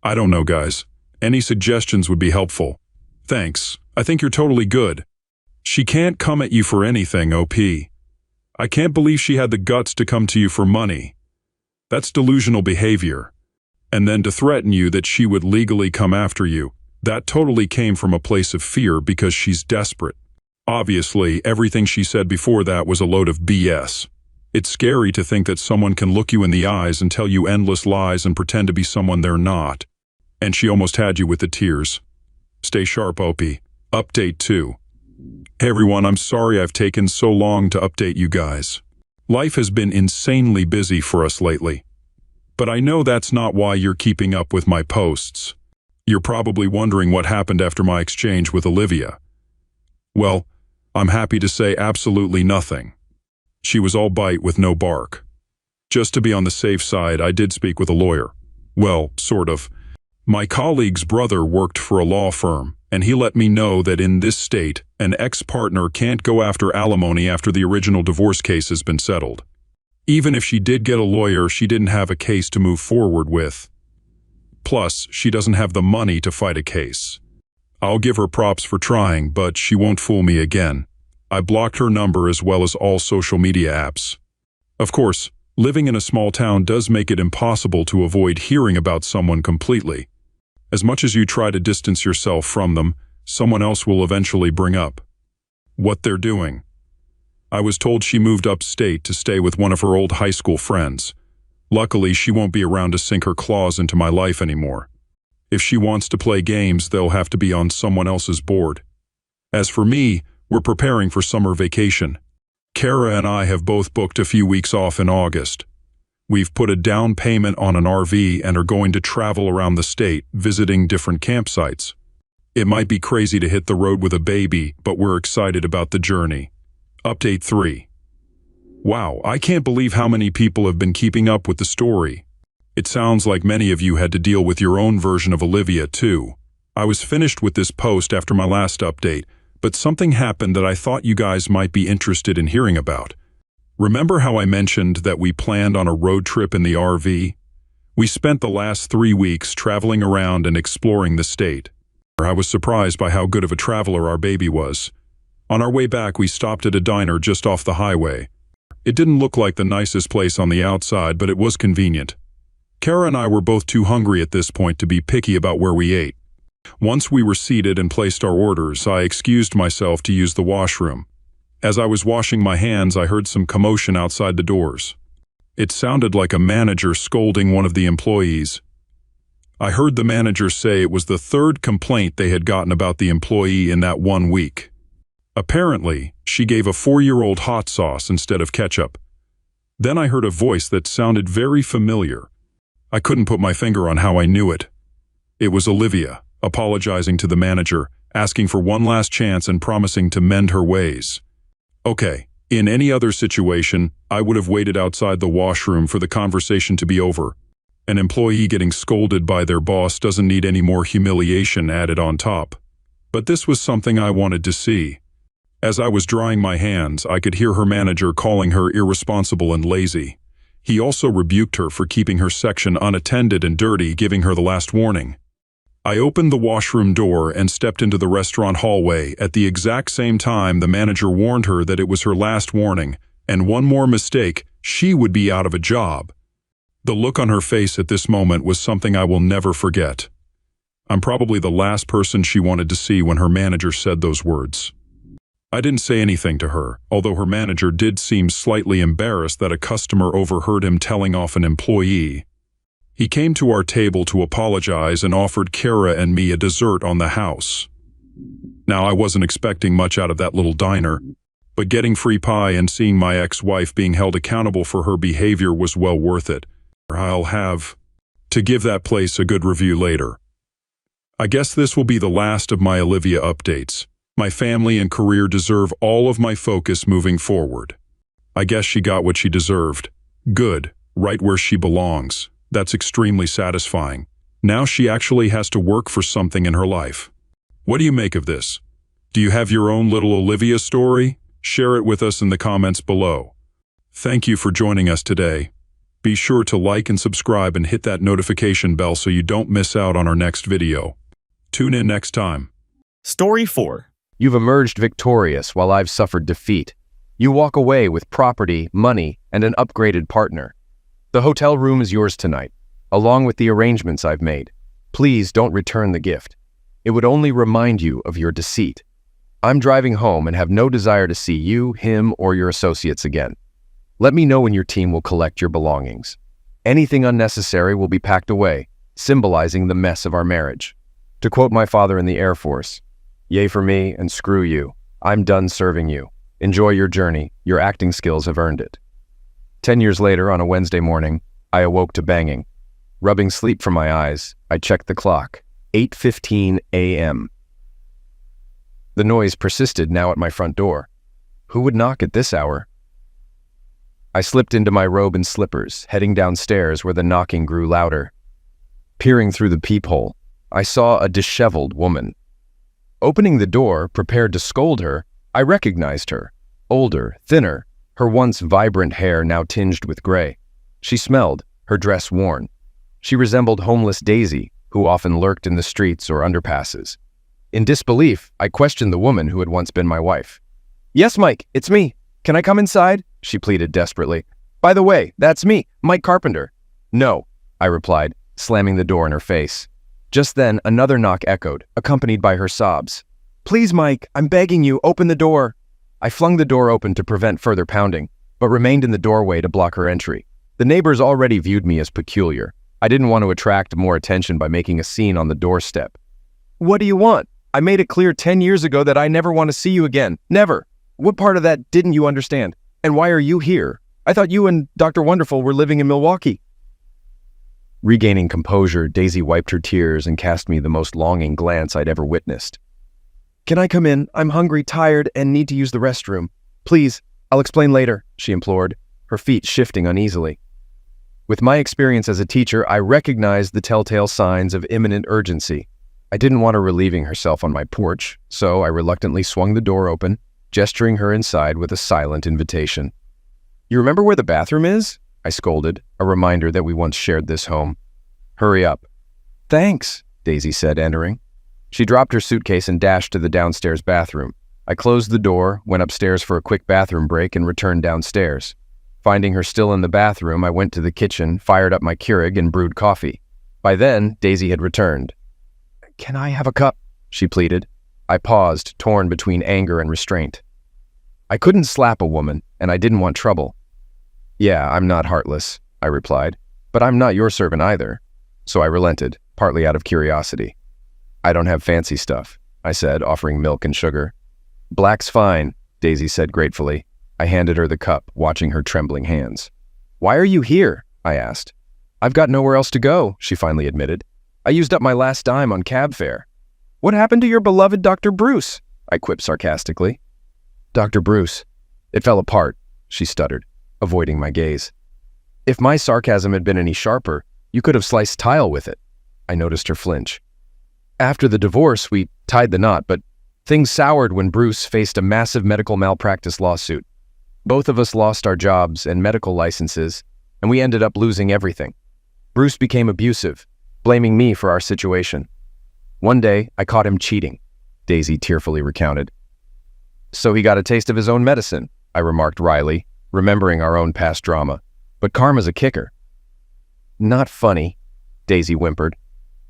I don't know, guys. Any suggestions would be helpful. Thanks. I think you're totally good. She can't come at you for anything, OP. I can't believe she had the guts to come to you for money. That's delusional behavior. And then to threaten you that she would legally come after you. That totally came from a place of fear because she's desperate. Obviously, everything she said before that was a load of BS. It's scary to think that someone can look you in the eyes and tell you endless lies and pretend to be someone they're not. And she almost had you with the tears. Stay sharp, OP. Update 2. Hey everyone, I'm sorry I've taken so long to update you guys. Life has been insanely busy for us lately. But I know that's not why you're keeping up with my posts. You're probably wondering what happened after my exchange with Olivia. Well, I'm happy to say absolutely nothing. She was all bite with no bark. Just to be on the safe side, I did speak with a lawyer. Well, sort of. My colleague's brother worked for a law firm, and he let me know that in this state, an ex-partner can't go after alimony after the original divorce case has been settled. Even if she did get a lawyer, she didn't have a case to move forward with. Plus, she doesn't have the money to fight a case. I'll give her props for trying, but she won't fool me again. I blocked her number as well as all social media apps. Of course, living in a small town does make it impossible to avoid hearing about someone completely. As much as you try to distance yourself from them, someone else will eventually bring up what they're doing. I was told she moved upstate to stay with one of her old high school friends. Luckily, she won't be around to sink her claws into my life anymore. If she wants to play games, they'll have to be on someone else's board. As for me, we're preparing for summer vacation. Kara and I have both booked a few weeks off in August. We've put a down payment on an RV and are going to travel around the state, visiting different campsites. It might be crazy to hit the road with a baby, but we're excited about the journey. Update 3. Wow, I can't believe how many people have been keeping up with the story. It sounds like many of you had to deal with your own version of Olivia, too. I was finished with this post after my last update, but something happened that I thought you guys might be interested in hearing about. Remember how I mentioned that we planned on a road trip in the RV? We spent the last 3 weeks traveling around and exploring the state. I was surprised by how good of a traveler our baby was. On our way back, we stopped at a diner just off the highway. It didn't look like the nicest place on the outside, but it was convenient. Kara and I were both too hungry at this point to be picky about where we ate. Once we were seated and placed our orders, I excused myself to use the washroom. As I was washing my hands, I heard some commotion outside the doors. It sounded like a manager scolding one of the employees. I heard the manager say it was the 3rd complaint they had gotten about the employee in that 1 week. Apparently, she gave a 4-year-old hot sauce instead of ketchup. Then I heard a voice that sounded very familiar. I couldn't put my finger on how I knew it. It was Olivia, apologizing to the manager, asking for one last chance and promising to mend her ways. Okay, in any other situation, I would have waited outside the washroom for the conversation to be over. An employee getting scolded by their boss doesn't need any more humiliation added on top. But this was something I wanted to see. As I was drying my hands, I could hear her manager calling her irresponsible and lazy. He also rebuked her for keeping her section unattended and dirty, giving her the last warning. I opened the washroom door and stepped into the restaurant hallway. At the exact same time, the manager warned her that it was her last warning, and one more mistake, she would be out of a job. The look on her face at this moment was something I will never forget. I'm probably the last person she wanted to see when her manager said those words. I didn't say anything to her, although her manager did seem slightly embarrassed that a customer overheard him telling off an employee. He came to our table to apologize and offered Kara and me a dessert on the house. Now, I wasn't expecting much out of that little diner, but getting free pie and seeing my ex-wife being held accountable for her behavior was well worth it. I'll have to give that place a good review later. I guess this will be the last of my Olivia updates. My family and career deserve all of my focus moving forward. I guess she got what she deserved. Good, right where she belongs. That's extremely satisfying. Now she actually has to work for something in her life. What do you make of this? Do you have your own little Olivia story? Share it with us in the comments below. Thank you for joining us today. Be sure to like and subscribe and hit that notification bell so you don't miss out on our next video. Tune in next time. Story 4. You've emerged victorious while I've suffered defeat. You walk away with property, money, and an upgraded partner. The hotel room is yours tonight, along with the arrangements I've made. Please don't return the gift. It would only remind you of your deceit. I'm driving home and have no desire to see you, him, or your associates again. Let me know when your team will collect your belongings. Anything unnecessary will be packed away, symbolizing the mess of our marriage. To quote my father in the Air Force, "Yay for me and screw you. I'm done serving you. Enjoy your journey. Your acting skills have earned it." 10 years later, on a Wednesday morning, I awoke to banging. Rubbing sleep from my eyes, I checked the clock. 8:15 a.m. The noise persisted now at my front door. Who would knock at this hour? I slipped into my robe and slippers, heading downstairs where the knocking grew louder. Peering through the peephole, I saw a disheveled woman. Opening the door, prepared to scold her, I recognized her. Older, thinner, her once vibrant hair now tinged with gray. She smelled, her dress worn. She resembled homeless Daisy, who often lurked in the streets or underpasses. In disbelief, I questioned the woman who had once been my wife. "Yes, Mike, it's me. Can I come inside?" she pleaded desperately. "By the way, that's me, Mike Carpenter." "No," I replied, slamming the door in her face. Just then, another knock echoed, accompanied by her sobs. "Please, Mike, I'm begging you, open the door." I flung the door open to prevent further pounding, but remained in the doorway to block her entry. The neighbors already viewed me as peculiar. I didn't want to attract more attention by making a scene on the doorstep. "What do you want? I made it clear 10 years ago that I never want to see you again. Never. What part of that didn't you understand? And why are you here? I thought you and Dr. Wonderful were living in Milwaukee." Regaining composure, Daisy wiped her tears and cast me the most longing glance I'd ever witnessed. "Can I come in? I'm hungry, tired, and need to use the restroom. Please, I'll explain later," she implored, her feet shifting uneasily. With my experience as a teacher, I recognized the telltale signs of imminent urgency. I didn't want her relieving herself on my porch, so I reluctantly swung the door open, gesturing her inside with a silent invitation. "You remember where the bathroom is?" I scolded, a reminder that we once shared this home. "Hurry up." "Thanks," Daisy said, entering. She dropped her suitcase and dashed to the downstairs bathroom. I closed the door, went upstairs for a quick bathroom break, and returned downstairs. Finding her still in the bathroom, I went to the kitchen, fired up my Keurig, and brewed coffee. By then, Daisy had returned. "Can I have a cup?" she pleaded. I paused, torn between anger and restraint. I couldn't slap a woman, and I didn't want trouble. "Yeah, I'm not heartless," I replied, "but I'm not your servant either." So I relented, partly out of curiosity. "I don't have fancy stuff," I said, offering milk and sugar. "Black's fine," Daisy said gratefully. I handed her the cup, watching her trembling hands. "Why are you here?" I asked. "I've got nowhere else to go," she finally admitted. "I used up my last dime on cab fare." "What happened to your beloved Dr. Bruce?" I quipped sarcastically. "Dr. Bruce. It fell apart," she stuttered, avoiding my gaze. If my sarcasm had been any sharper, you could have sliced tile with it. I noticed her flinch. After the divorce, we tied the knot, but things soured when Bruce faced a massive medical malpractice lawsuit. Both of us lost our jobs and medical licenses, and we ended up losing everything. Bruce became abusive, blaming me for our situation. One day, I caught him cheating, Daisy tearfully recounted. "So he got a taste of his own medicine," I remarked wryly, remembering our own past drama. "But karma's a kicker." "Not funny," Daisy whimpered.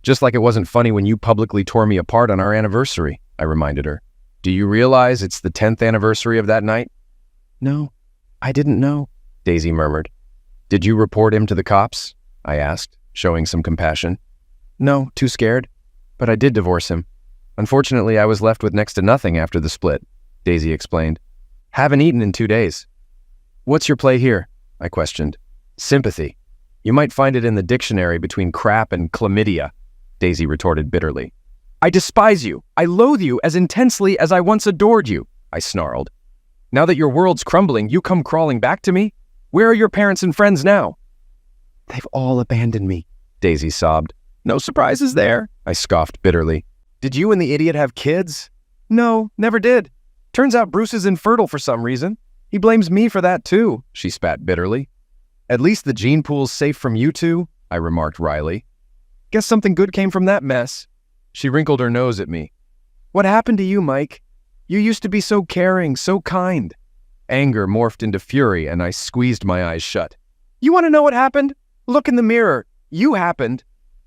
"Just like it wasn't funny when you publicly tore me apart on our anniversary," I reminded her. "Do you realize it's the 10th anniversary of that night?" "No, I didn't know," Daisy murmured. "Did you report him to the cops?" I asked, showing some compassion. "No, too scared. But I did divorce him. Unfortunately, I was left with next to nothing after the split," Daisy explained. "Haven't eaten in 2 days." "What's your play here?" I questioned. "Sympathy. You might find it in the dictionary between crap and chlamydia," Daisy retorted bitterly. "I despise you. I loathe you as intensely as I once adored you," I snarled. "Now that your world's crumbling, you come crawling back to me? Where are your parents and friends now?" "They've all abandoned me," Daisy sobbed. "No surprises there," I scoffed bitterly. "Did you and the idiot have kids?" "No, never did. Turns out Bruce is infertile for some reason. He blames me for that too," she spat bitterly. "At least the gene pool's safe from you two," I remarked wryly. "Guess something good came from that mess." She wrinkled her nose at me. "What happened to you, Mike? You used to be so caring, so kind." Anger morphed into fury, and I squeezed my eyes shut. "You want to know what happened? Look in the mirror. You happened.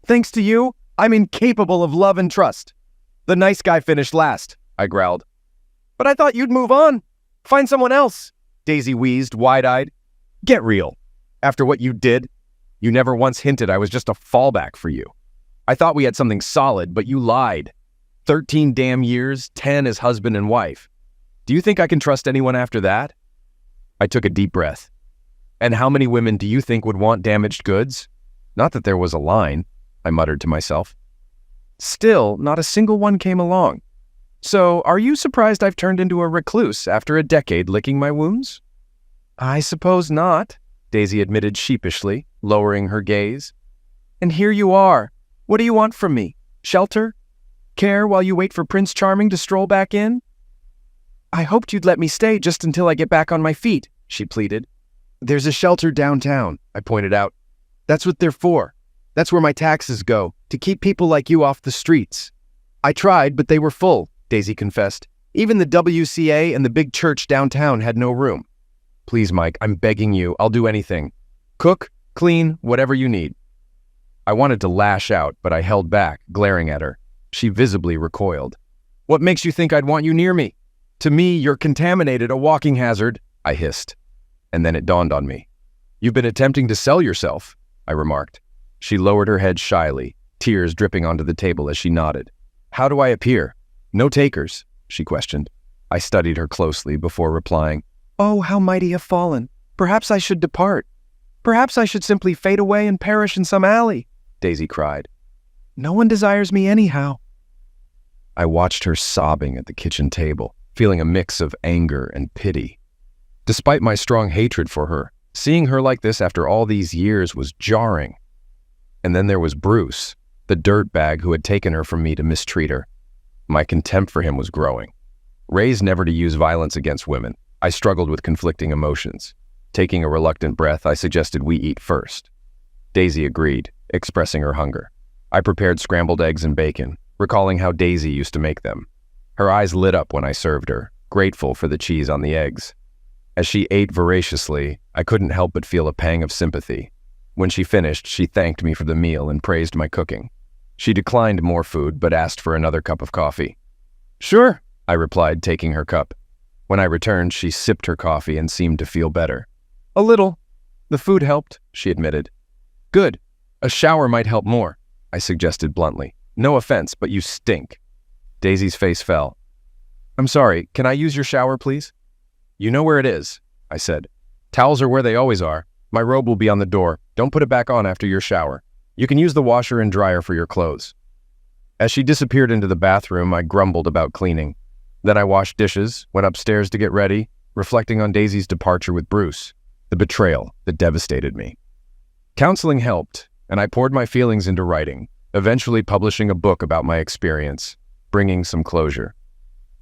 Thanks to you, I'm incapable of love and trust. The nice guy finished last," I growled. "But I thought you'd move on. Find someone else," Daisy wheezed, wide-eyed. "Get real. After what you did, you never once hinted I was just a fallback for you. I thought we had something solid, but you lied. 13 damn years, 10 as husband and wife. Do you think I can trust anyone after that?" I took a deep breath. "And how many women do you think would want damaged goods? Not that there was a line," I muttered to myself. Still, not a single one came along. So, are you surprised I've turned into a recluse after a decade licking my wounds? I suppose not, Daisy admitted sheepishly, lowering her gaze. And here you are. What do you want from me? Shelter? Care while you wait for Prince Charming to stroll back in? I hoped you'd let me stay just until I get back on my feet, she pleaded. There's a shelter downtown, I pointed out. That's what they're for. That's where my taxes go, to keep people like you off the streets. I tried, but they were full, Daisy confessed. Even the WCA and the big church downtown had no room. Please, Mike, I'm begging you, I'll do anything. Cook, clean, whatever you need. I wanted to lash out, but I held back, glaring at her. She visibly recoiled. What makes you think I'd want you near me? To me, you're contaminated, a walking hazard, I hissed. And then it dawned on me. You've been attempting to sell yourself, I remarked. She lowered her head shyly, tears dripping onto the table as she nodded. How do I appear? No takers, she questioned. I studied her closely before replying. Oh, how might he have fallen? Perhaps I should depart. Perhaps I should simply fade away and perish in some alley, Daisy cried. No one desires me anyhow. I watched her sobbing at the kitchen table, feeling a mix of anger and pity. Despite my strong hatred for her, seeing her like this after all these years was jarring. And then there was Bruce, the dirtbag who had taken her from me to mistreat her. My contempt for him was growing. Raised never to use violence against women, I struggled with conflicting emotions. Taking a reluctant breath, I suggested we eat first. Daisy agreed, expressing her hunger. I prepared scrambled eggs and bacon, recalling how Daisy used to make them. Her eyes lit up when I served her, grateful for the cheese on the eggs. As she ate voraciously, I couldn't help but feel a pang of sympathy. When she finished, she thanked me for the meal and praised my cooking. She declined more food, but asked for another cup of coffee. Sure, I replied, taking her cup. When I returned, she sipped her coffee and seemed to feel better. A little. The food helped, she admitted. Good. A shower might help more, I suggested bluntly. No offense, but you stink. Daisy's face fell. I'm sorry, can I use your shower, please? You know where it is, I said. Towels are where they always are. My robe will be on the door. Don't put it back on after your shower. You can use the washer and dryer for your clothes. As she disappeared into the bathroom, I grumbled about cleaning. Then I washed dishes, went upstairs to get ready, reflecting on Daisy's departure with Bruce, the betrayal that devastated me. Counseling helped, and I poured my feelings into writing, eventually publishing a book about my experience, bringing some closure.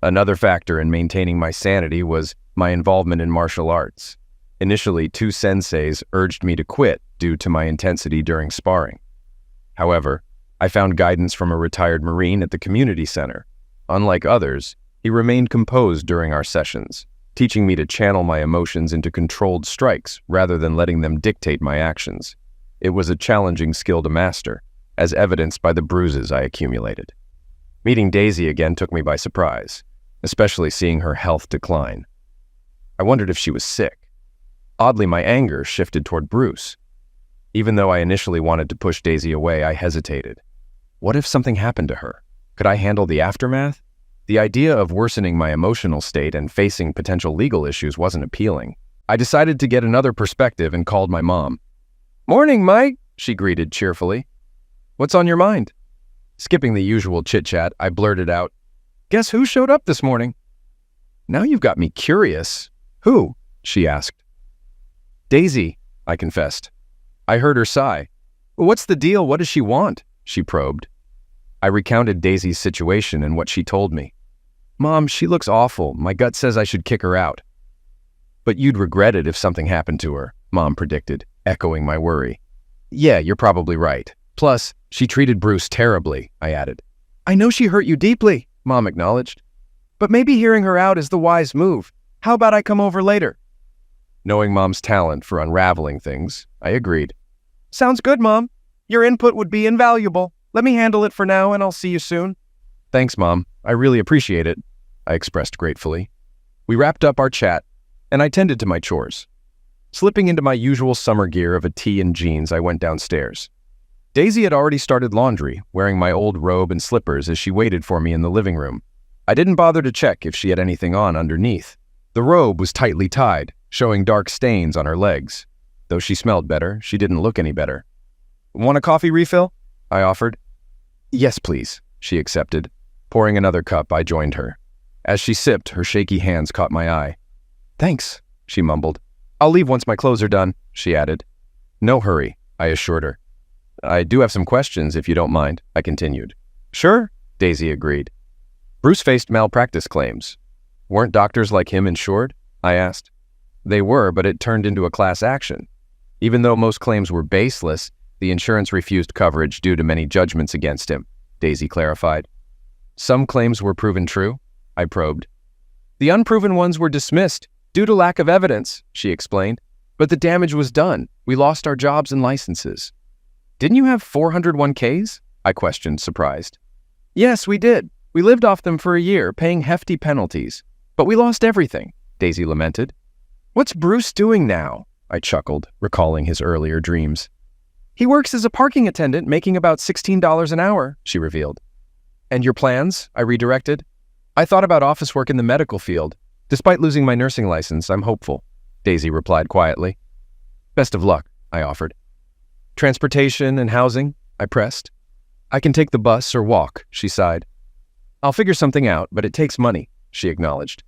Another factor in maintaining my sanity was my involvement in martial arts. Initially, 2 senseis urged me to quit due to my intensity during sparring. However, I found guidance from a retired Marine at the community center. Unlike others, he remained composed during our sessions, teaching me to channel my emotions into controlled strikes rather than letting them dictate my actions. It was a challenging skill to master, as evidenced by the bruises I accumulated. Meeting Daisy again took me by surprise, especially seeing her health decline. I wondered if she was sick. Oddly, my anger shifted toward Bruce. Even though I initially wanted to push Daisy away, I hesitated. What if something happened to her? Could I handle the aftermath? The idea of worsening my emotional state and facing potential legal issues wasn't appealing. I decided to get another perspective and called my mom. Morning, Mike, she greeted cheerfully. What's on your mind? Skipping the usual chit-chat, I blurted out, Guess who showed up this morning? Now you've got me curious. Who? She asked. Daisy, I confessed. I heard her sigh. What's the deal? What does she want? She probed. I recounted Daisy's situation and what she told me. Mom, she looks awful. My gut says I should kick her out. But you'd regret it if something happened to her, Mom predicted, echoing my worry. Yeah, you're probably right. Plus, she treated Bruce terribly, I added. I know she hurt you deeply, Mom acknowledged. But maybe hearing her out is the wise move. How about I come over later? Knowing Mom's talent for unraveling things, I agreed. Sounds good, Mom. Your input would be invaluable. Let me handle it for now, and I'll see you soon. Thanks, Mom. I really appreciate it, I expressed gratefully. We wrapped up our chat, and I tended to my chores. Slipping into my usual summer gear of a tee and jeans, I went downstairs. Daisy had already started laundry, wearing my old robe and slippers as she waited for me in the living room. I didn't bother to check if she had anything on underneath. The robe was tightly tied, showing dark stains on her legs. Though she smelled better, she didn't look any better. Want a coffee refill? I offered. Yes, please, she accepted, Pouring another cup, I joined her. As she sipped, her shaky hands caught my eye. "Thanks," she mumbled. "I'll leave once my clothes are done," she added. "No hurry," I assured her. "I do have some questions, if you don't mind," I continued. "Sure," Daisy agreed. "Bruce faced malpractice claims. Weren't doctors like him insured?" I asked. "They were, but it turned into a class action. Even though most claims were baseless, the insurance refused coverage due to many judgments against him," Daisy clarified. "Some claims were proven true?" I probed. "The unproven ones were dismissed due to lack of evidence," she explained. "But the damage was done. We lost our jobs and licenses." "Didn't you have 401ks?" I questioned, surprised. "Yes, we did. We lived off them for a year, paying hefty penalties. But we lost everything," Daisy lamented. "What's Bruce doing now?" I chuckled, recalling his earlier dreams. "He works as a parking attendant, making about $16 an hour," she revealed. "And your plans?" I redirected. "I thought about office work in the medical field. Despite losing my nursing license, I'm hopeful," Daisy replied quietly. "Best of luck," I offered. "Transportation and housing?" I pressed. "I can take the bus or walk," she sighed. "I'll figure something out, but it takes money," she acknowledged.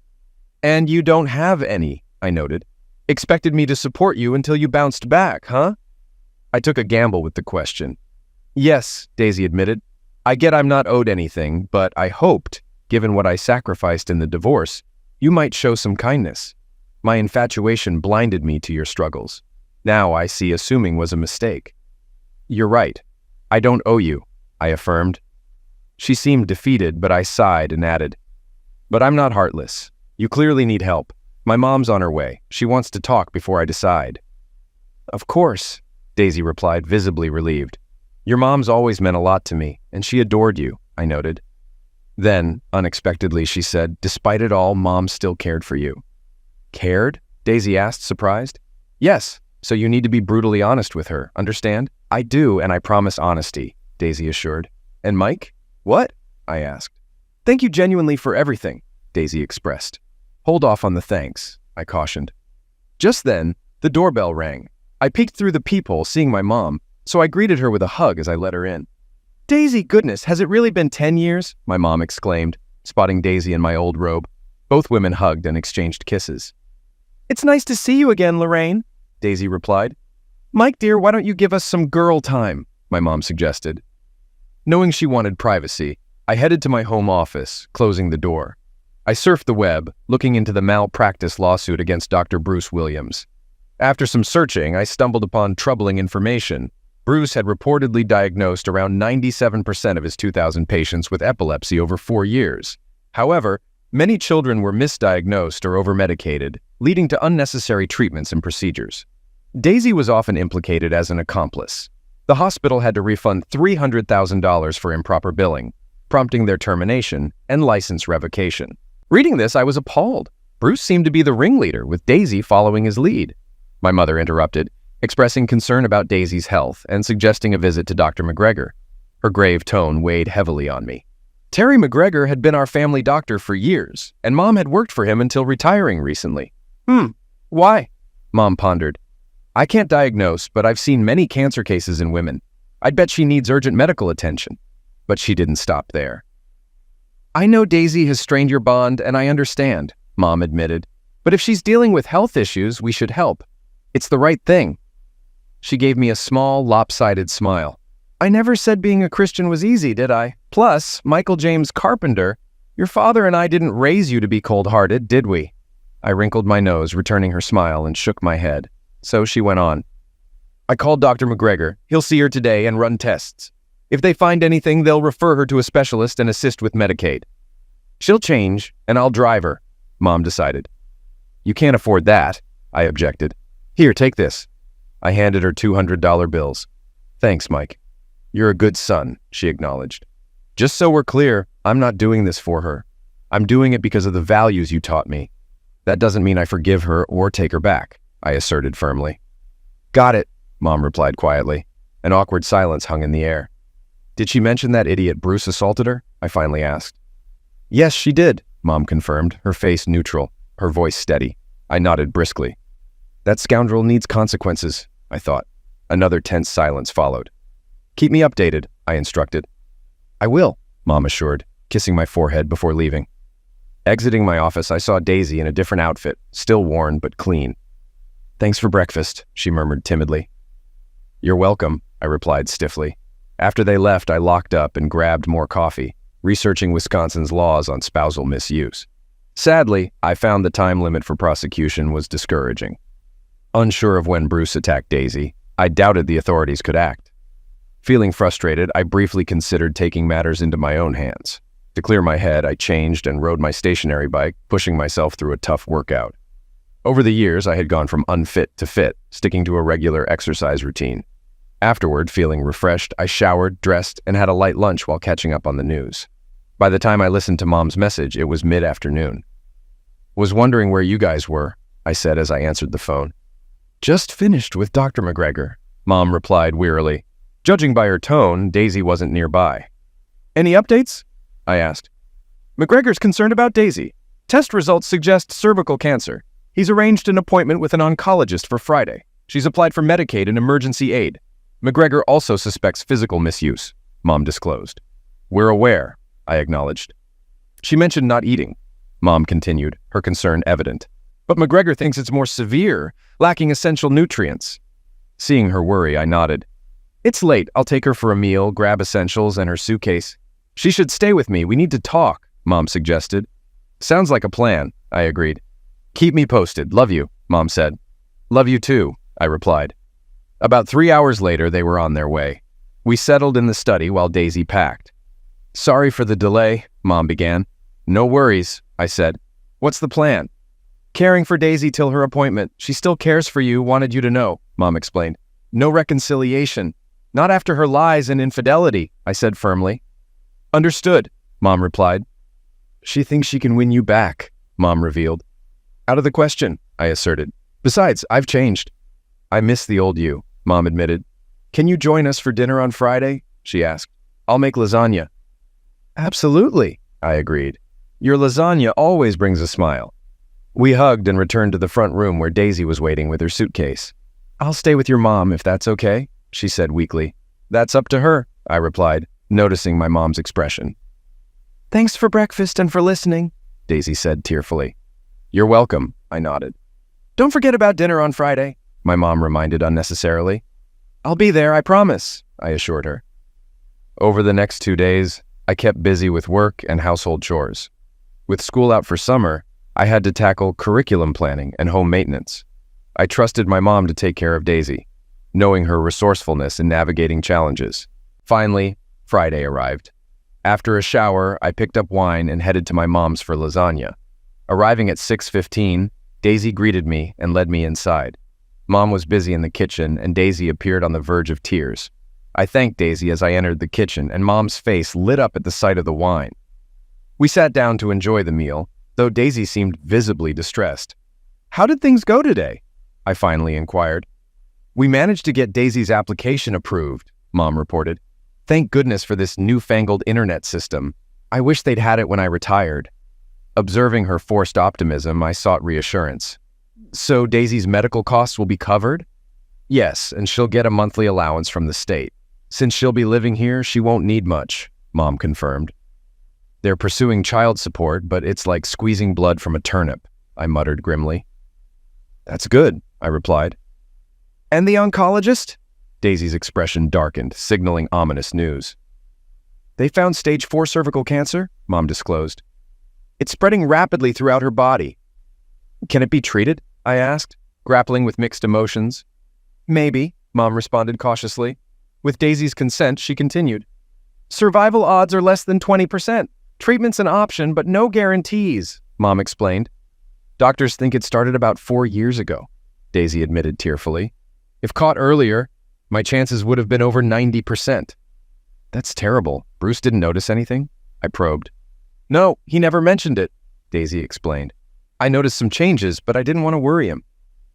"And you don't have any," I noted. "Expected me to support you until you bounced back, huh?" I took a gamble with the question. "Yes," Daisy admitted. "I get I'm not owed anything, but I hoped, given what I sacrificed in the divorce, you might show some kindness. My infatuation blinded me to your struggles. Now I see assuming was a mistake." "You're right. I don't owe you," I affirmed. She seemed defeated, but I sighed and added, "But I'm not heartless. You clearly need help. My mom's on her way. She wants to talk before I decide." "Of course," Daisy replied, visibly relieved. "Your mom's always meant a lot to me, and she adored you," I noted. Then, unexpectedly, she said, "Despite it all, Mom still cared for you." "Cared?" Daisy asked, surprised. "Yes, so you need to be brutally honest with her, understand?" "I do, and I promise honesty," Daisy assured. "And Mike?" "What?" I asked. "Thank you genuinely for everything," Daisy expressed. "Hold off on the thanks," I cautioned. Just then, the doorbell rang. I peeked through the peephole, seeing my mom, so I greeted her with a hug as I let her in. "Daisy, goodness, has it really been 10 years?" my mom exclaimed, spotting Daisy in my old robe. Both women hugged and exchanged kisses. "It's nice to see you again, Lorraine," Daisy replied. "Mike, dear, why don't you give us some girl time?" my mom suggested. Knowing she wanted privacy, I headed to my home office, closing the door. I surfed the web, looking into the malpractice lawsuit against Dr. Bruce Williams. After some searching, I stumbled upon troubling information. Bruce had reportedly diagnosed around 97% of his 2,000 patients with epilepsy over 4 years. However, many children were misdiagnosed or overmedicated, leading to unnecessary treatments and procedures. Daisy was often implicated as an accomplice. The hospital had to refund $300,000 for improper billing, prompting their termination and license revocation. Reading this, I was appalled. Bruce seemed to be the ringleader, with Daisy following his lead. My mother interrupted, expressing concern about Daisy's health and suggesting a visit to Dr. McGregor. Her grave tone weighed heavily on me. Terry McGregor had been our family doctor for years, and Mom had worked for him until retiring recently. Why? Mom pondered. "I can't diagnose, but I've seen many cancer cases in women. I'd bet she needs urgent medical attention." But she didn't stop there. "I know Daisy has strained your bond, and I understand," Mom admitted. "But if she's dealing with health issues, we should help. It's the right thing." She gave me a small, lopsided smile. "I never said being a Christian was easy, did I? Plus, Michael James Carpenter, your father and I didn't raise you to be cold-hearted, did we?" I wrinkled my nose, returning her smile, and shook my head. So she went on. "I called Dr. McGregor. He'll see her today and run tests. If they find anything, they'll refer her to a specialist and assist with Medicaid. She'll change, and I'll drive her," Mom decided. "You can't afford that," I objected. "Here, take this." I handed her $200 bills. "Thanks, Mike." "You're a good son," she acknowledged. "Just so we're clear, I'm not doing this for her. I'm doing it because of the values you taught me. That doesn't mean I forgive her or take her back," I asserted firmly. "Got it," Mom replied quietly. An awkward silence hung in the air. "Did she mention that idiot Bruce assaulted her?" I finally asked. "Yes, she did," Mom confirmed, her face neutral, her voice steady. I nodded briskly. "That scoundrel needs consequences," I thought. Another tense silence followed. "Keep me updated," I instructed. "I will," Mom assured. kissing my forehead before leaving. Exiting my office, I saw Daisy in a different outfit, still worn but clean. "Thanks for breakfast," she murmured timidly. "You're welcome," I replied stiffly. After they left, I locked up and grabbed more coffee, researching Wisconsin's laws on spousal misuse. Sadly, I found the time limit for prosecution was discouraging. Unsure of when Bruce attacked Daisy, I doubted the authorities could act. Feeling frustrated, I briefly considered taking matters into my own hands. To clear my head, I changed and rode my stationary bike, pushing myself through a tough workout. Over the years, I had gone from unfit to fit, sticking to a regular exercise routine. Afterward, feeling refreshed, I showered, dressed, and had a light lunch while catching up on the news. By the time I listened to Mom's message, it was mid-afternoon. "Was wondering where you guys were," I said as I answered the phone. "Just finished with Dr. McGregor," Mom replied wearily. Judging by her tone, Daisy wasn't nearby. "Any updates?" I asked. "McGregor's concerned about Daisy. Test results suggest cervical cancer. He's arranged an appointment with an oncologist for Friday. She's applied for Medicaid and emergency aid. McGregor also suspects physical misuse," Mom disclosed. "We're aware," I acknowledged. "She mentioned not eating," Mom continued, her concern evident. "But McGregor thinks it's more severe, lacking essential nutrients." Seeing her worry, I nodded. "It's late. I'll take her for a meal, grab essentials and her suitcase." "She should stay with me. We need to talk," Mom suggested. "Sounds like a plan," I agreed. "Keep me posted. Love you," Mom said. "Love you too," I replied. About 3 hours later, they were on their way. We settled in the study while Daisy packed. "Sorry for the delay," Mom began. "No worries," I said. "What's the plan?" "Caring for Daisy till her appointment. She still cares for you, wanted you to know," Mom explained. "No reconciliation. Not after her lies and infidelity," I said firmly. "Understood," Mom replied. "She thinks she can win you back," Mom revealed. "Out of the question," I asserted. "Besides, I've changed." "I miss the old you," Mom admitted. "Can you join us for dinner on Friday?" she asked. "I'll make lasagna." "Absolutely," I agreed. "Your lasagna always brings a smile." We hugged and returned to the front room where Daisy was waiting with her suitcase. "I'll stay with your mom if that's okay," she said weakly. "That's up to her," I replied, noticing my mom's expression. "Thanks for breakfast and for listening," Daisy said tearfully. "You're welcome," I nodded. "Don't forget about dinner on Friday," my mom reminded unnecessarily. "I'll be there, I promise," I assured her. Over the next 2 days, I kept busy with work and household chores. With school out for summer, I had to tackle curriculum planning and home maintenance. I trusted my mom to take care of Daisy, knowing her resourcefulness in navigating challenges. Finally, Friday arrived. After a shower, I picked up wine and headed to my mom's for lasagna. Arriving at 6:15, Daisy greeted me and led me inside. Mom was busy in the kitchen, and Daisy appeared on the verge of tears. I thanked Daisy as I entered the kitchen, and Mom's face lit up at the sight of the wine. We sat down to enjoy the meal, though Daisy seemed visibly distressed. "How did things go today?" I finally inquired. "We managed to get Daisy's application approved," Mom reported. "Thank goodness for this newfangled internet system. I wish they'd had it when I retired." Observing her forced optimism, I sought reassurance. "So Daisy's medical costs will be covered?" "Yes, and she'll get a monthly allowance from the state. Since she'll be living here, she won't need much," Mom confirmed. "They're pursuing child support, but it's like squeezing blood from a turnip," I muttered grimly. "That's good," I replied. "And the oncologist?" Daisy's expression darkened, signaling ominous news. "They found stage 4 cervical cancer," Mom disclosed. "It's spreading rapidly throughout her body." "Can it be treated?" I asked, grappling with mixed emotions. "Maybe," Mom responded cautiously. With Daisy's consent, she continued. "Survival odds are less than 20%. Treatment's an option, but no guarantees," Mom explained. "Doctors think it started about 4 years ago," Daisy admitted tearfully. "If caught earlier, my chances would have been over 90%. "That's terrible. Bruce didn't notice anything?" I probed. "No, he never mentioned it," Daisy explained. "I noticed some changes, but I didn't want to worry him."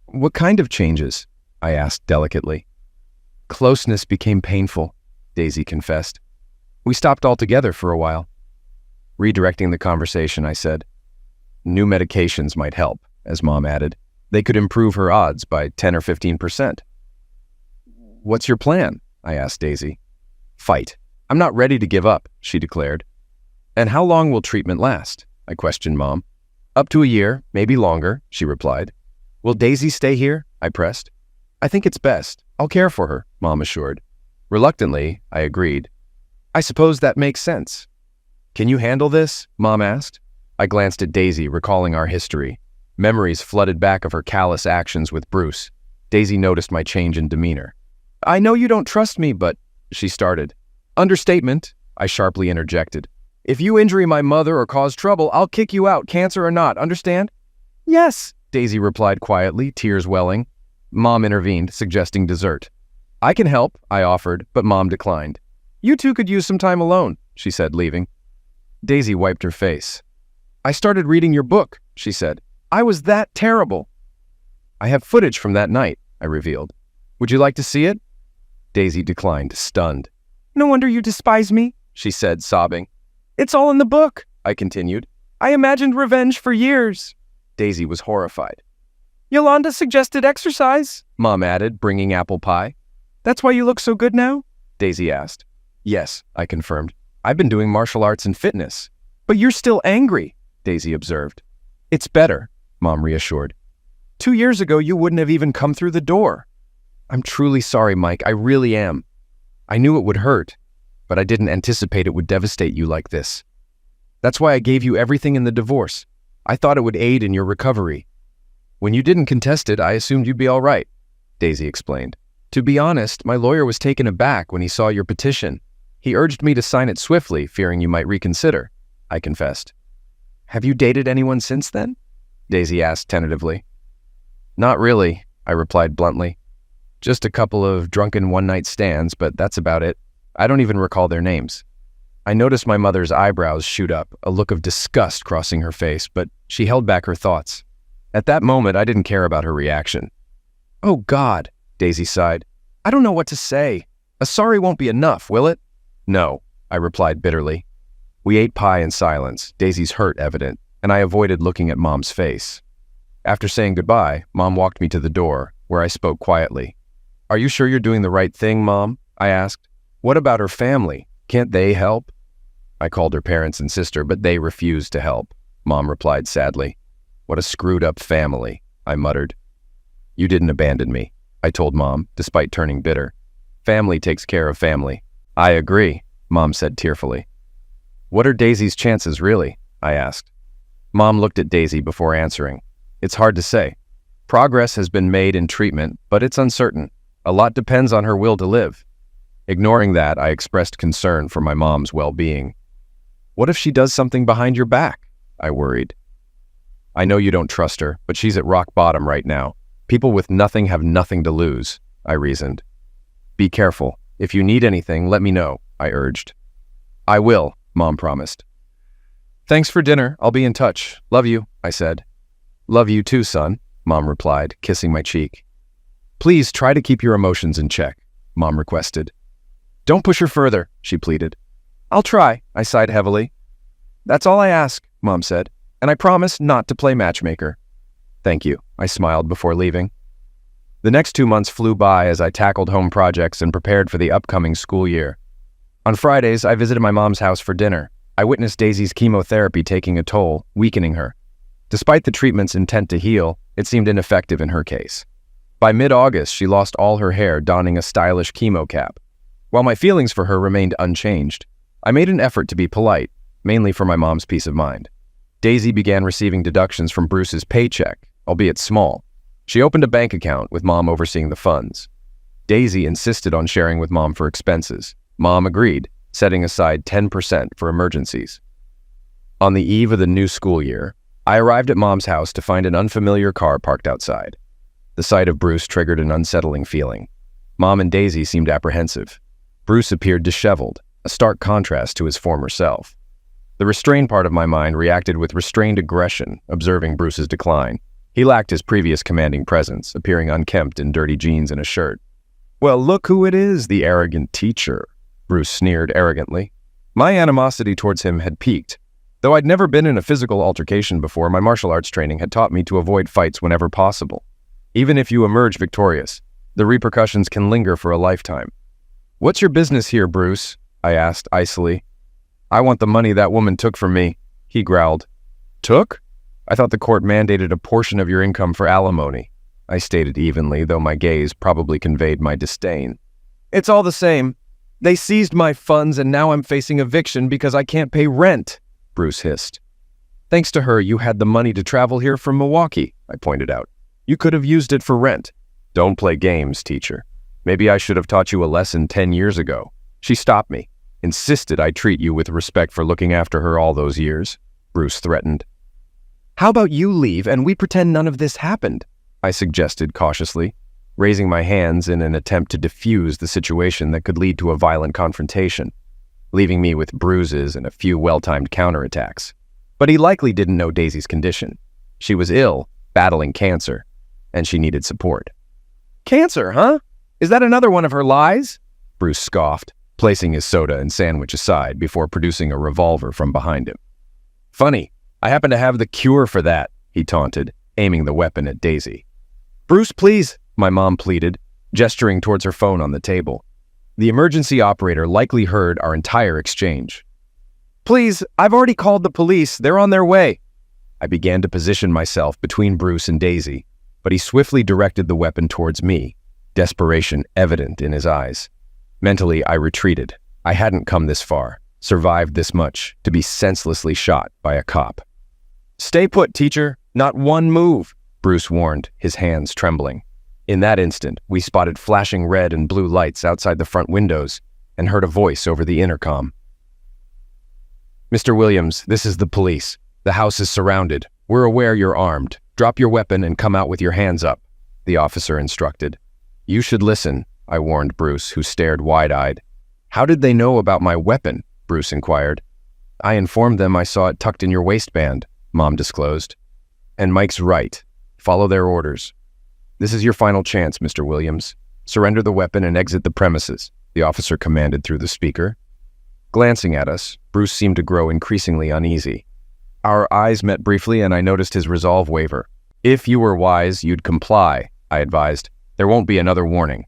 "What kind of changes?" I asked delicately. "Closeness became painful," Daisy confessed. "We stopped altogether for a while." Redirecting the conversation, I said, "New medications might help," as Mom added. "They could improve her odds by 10 or 15%. "What's your plan?" I asked Daisy. "Fight. I'm not ready to give up," she declared. And how long will treatment last? I questioned Mom. Up to a year, maybe longer, she replied. Will Daisy stay here? I pressed. I think it's best. I'll care for her, Mom assured. Reluctantly, I agreed. I suppose that makes sense. Can you handle this? Mom asked. I glanced at Daisy, recalling our history. Memories flooded back of her callous actions with Bruce. Daisy noticed my change in demeanor. I know you don't trust me, but... she started. Understatement, I sharply interjected. If you injure my mother or cause trouble, I'll kick you out, cancer or not, understand? Yes, Daisy replied quietly, tears welling. Mom intervened, suggesting dessert. I can help, I offered, but Mom declined. You two could use some time alone, she said, leaving. Daisy wiped her face. I started reading your book, she said. I was that terrible. I have footage from that night, I revealed. Would you like to see it? Daisy declined, stunned. No wonder you despise me, she said, sobbing. It's all in the book, I continued. I imagined revenge for years. Daisy was horrified. Yolanda suggested exercise, Mom added, bringing apple pie. That's why you look so good now? Daisy asked. Yes, I confirmed. I've been doing martial arts and fitness. But you're still angry, Daisy observed. It's better, Mom reassured. 2 years ago, you wouldn't have even come through the door. I'm truly sorry, Mike. I really am. I knew it would hurt, but I didn't anticipate it would devastate you like this. That's why I gave you everything in the divorce. I thought it would aid in your recovery. When you didn't contest it, I assumed you'd be all right, Daisy explained. To be honest, my lawyer was taken aback when he saw your petition. He urged me to sign it swiftly, fearing you might reconsider, I confessed. Have you dated anyone since then? Daisy asked tentatively. Not really, I replied bluntly. Just a couple of drunken one-night stands, but that's about it. I don't even recall their names. I noticed my mother's eyebrows shoot up, a look of disgust crossing her face, but she held back her thoughts. At that moment, I didn't care about her reaction. Oh, God, Daisy sighed. I don't know what to say. A sorry won't be enough, will it? No, I replied bitterly. We ate pie in silence, Daisy's hurt evident, and I avoided looking at Mom's face. After saying goodbye, Mom walked me to the door, where I spoke quietly. Are you sure you're doing the right thing, Mom? I asked. What about her family? Can't they help? I called her parents and sister, but they refused to help, Mom replied sadly. What a screwed-up family, I muttered. You didn't abandon me, I told Mom, despite turning bitter. Family takes care of family. I agree, Mom said tearfully. What are Daisy's chances, really? I asked. Mom looked at Daisy before answering. It's hard to say. Progress has been made in treatment, but it's uncertain. A lot depends on her will to live. Ignoring that, I expressed concern for my mom's well-being. What if she does something behind your back? I worried. I know you don't trust her, but she's at rock bottom right now. People with nothing have nothing to lose, I reasoned. Be careful. If you need anything, let me know, I urged. I will, Mom promised. Thanks for dinner. I'll be in touch. Love you, I said. Love you too, son, Mom replied, kissing my cheek. Please try to keep your emotions in check, Mom requested. Don't push her further, she pleaded. I'll try, I sighed heavily. That's all I ask, Mom said, and I promise not to play matchmaker. Thank you, I smiled before leaving. The next 2 months flew by as I tackled home projects and prepared for the upcoming school year. On Fridays, I visited my mom's house for dinner. I witnessed Daisy's chemotherapy taking a toll, weakening her. Despite the treatment's intent to heal, it seemed ineffective in her case. By mid-August, she lost all her hair, donning a stylish chemo cap. While my feelings for her remained unchanged, I made an effort to be polite, mainly for my mom's peace of mind. Daisy began receiving deductions from Bruce's paycheck, albeit small. She opened a bank account with Mom overseeing the funds. Daisy insisted on sharing with Mom for expenses. Mom agreed, setting aside 10% for emergencies. On the eve of the new school year, I arrived at Mom's house to find an unfamiliar car parked outside. The sight of Bruce triggered an unsettling feeling. Mom and Daisy seemed apprehensive. Bruce appeared disheveled, a stark contrast to his former self. The restrained part of my mind reacted with restrained aggression, observing Bruce's decline. He lacked his previous commanding presence, appearing unkempt in dirty jeans and a shirt. Well, look who it is, the arrogant teacher, Bruce sneered arrogantly. My animosity towards him had peaked. Though I'd never been in a physical altercation before, my martial arts training had taught me to avoid fights whenever possible. Even if you emerge victorious, the repercussions can linger for a lifetime. What's your business here, Bruce? I asked icily. I want the money that woman took from me, he growled. Took? I thought the court mandated a portion of your income for alimony. I stated evenly, though my gaze probably conveyed my disdain. It's all the same. They seized my funds and now I'm facing eviction because I can't pay rent, Bruce hissed. Thanks to her, you had the money to travel here from Milwaukee, I pointed out. You could have used it for rent. Don't play games, teacher. Maybe I should have taught you a lesson 10 years ago. She stopped me, insisted I treat you with respect for looking after her all those years, Bruce threatened. How about you leave and we pretend none of this happened? I suggested cautiously, raising my hands in an attempt to diffuse the situation that could lead to a violent confrontation, leaving me with bruises and a few well-timed counterattacks. But he likely didn't know Daisy's condition. She was ill, battling cancer, and she needed support. Cancer, huh? Is that another one of her lies? Bruce scoffed, placing his soda and sandwich aside before producing a revolver from behind him. Funny, I happen to have the cure for that, he taunted, aiming the weapon at Daisy. Bruce, please, my mom pleaded, gesturing towards her phone on the table. The emergency operator likely heard our entire exchange. Please, I've already called the police. They're on their way. I began to position myself between Bruce and Daisy, but he swiftly directed the weapon towards me, desperation evident in his eyes. Mentally, I retreated. I hadn't come this far, survived this much, to be senselessly shot by a cop. Stay put, teacher. Not one move, Bruce warned, his hands trembling. In that instant, we spotted flashing red and blue lights outside the front windows and heard a voice over the intercom. Mr. Williams, this is the police. The house is surrounded. We're aware you're armed. Drop your weapon and come out with your hands up, the officer instructed. You should listen, I warned Bruce, who stared wide-eyed. How did they know about my weapon? Bruce inquired. I informed them I saw it tucked in your waistband, Mom disclosed. And Mike's right. Follow their orders. This is your final chance, Mr. Williams. Surrender the weapon and exit the premises, the officer commanded through the speaker. Glancing at us, Bruce seemed to grow increasingly uneasy. Our eyes met briefly and I noticed his resolve waver. If you were wise, you'd comply, I advised. There won't be another warning.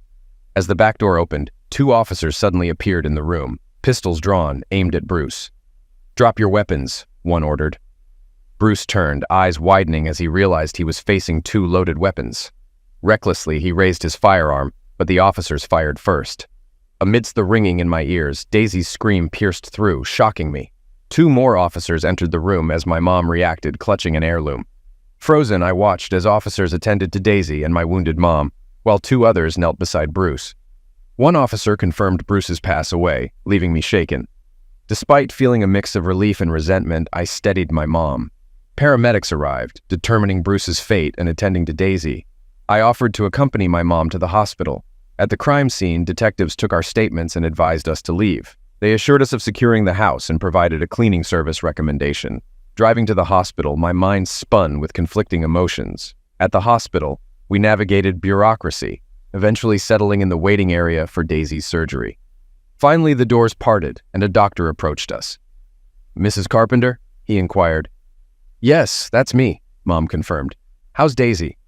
As the back door opened, 2 officers suddenly appeared in the room, pistols drawn, aimed at Bruce. Drop your weapons, one ordered. Bruce turned, eyes widening as he realized he was facing 2 loaded weapons. Recklessly, he raised his firearm, but the officers fired first. Amidst the ringing in my ears, Daisy's scream pierced through, shocking me. 2 more officers entered the room as my mom reacted, clutching an heirloom. Frozen, I watched as officers attended to Daisy and my wounded mom, while 2 others knelt beside Bruce. One officer confirmed Bruce's pass away, leaving me shaken. Despite feeling a mix of relief and resentment, I steadied my mom. Paramedics arrived, determining Bruce's fate and attending to Daisy. I offered to accompany my mom to the hospital. At the crime scene, detectives took our statements and advised us to leave. They assured us of securing the house and provided a cleaning service recommendation. Driving to the hospital, my mind spun with conflicting emotions. At the hospital, we navigated bureaucracy, eventually settling in the waiting area for Daisy's surgery. Finally, the doors parted and a doctor approached us. Mrs. Carpenter? He inquired. Yes, that's me, Mom confirmed. How's Daisy?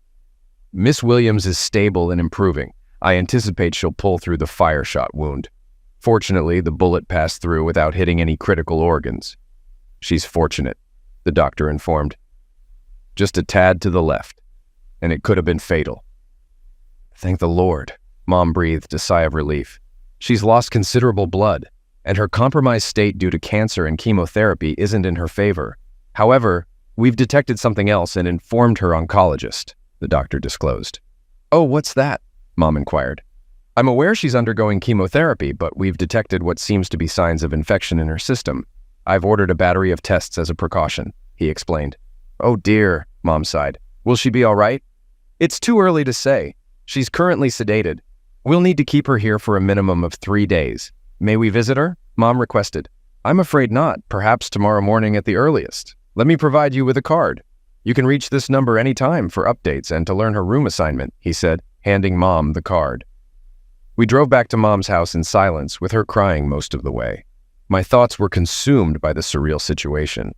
Miss Williams is stable and improving. I anticipate she'll pull through the fire shot wound. Fortunately, the bullet passed through without hitting any critical organs. She's fortunate, the doctor informed. Just a tad to the left, and it could have been fatal. Thank the Lord, Mom breathed a sigh of relief. She's lost considerable blood, and her compromised state due to cancer and chemotherapy isn't in her favor. However, we've detected something else and informed her oncologist, the doctor disclosed. Oh, what's that? Mom inquired. I'm aware she's undergoing chemotherapy, but we've detected what seems to be signs of infection in her system. I've ordered a battery of tests as a precaution, he explained. Oh dear, Mom sighed. Will she be all right? It's too early to say. She's currently sedated. We'll need to keep her here for a minimum of 3 days. May we visit her? Mom requested. I'm afraid not, perhaps tomorrow morning at the earliest. Let me provide you with a card. You can reach this number anytime for updates and to learn her room assignment, he said, handing Mom the card. We drove back to Mom's house in silence, with her crying most of the way. My thoughts were consumed by the surreal situation.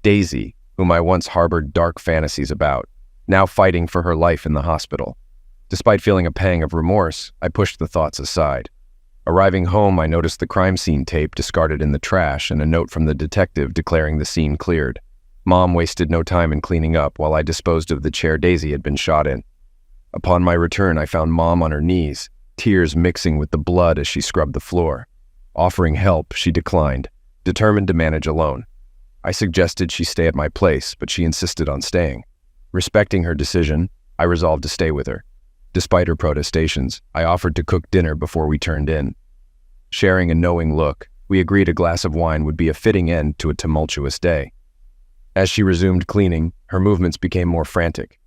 Daisy, whom I once harbored dark fantasies about, now fighting for her life in the hospital. Despite feeling a pang of remorse, I pushed the thoughts aside. Arriving home, I noticed the crime scene tape discarded in the trash and a note from the detective declaring the scene cleared. Mom wasted no time in cleaning up while I disposed of the chair Daisy had been shot in. Upon my return, I found Mom on her knees, tears mixing with the blood as she scrubbed the floor. Offering help, she declined, determined to manage alone. I suggested she stay at my place, but she insisted on staying. Respecting her decision, I resolved to stay with her. Despite her protestations, I offered to cook dinner before we turned in. Sharing a knowing look, we agreed a glass of wine would be a fitting end to a tumultuous day. As she resumed cleaning, her movements became more frantic.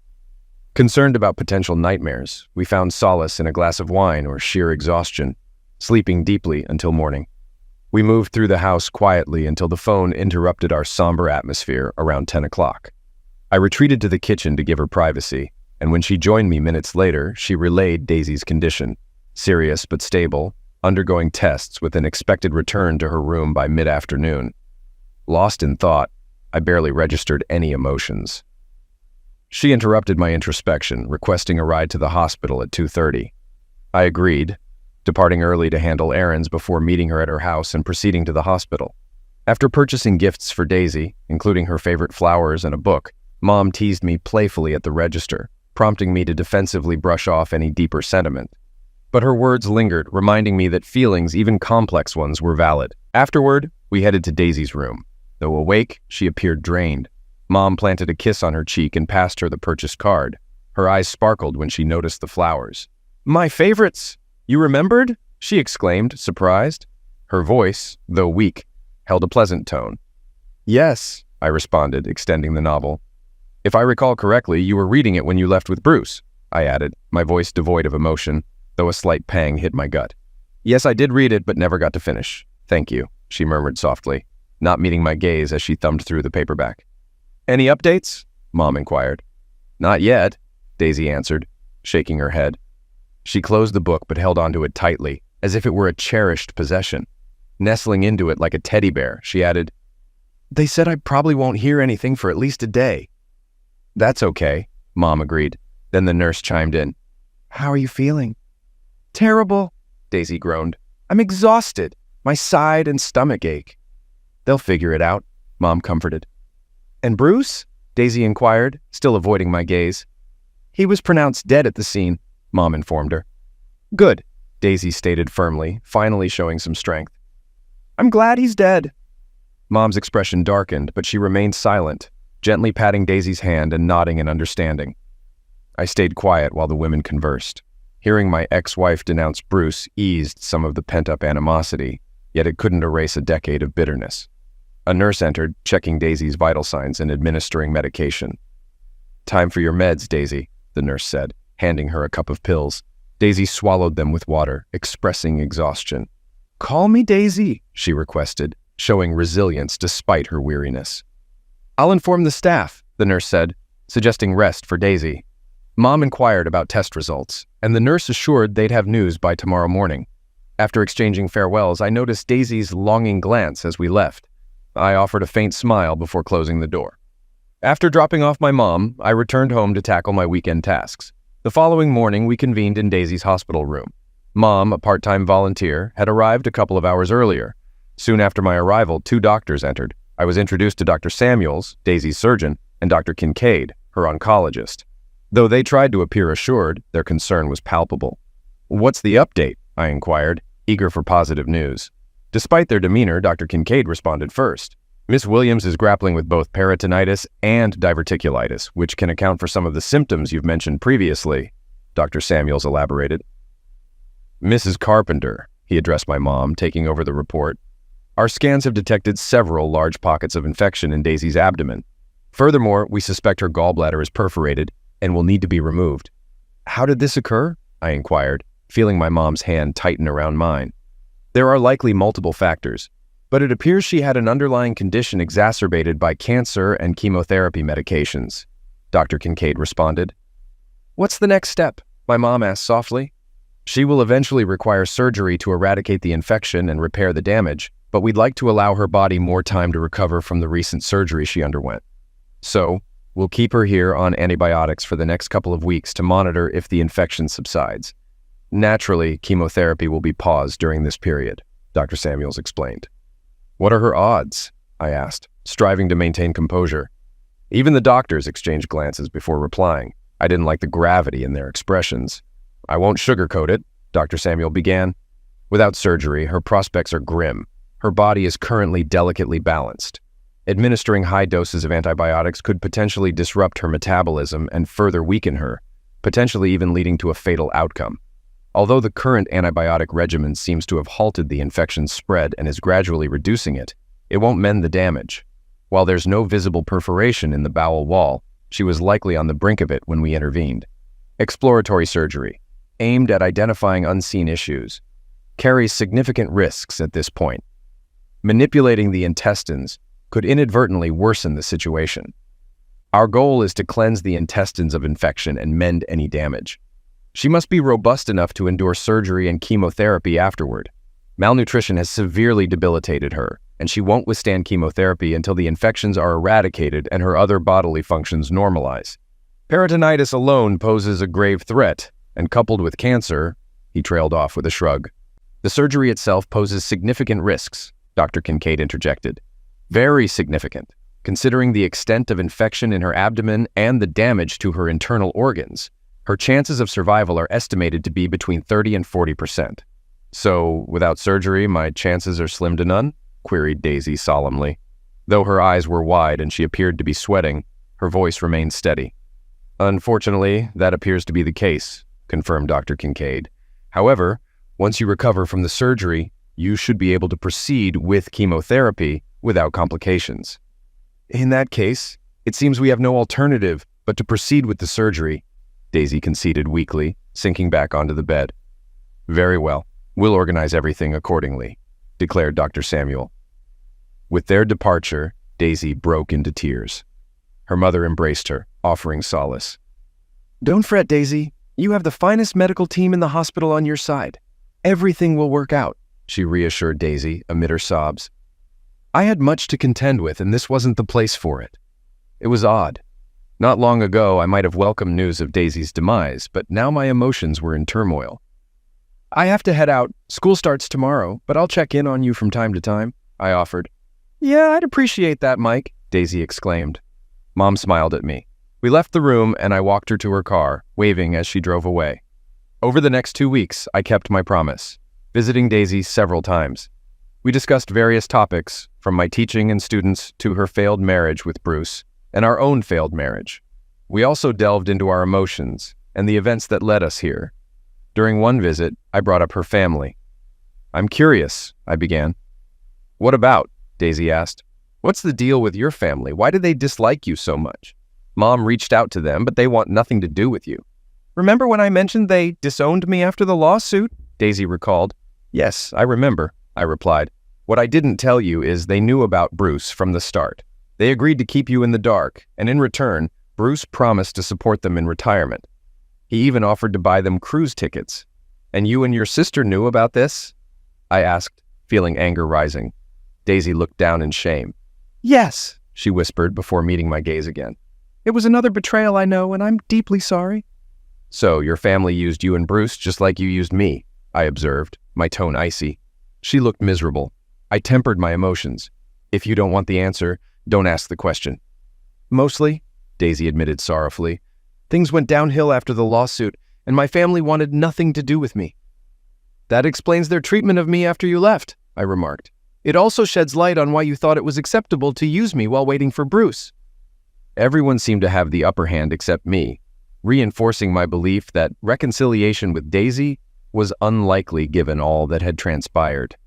Concerned about potential nightmares, we found solace in a glass of wine or sheer exhaustion, sleeping deeply until morning. We moved through the house quietly until the phone interrupted our somber atmosphere around 10 o'clock. I retreated to the kitchen to give her privacy, and when she joined me minutes later, she relayed Daisy's condition, serious but stable, undergoing tests with an expected return to her room by mid-afternoon. Lost in thought, I barely registered any emotions. She interrupted my introspection, requesting a ride to the hospital at 2:30. I agreed, departing early to handle errands before meeting her at her house and proceeding to the hospital. After purchasing gifts for Daisy, including her favorite flowers and a book, Mom teased me playfully at the register, prompting me to defensively brush off any deeper sentiment. But her words lingered, reminding me that feelings, even complex ones, were valid. Afterward, we headed to Daisy's room. Though awake, she appeared drained. Mom planted a kiss on her cheek and passed her the purchased card. Her eyes sparkled when she noticed the flowers. "My favorites! You remembered?" she exclaimed, surprised. Her voice, though weak, held a pleasant tone. "Yes," I responded, extending the novel. "If I recall correctly, you were reading it when you left with Bruce," I added, my voice devoid of emotion, though a slight pang hit my gut. "Yes, I did read it, but never got to finish. Thank you," she murmured softly, not meeting my gaze as she thumbed through the paperback. "Any updates?" Mom inquired. "Not yet," Daisy answered, shaking her head. She closed the book but held onto it tightly, as if it were a cherished possession. Nestling into it like a teddy bear, she added, "They said I probably won't hear anything for at least a day." "That's okay," Mom agreed. Then the nurse chimed in. "How are you feeling?" "Terrible," Daisy groaned. "I'm exhausted. My side and stomach ache." "They'll figure it out," Mom comforted. "And Bruce?" Daisy inquired, still avoiding my gaze. "He was pronounced dead at the scene," Mom informed her. "Good," Daisy stated firmly, finally showing some strength. "I'm glad he's dead." Mom's expression darkened, but she remained silent, gently patting Daisy's hand and nodding in understanding. I stayed quiet while the women conversed. Hearing my ex-wife denounce Bruce eased some of the pent-up animosity, yet it couldn't erase a decade of bitterness. A nurse entered, checking Daisy's vital signs and administering medication. "Time for your meds, Daisy," the nurse said, handing her a cup of pills. Daisy swallowed them with water, expressing exhaustion. "Call me Daisy," she requested, showing resilience despite her weariness. "I'll inform the staff," the nurse said, suggesting rest for Daisy. Mom inquired about test results, and the nurse assured they'd have news by tomorrow morning. After exchanging farewells, I noticed Daisy's longing glance as we left. I offered a faint smile before closing the door. After dropping off my mom, I returned home to tackle my weekend tasks. The following morning, we convened in Daisy's hospital room. Mom, a part-time volunteer, had arrived a couple of hours earlier. Soon after my arrival, 2 doctors entered. I was introduced to Dr. Samuels, Daisy's surgeon, and Dr. Kincaid, her oncologist. Though they tried to appear assured, their concern was palpable. "What's the update?" I inquired, eager for positive news. Despite their demeanor, Dr. Kincaid responded first. "Miss Williams is grappling with both peritonitis and diverticulitis, which can account for some of the symptoms you've mentioned previously," Dr. Samuels elaborated. "Mrs. Carpenter," he addressed my mom, taking over the report, "our scans have detected several large pockets of infection in Daisy's abdomen. Furthermore, we suspect her gallbladder is perforated and will need to be removed." "How did this occur?" I inquired, feeling my mom's hand tighten around mine. "There are likely multiple factors, but it appears she had an underlying condition exacerbated by cancer and chemotherapy medications," Dr. Kincaid responded. "What's the next step?" my mom asked softly. "She will eventually require surgery to eradicate the infection and repair the damage, but we'd like to allow her body more time to recover from the recent surgery she underwent. So, we'll keep her here on antibiotics for the next couple of weeks to monitor if the infection subsides. Naturally, chemotherapy will be paused during this period, Dr. Samuels explained. What are her odds? I asked, striving to maintain composure. Even the doctors exchanged glances before replying. I didn't like the gravity in their expressions. I won't sugarcoat it, Dr. Samuel began. Without surgery, her prospects are grim. Her body is currently delicately balanced. Administering high doses of antibiotics could potentially disrupt her metabolism and further weaken her, potentially even leading to a fatal outcome. Although the current antibiotic regimen seems to have halted the infection's spread and is gradually reducing it, it won't mend the damage. While there's no visible perforation in the bowel wall, she was likely on the brink of it when we intervened. Exploratory surgery, aimed at identifying unseen issues, carries significant risks at this point. Manipulating the intestines could inadvertently worsen the situation. Our goal is to cleanse the intestines of infection and mend any damage. She must be robust enough to endure surgery and chemotherapy afterward. Malnutrition has severely debilitated her, and she won't withstand chemotherapy until the infections are eradicated and her other bodily functions normalize. Peritonitis alone poses a grave threat, and coupled with cancer, he trailed off with a shrug. The surgery itself poses significant risks, Dr. Kincaid interjected. Very significant, considering the extent of infection in her abdomen and the damage to her internal organs. Her chances of survival are estimated to be between 30 and 40%. So, without surgery, my chances are slim to none? Queried Daisy solemnly. Though her eyes were wide and she appeared to be sweating, her voice remained steady. Unfortunately, that appears to be the case, confirmed Dr. Kincaid. However, once you recover from the surgery, you should be able to proceed with chemotherapy without complications. In that case, it seems we have no alternative but to proceed with the surgery, Daisy conceded weakly, sinking back onto the bed. Very well, we'll organize everything accordingly, declared Dr. Samuel. With their departure, Daisy broke into tears. Her mother embraced her, offering solace. Don't fret, Daisy. You have the finest medical team in the hospital on your side. Everything will work out, she reassured Daisy amid her sobs. I had much to contend with, and this wasn't the place for it. It was odd. Not long ago, I might have welcomed news of Daisy's demise, but now my emotions were in turmoil. I have to head out. School starts tomorrow, but I'll check in on you from time to time, I offered. Yeah, I'd appreciate that, Mike, Daisy exclaimed. Mom smiled at me. We left the room, and I walked her to her car, waving as she drove away. Over the next 2 weeks, I kept my promise, visiting Daisy several times. We discussed various topics, from my teaching and students to her failed marriage with Bruce, and our own failed marriage. We also delved into our emotions and the events that led us here. During one visit, I brought up her family. I'm curious, I began. What about? Daisy asked. What's the deal with your family? Why do they dislike you so much? Mom reached out to them, but they want nothing to do with you. Remember when I mentioned they disowned me after the lawsuit? Daisy recalled. Yes, I remember, I replied. What I didn't tell you is they knew about Bruce from the start. They agreed to keep you in the dark, and in return, Bruce promised to support them in retirement. He even offered to buy them cruise tickets. And you and your sister knew about this? I asked, feeling anger rising. Daisy looked down in shame. Yes, she whispered before meeting my gaze again. It was another betrayal, I know, and I'm deeply sorry. So your family used you and Bruce just like you used me, I observed, my tone icy. She looked miserable. I tempered my emotions. If you don't want the answer, don't ask the question. Mostly, Daisy admitted sorrowfully. Things went downhill after the lawsuit, and my family wanted nothing to do with me. That explains their treatment of me after you left, I remarked. It also sheds light on why you thought it was acceptable to use me while waiting for Bruce. Everyone seemed to have the upper hand except me, reinforcing my belief that reconciliation with Daisy was unlikely given all that had transpired.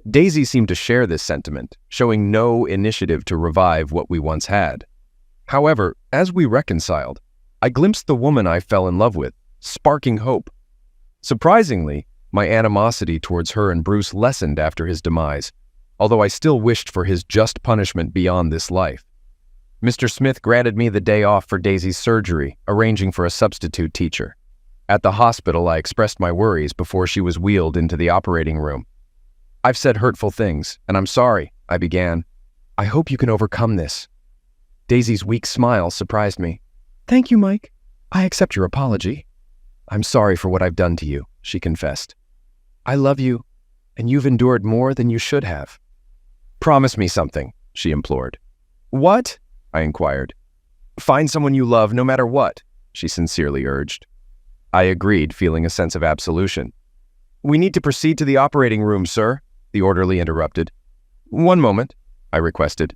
Daisy seemed to share this sentiment, showing no initiative to revive what we once had. However, as we reconciled, I glimpsed the woman I fell in love with, sparking hope. Surprisingly, my animosity towards her and Bruce lessened after his demise, although I still wished for his just punishment beyond this life. Mr. Smith granted me the day off for Daisy's surgery, arranging for a substitute teacher. At the hospital, I expressed my worries before she was wheeled into the operating room. I've said hurtful things, and I'm sorry, I began. I hope you can overcome this. Daisy's weak smile surprised me. Thank you, Mike. I accept your apology. I'm sorry for what I've done to you, she confessed. I love you, and you've endured more than you should have. Promise me something, she implored. What? I inquired. Find someone you love no matter what, she sincerely urged. I agreed, feeling a sense of absolution. We need to proceed to the operating room, sir, the orderly interrupted. One moment, I requested.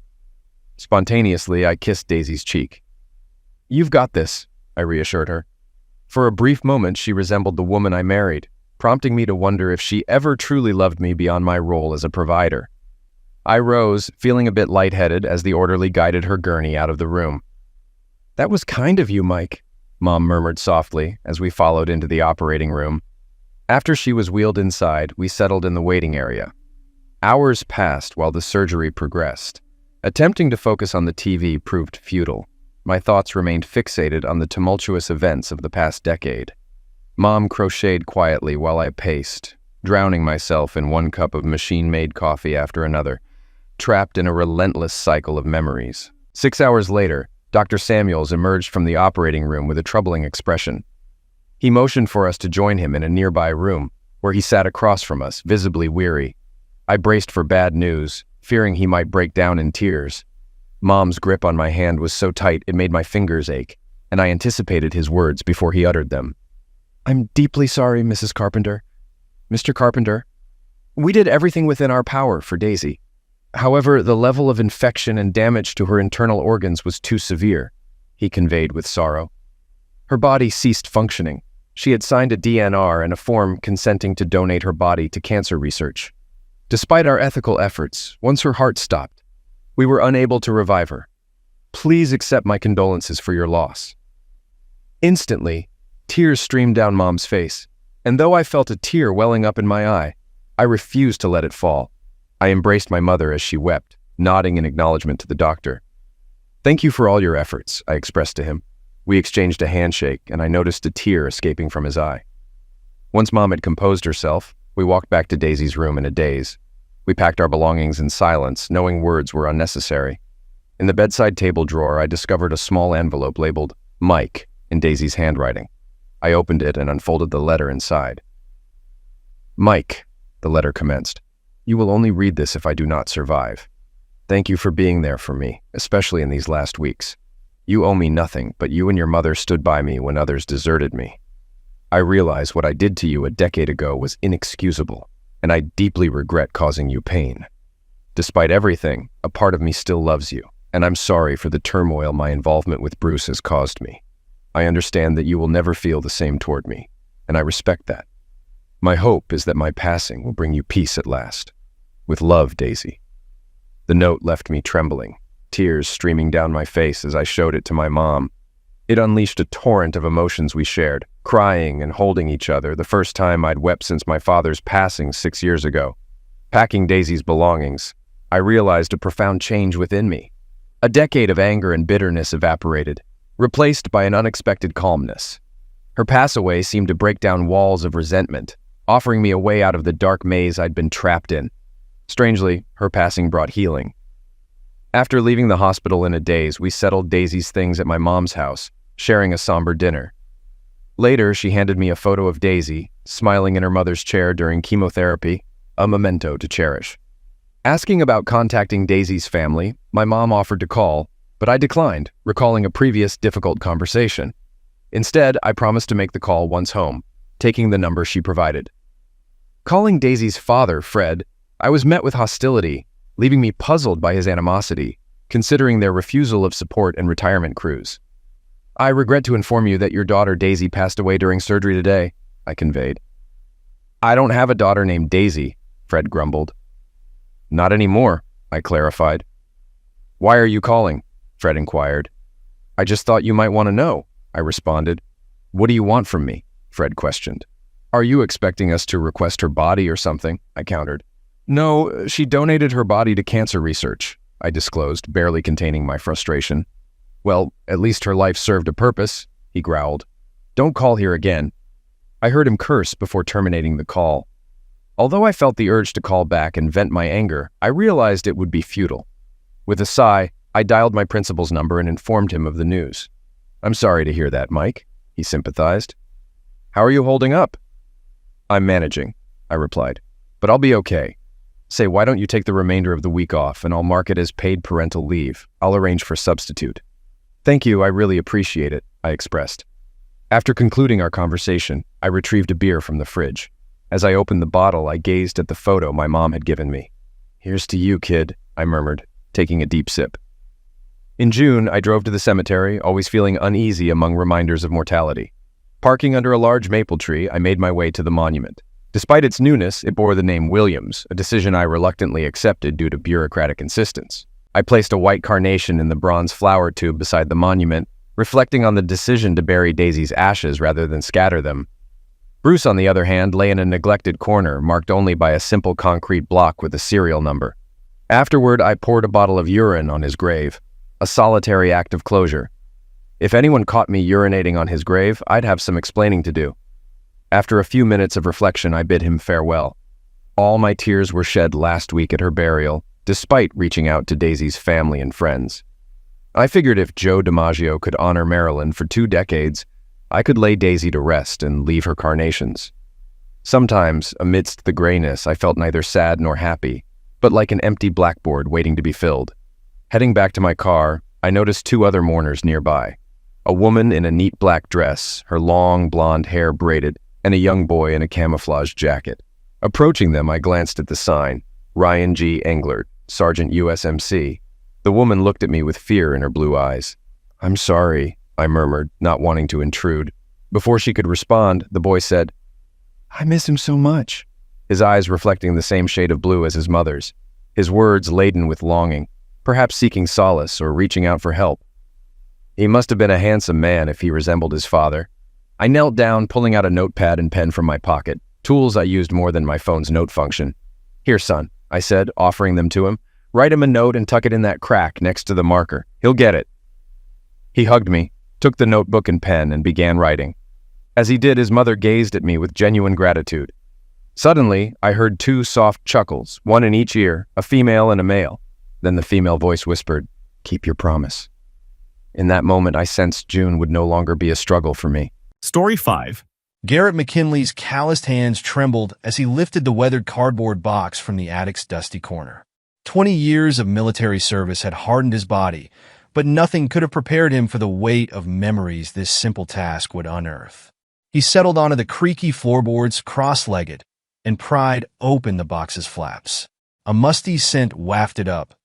Spontaneously, I kissed Daisy's cheek. You've got this, I reassured her. For a brief moment, she resembled the woman I married, prompting me to wonder if she ever truly loved me beyond my role as a provider. I rose, feeling a bit lightheaded as the orderly guided her gurney out of the room. That was kind of you, Mike, Mom murmured softly as we followed into the operating room. After she was wheeled inside, we settled in the waiting area. Hours passed while the surgery progressed. Attempting to focus on the TV proved futile. My thoughts remained fixated on the tumultuous events of the past decade. Mom crocheted quietly while I paced, drowning myself in one cup of machine-made coffee after another, trapped in a relentless cycle of memories. 6 hours later, Dr. Samuels emerged from the operating room with a troubling expression. He motioned for us to join him in a nearby room, where he sat across from us, visibly weary. I braced for bad news, fearing he might break down in tears. Mom's grip on my hand was so tight it made my fingers ache, and I anticipated his words before he uttered them. I'm deeply sorry, Mrs. Carpenter. Mr. Carpenter, we did everything within our power for Daisy. However, the level of infection and damage to her internal organs was too severe, he conveyed with sorrow. Her body ceased functioning. She had signed a DNR and a form consenting to donate her body to cancer research. Despite our ethical efforts, once her heart stopped, we were unable to revive her. Please accept my condolences for your loss. Instantly, tears streamed down Mom's face, and though I felt a tear welling up in my eye, I refused to let it fall. I embraced my mother as she wept, nodding in acknowledgement to the doctor. Thank you for all your efforts, I expressed to him. We exchanged a handshake, and I noticed a tear escaping from his eye. Once Mom had composed herself, we walked back to Daisy's room in a daze. We packed our belongings in silence, knowing words were unnecessary. In the bedside table drawer, I discovered a small envelope labeled Mike in Daisy's handwriting. I opened it and unfolded the letter inside. Mike, the letter commenced. You will only read this if I do not survive. Thank you for being there for me, especially in these last weeks. You owe me nothing, but you and your mother stood by me when others deserted me. I realize what I did to you a decade ago was inexcusable, and I deeply regret causing you pain. Despite everything, a part of me still loves you, and I'm sorry for the turmoil my involvement with Bruce has caused me. I understand that you will never feel the same toward me, and I respect that. My hope is that my passing will bring you peace at last. With love, Daisy. The note left me trembling, tears streaming down my face as I showed it to my mom. It unleashed a torrent of emotions we shared, crying and holding each other, the first time I'd wept since my father's passing 6 years ago. Packing Daisy's belongings, I realized a profound change within me. A decade of anger and bitterness evaporated, replaced by an unexpected calmness. Her passaway seemed to break down walls of resentment, offering me a way out of the dark maze I'd been trapped in. Strangely, her passing brought healing. After leaving the hospital in a daze, we settled Daisy's things at my mom's house, sharing a somber dinner. Later, she handed me a photo of Daisy, smiling in her mother's chair during chemotherapy, a memento to cherish. Asking about contacting Daisy's family, my mom offered to call, but I declined, recalling a previous difficult conversation. Instead, I promised to make the call once home, taking the number she provided. Calling Daisy's father, Fred, I was met with hostility, leaving me puzzled by his animosity, considering their refusal of support and retirement cruise. I regret to inform you that your daughter Daisy passed away during surgery today, I conveyed. I don't have a daughter named Daisy, Fred grumbled. Not anymore, I clarified. Why are you calling? Fred inquired. I just thought you might want to know, I responded. What do you want from me? Fred questioned. Are you expecting us to request her body or something? I countered. No, she donated her body to cancer research, I disclosed, barely containing my frustration. Well, at least her life served a purpose, he growled. Don't call here again. I heard him curse before terminating the call. Although I felt the urge to call back and vent my anger, I realized it would be futile. With a sigh, I dialed my principal's number and informed him of the news. I'm sorry to hear that, Mike, he sympathized. How are you holding up? I'm managing, I replied. But I'll be okay. Say, why don't you take the remainder of the week off and I'll mark it as paid parental leave. I'll arrange for substitute. Thank you, I really appreciate it, I expressed. After concluding our conversation, I retrieved a beer from the fridge. As I opened the bottle, I gazed at the photo my mom had given me. Here's to you, kid, I murmured, taking a deep sip. In June, I drove to the cemetery, always feeling uneasy among reminders of mortality. Parking under a large maple tree, I made my way to the monument. Despite its newness, it bore the name Williams, a decision I reluctantly accepted due to bureaucratic insistence. I placed a white carnation in the bronze flower tube beside the monument, reflecting on the decision to bury Daisy's ashes rather than scatter them. Bruce, on the other hand, lay in a neglected corner, marked only by a simple concrete block with a serial number. Afterward, I poured a bottle of urine on his grave, a solitary act of closure. If anyone caught me urinating on his grave, I'd have some explaining to do. After a few minutes of reflection, I bid him farewell. All my tears were shed last week at her burial, despite reaching out to Daisy's family and friends. I figured if Joe DiMaggio could honor Marilyn for 2 decades, I could lay Daisy to rest and leave her carnations. Sometimes, amidst the grayness, I felt neither sad nor happy, but like an empty blackboard waiting to be filled. Heading back to my car, I noticed 2 other mourners nearby. A woman in a neat black dress, her long blonde hair braided, and a young boy in a camouflage jacket. Approaching them, I glanced at the sign, Ryan G. Englert, Sergeant USMC. The woman looked at me with fear in her blue eyes. I'm sorry, I murmured, not wanting to intrude. Before she could respond, the boy said, I miss him so much, his eyes reflecting the same shade of blue as his mother's, his words laden with longing, perhaps seeking solace or reaching out for help. He must have been a handsome man if he resembled his father. I knelt down, pulling out a notepad and pen from my pocket, tools I used more than my phone's note function. Here, son, I said, offering them to him. Write him a note and tuck it in that crack next to the marker. He'll get it. He hugged me, took the notebook and pen, and began writing. As he did, his mother gazed at me with genuine gratitude. Suddenly, I heard 2 soft chuckles, one in each ear, a female and a male. Then the female voice whispered, Keep your promise. In that moment, I sensed June would no longer be a struggle for me. Story 5. Garrett McKinley's calloused hands trembled as he lifted the weathered cardboard box from the attic's dusty corner. 20 years of military service had hardened his body, but nothing could have prepared him for the weight of memories this simple task would unearth. He settled onto the creaky floorboards cross-legged and pried open the box's flaps. A musty scent wafted up,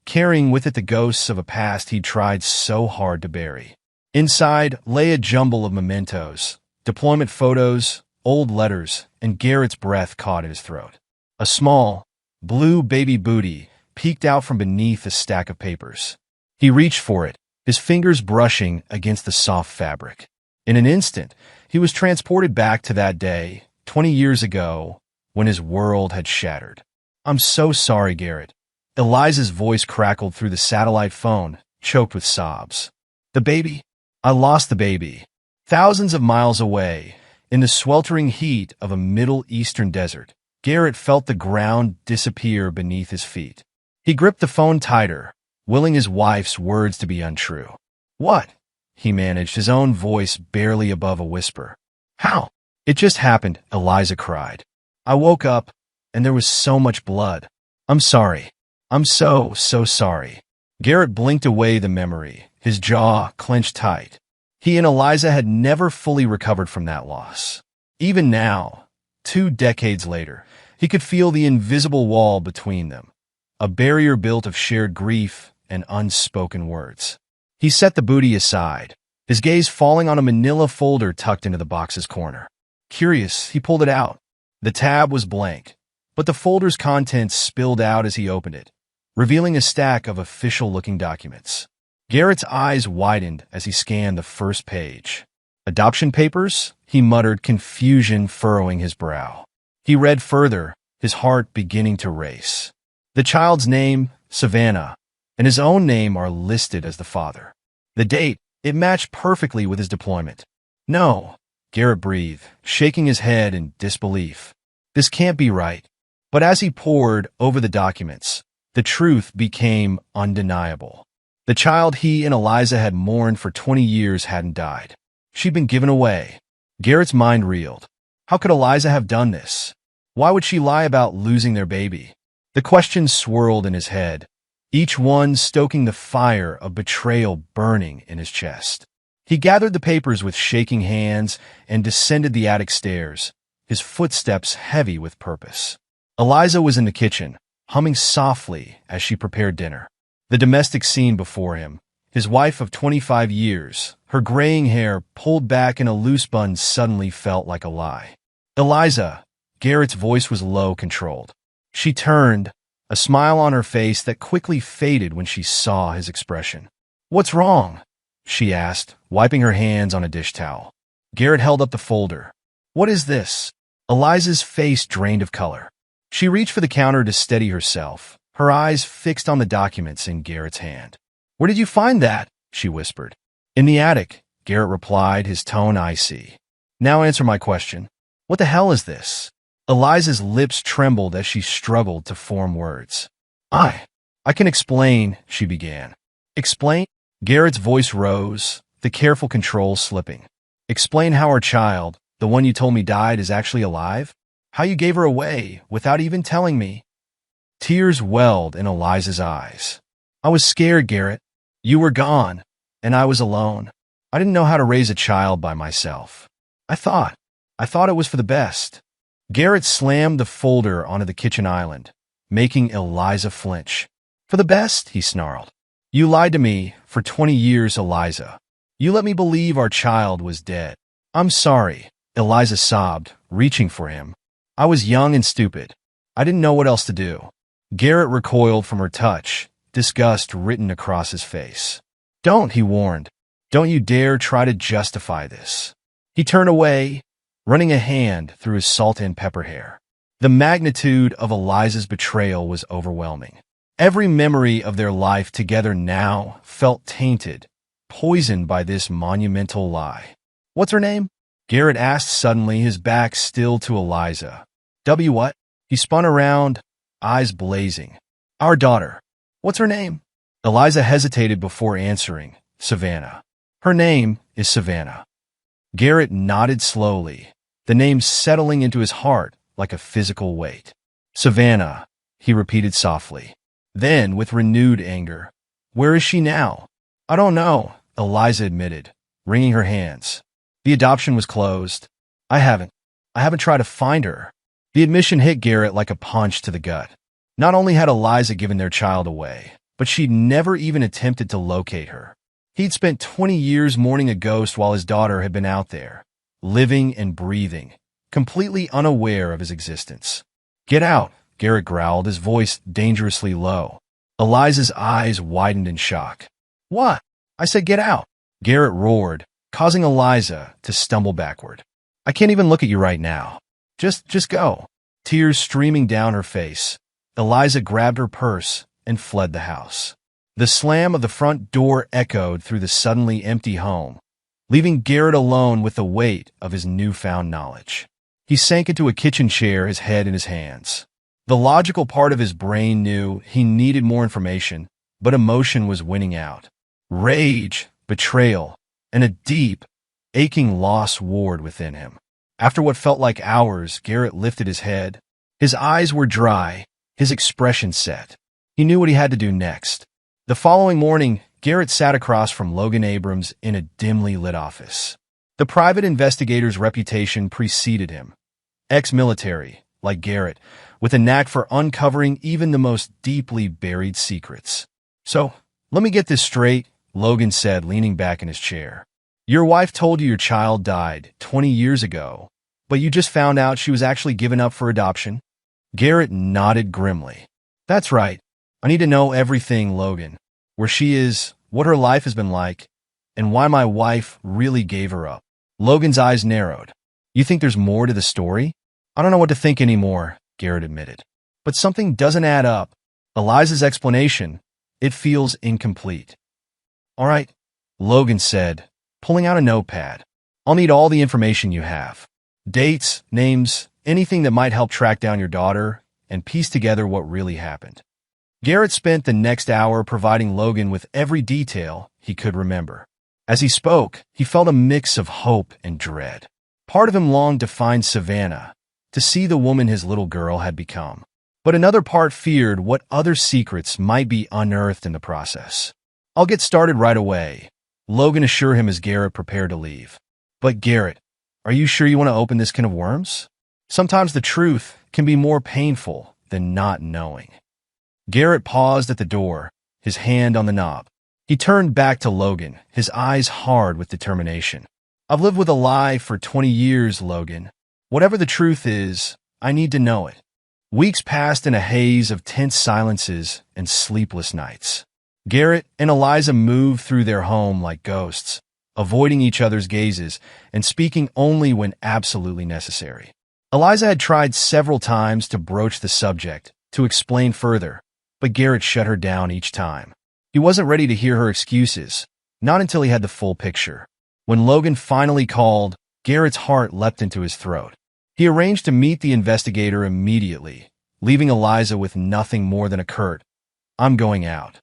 carrying with it the ghosts of a past he'd tried so hard to bury. Inside lay a jumble of mementos, deployment photos, old letters, and Garrett's breath caught in his throat. A small, blue baby booty peeked out from beneath a stack of papers. He reached for it, his fingers brushing against the soft fabric. In an instant, he was transported back to that day, 20 years ago, when his world had shattered. I'm so sorry, Garrett. Eliza's voice crackled through the satellite phone, choked with sobs. The baby? I lost the baby. Thousands of miles away, in the sweltering heat of a Middle Eastern desert, Garrett felt the ground disappear beneath his feet. He gripped the phone tighter, willing his wife's words to be untrue. What? He managed, his own voice barely above a whisper. How? It just happened, Eliza cried. I woke up, and there was so much blood. I'm sorry. I'm so sorry. Garrett blinked away the memory, his jaw clenched tight. He and Eliza had never fully recovered from that loss. Even now, 2 decades later, he could feel the invisible wall between them, a barrier built of shared grief and unspoken words. He set the booty aside, his gaze falling on a manila folder tucked into the box's corner. Curious, he pulled it out. The tab was blank, but the folder's contents spilled out as he opened it, revealing a stack of official-looking documents. Garrett's eyes widened as he scanned the first page. Adoption papers? He muttered, confusion furrowing his brow. He read further, his heart beginning to race. The child's name, Savannah, and his own name are listed as the father. The date, it matched perfectly with his deployment. No, Garrett breathed, shaking his head in disbelief. This can't be right. But as he pored over the documents, the truth became undeniable. The child he and Eliza had mourned for 20 years hadn't died. She'd been given away. Garrett's mind reeled. How could Eliza have done this? Why would she lie about losing their baby? The questions swirled in his head, each one stoking the fire of betrayal burning in his chest. He gathered the papers with shaking hands and descended the attic stairs, his footsteps heavy with purpose. Eliza was in the kitchen, humming softly as she prepared dinner. The domestic scene before him, his wife of 25 years, her graying hair pulled back in a loose bun, suddenly felt like a lie. Eliza, Garrett's voice was low, controlled. She turned, a smile on her face that quickly faded when she saw his expression. "What's wrong?" she asked, wiping her hands on a dish towel. Garrett held up the folder. "What is this?" Eliza's face drained of color. She reached for the counter to steady herself, her eyes fixed on the documents in Garrett's hand. "Where did you find that?" she whispered. "In the attic," Garrett replied, his tone icy. "Now answer my question. What the hell is this?" Eliza's lips trembled as she struggled to form words. I can explain," she began. "Explain?" Garrett's voice rose, the careful control slipping. "Explain how our child, the one you told me died, is actually alive? How you gave her away without even telling me?" Tears welled in Eliza's eyes. "I was scared, Garrett. You were gone, and I was alone. I didn't know how to raise a child by myself. I thought it was for the best." Garrett slammed the folder onto the kitchen island, making Eliza flinch. "For the best?" he snarled. "You lied to me for 20 years, Eliza. You let me believe our child was dead." "I'm sorry," Eliza sobbed, reaching for him. "I was young and stupid. I didn't know what else to do." Garrett recoiled from her touch, disgust written across his face. "Don't," he warned. "Don't you dare try to justify this." He turned away, running a hand through his salt and pepper hair. The magnitude of Eliza's betrayal was overwhelming. Every memory of their life together now felt tainted, poisoned by this monumental lie. "What's her name?" Garrett asked suddenly, his back still to Eliza. What?" He spun around, eyes blazing. "Our daughter. What's her name?" Eliza hesitated before answering. "Savannah. Her name is Savannah." Garrett nodded slowly, the name settling into his heart like a physical weight. "Savannah," he repeated softly. Then, with renewed anger, "Where is she now?" "I don't know," Eliza admitted, wringing her hands. "The adoption was closed. I haven't tried to find her." The admission hit Garrett like a punch to the gut. Not only had Eliza given their child away, but she'd never even attempted to locate her. He'd spent 20 years mourning a ghost while his daughter had been out there, living and breathing, completely unaware of his existence. "Get out," Garrett growled, his voice dangerously low. Eliza's eyes widened in shock. "What?" "I said get out," Garrett roared, causing Eliza to stumble backward. "I can't even look at you right now. Just go." Tears streaming down her face, Eliza grabbed her purse and fled the house. The slam of the front door echoed through the suddenly empty home, leaving Garrett alone with the weight of his newfound knowledge. He sank into a kitchen chair, his head in his hands. The logical part of his brain knew he needed more information, but emotion was winning out. Rage, betrayal, and a deep, aching loss warred within him. After what felt like hours, Garrett lifted his head. His eyes were dry, his expression set. He knew what he had to do next. The following morning, Garrett sat across from Logan Abrams in a dimly lit office. The private investigator's reputation preceded him. Ex-military, like Garrett, with a knack for uncovering even the most deeply buried secrets. "So, let me get this straight," Logan said, leaning back in his chair. "Your wife told you your child died 20 years ago, but you just found out she was actually given up for adoption?" Garrett nodded grimly. "That's right. I need to know everything, Logan. Where she is, what her life has been like, and why my wife really gave her up." Logan's eyes narrowed. "You think there's more to the story?" "I don't know what to think anymore," Garrett admitted. "But something doesn't add up. Eliza's explanation, it feels incomplete." "All right," Logan said, pulling out a notepad. "I'll need all the information you have. Dates, names, anything that might help track down your daughter and piece together what really happened." Garrett spent the next hour providing Logan with every detail he could remember. As he spoke, he felt a mix of hope and dread. Part of him longed to find Savannah, to see the woman his little girl had become. But another part feared what other secrets might be unearthed in the process. "I'll get started right away," Logan assured him as Garrett prepared to leave. "But Garrett, are you sure you want to open this can of worms? Sometimes the truth can be more painful than not knowing." Garrett paused at the door, his hand on the knob. He turned back to Logan, his eyes hard with determination. "I've lived with a lie for 20 years, Logan. Whatever the truth is, I need to know it." Weeks passed in a haze of tense silences and sleepless nights. Garrett and Eliza moved through their home like ghosts, avoiding each other's gazes and speaking only when absolutely necessary. Eliza had tried several times to broach the subject, to explain further, but Garrett shut her down each time. He wasn't ready to hear her excuses, not until he had the full picture. When Logan finally called, Garrett's heart leapt into his throat. He arranged to meet the investigator immediately, leaving Eliza with nothing more than a curt, "I'm going out."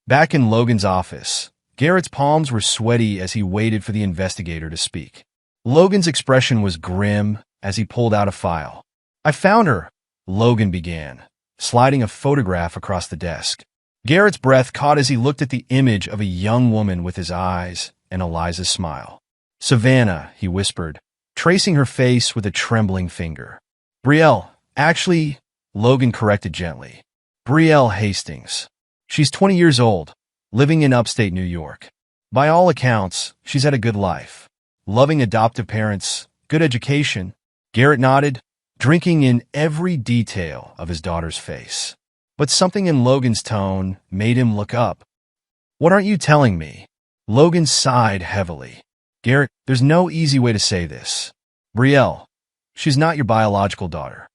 Back in Logan's office, Garrett's palms were sweaty as he waited for the investigator to speak. Logan's expression was grim as he pulled out a file. "I found her," Logan began, sliding a photograph across the desk. Garrett's breath caught as he looked at the image of a young woman with his eyes and Eliza's smile. "Savannah," he whispered, tracing her face with a trembling finger. "Brielle, actually," Logan corrected gently. "Brielle Hastings. She's 20 years old, living in upstate New York. By all accounts, she's had a good life. Loving adoptive parents, good education." Garrett nodded, drinking in every detail of his daughter's face. But something in Logan's tone made him look up. "What aren't you telling me?" Logan sighed heavily. "Garrett, there's no easy way to say this. Brielle, she's not your biological daughter."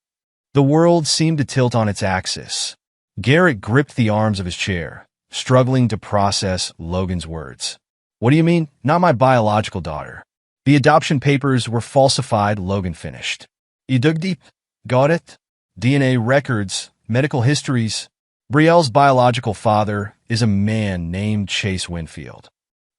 The world seemed to tilt on its axis. Garrett gripped the arms of his chair, struggling to process Logan's words. "What do you mean, not my biological daughter?" "The adoption papers were falsified," Logan finished. "You dug deep? Got it? DNA records, medical histories." "Brielle's biological father is a man named Chase Winfield."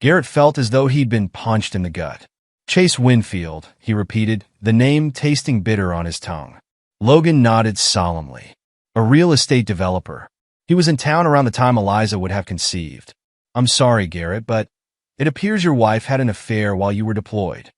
Garrett felt as though he'd been punched in the gut. "Chase Winfield," he repeated, the name tasting bitter on his tongue. Logan nodded solemnly. "A real estate developer. He was in town around the time Eliza would have conceived." "I'm sorry, Garrett, but it appears your wife had an affair while you were deployed."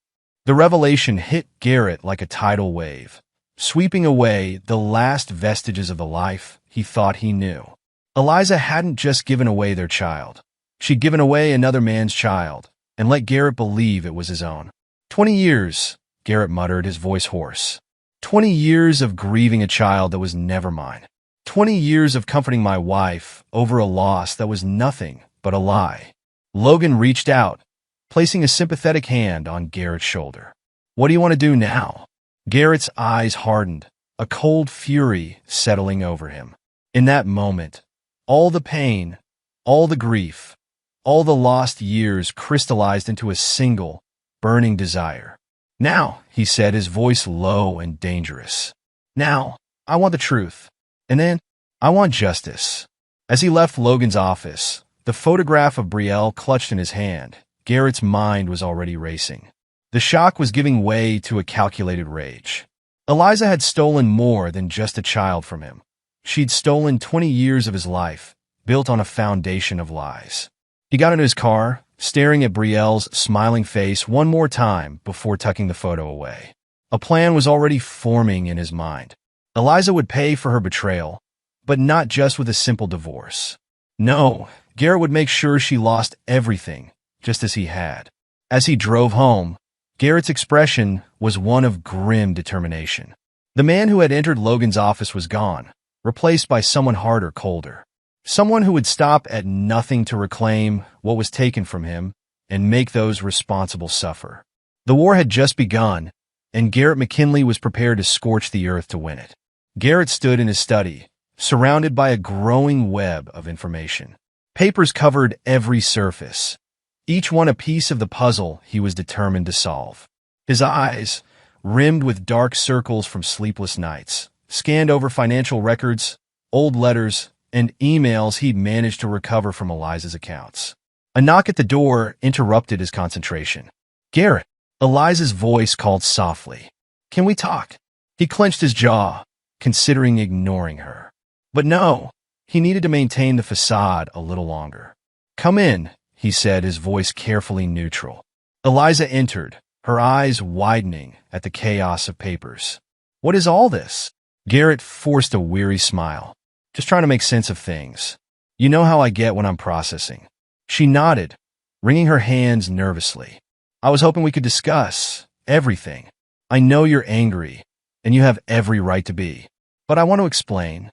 The revelation hit Garrett like a tidal wave, sweeping away the last vestiges of the life he thought he knew. Eliza hadn't just given away their child. She'd given away another man's child, and let Garrett believe it was his own. 20 years, Garrett muttered, his voice hoarse. 20 years of grieving a child that was never mine. 20 years of comforting my wife over a loss that was nothing but a lie. Logan reached out, placing a sympathetic hand on Garrett's shoulder. "What do you want to do now?" Garrett's eyes hardened, a cold fury settling over him. In that moment, all the pain, all the grief, all the lost years crystallized into a single, burning desire. "Now," he said, his voice low and dangerous. "Now, I want the truth. And then, I want justice." As he left Logan's office, the photograph of Brielle clutched in his hand, Garrett's mind was already racing. The shock was giving way to a calculated rage. Eliza had stolen more than just a child from him. She'd stolen 20 years of his life, built on a foundation of lies. He got into his car, staring at Brielle's smiling face one more time before tucking the photo away. A plan was already forming in his mind. Eliza would pay for her betrayal, but not just with a simple divorce. No, Garrett would make sure she lost everything, just as he had. As he drove home, Garrett's expression was one of grim determination. The man who had entered Logan's office was gone, replaced by someone harder, colder. Someone who would stop at nothing to reclaim what was taken from him and make those responsible suffer. The war had just begun, and Garrett McKinley was prepared to scorch the earth to win it. Garrett stood in his study, surrounded by a growing web of information. Papers covered every surface, each one a piece of the puzzle he was determined to solve. His eyes, rimmed with dark circles from sleepless nights, scanned over financial records, old letters, and emails he'd managed to recover from Eliza's accounts. A knock at the door interrupted his concentration. "Garrett," Eliza's voice called softly. "Can we talk?" He clenched his jaw, considering ignoring her. But no, he needed to maintain the facade a little longer. "Come in," he said, his voice carefully neutral. Eliza entered, her eyes widening at the chaos of papers. "What is all this?" Garrett forced a weary smile. "Just trying to make sense of things. You know how I get when I'm processing." She nodded, wringing her hands nervously. "I was hoping we could discuss everything. I know you're angry, and you have every right to be. But I want to explain."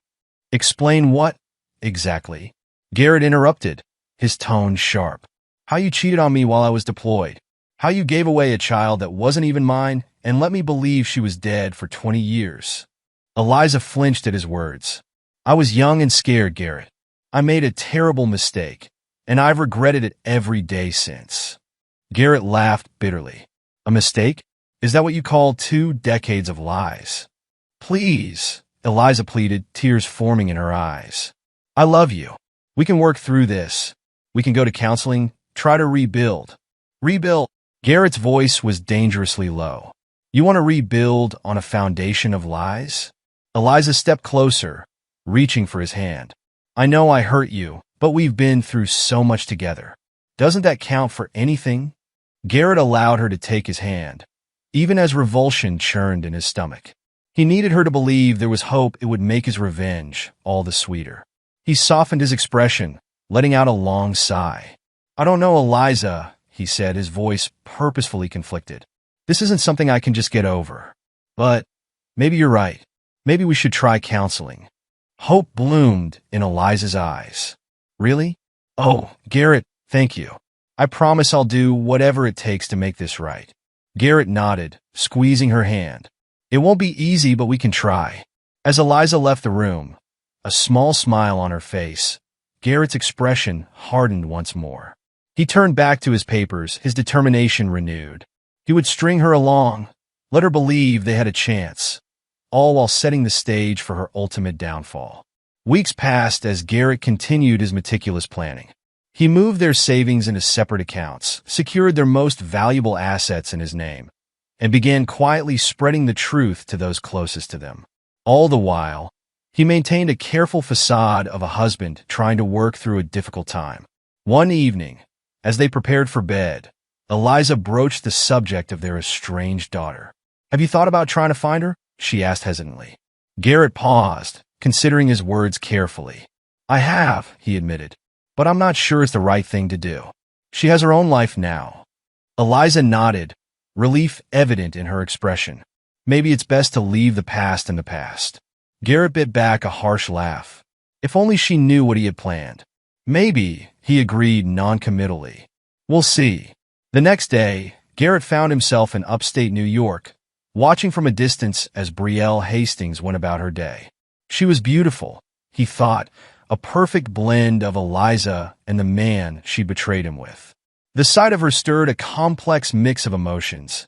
"Explain what, exactly?" Garrett interrupted, his tone sharp. "How you cheated on me while I was deployed. How you gave away a child that wasn't even mine and let me believe she was dead for 20 years. Eliza flinched at his words. "I was young and scared, Garrett. I made a terrible mistake, and I've regretted it every day since." Garrett laughed bitterly. "A mistake? Is that what you call 2 decades of lies?" "Please," Eliza pleaded, tears forming in her eyes. "I love you. We can work through this. We can go to counseling, try to rebuild." "Rebuild?" Garrett's voice was dangerously low. "You want to rebuild on a foundation of lies?" Eliza stepped closer, reaching for his hand. "I know I hurt you, but we've been through so much together. Doesn't that count for anything?" Garrett allowed her to take his hand, even as revulsion churned in his stomach. He needed her to believe there was hope it would make his revenge all the sweeter. He softened his expression, letting out a long sigh. "I don't know, Eliza," he said, his voice purposefully conflicted. "This isn't something I can just get over. But maybe you're right. Maybe we should try counseling." Hope bloomed in Eliza's eyes. "Really?" "Oh, Garrett, thank you. I promise I'll do whatever it takes to make this right." Garrett nodded, squeezing her hand. "It won't be easy, but we can try." As Eliza left the room, a small smile on her face, Garrett's expression hardened once more. He turned back to his papers, his determination renewed. He would string her along, let her believe they had a chance, all while setting the stage for her ultimate downfall. Weeks passed as Garrett continued his meticulous planning. He moved their savings into separate accounts, secured their most valuable assets in his name, and began quietly spreading the truth to those closest to them. All the while, he maintained a careful facade of a husband trying to work through a difficult time. One evening, as they prepared for bed, Eliza broached the subject of their estranged daughter. "Have you thought about trying to find her?" she asked hesitantly. Garrett paused, considering his words carefully. "I have," he admitted, "but I'm not sure it's the right thing to do. She has her own life now." Eliza nodded, relief evident in her expression. "Maybe it's best to leave the past in the past." Garrett bit back a harsh laugh. If only she knew what he had planned. "Maybe," he agreed noncommittally. "We'll see." The next day, Garrett found himself in upstate New York, watching from a distance as Brielle Hastings went about her day. She was beautiful, he thought, a perfect blend of Eliza and the man she'd betrayed him with. The sight of her stirred a complex mix of emotions: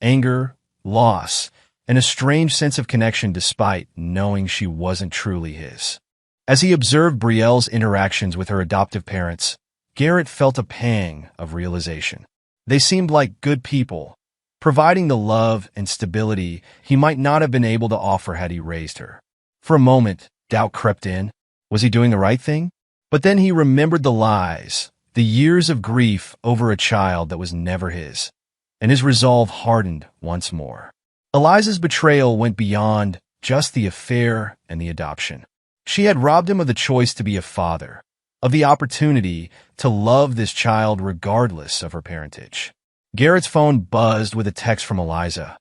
anger, loss, and a strange sense of connection despite knowing she wasn't truly his. As he observed Brielle's interactions with her adoptive parents, Garrett felt a pang of realization. They seemed like good people, providing the love and stability he might not have been able to offer had he raised her. For a moment, doubt crept in. Was he doing the right thing? But then he remembered the lies, the years of grief over a child that was never his, and his resolve hardened once more. Eliza's betrayal went beyond just the affair and the adoption. She had robbed him of the choice to be a father, of the opportunity to love this child regardless of her parentage. Garrett's phone buzzed with a text from Eliza.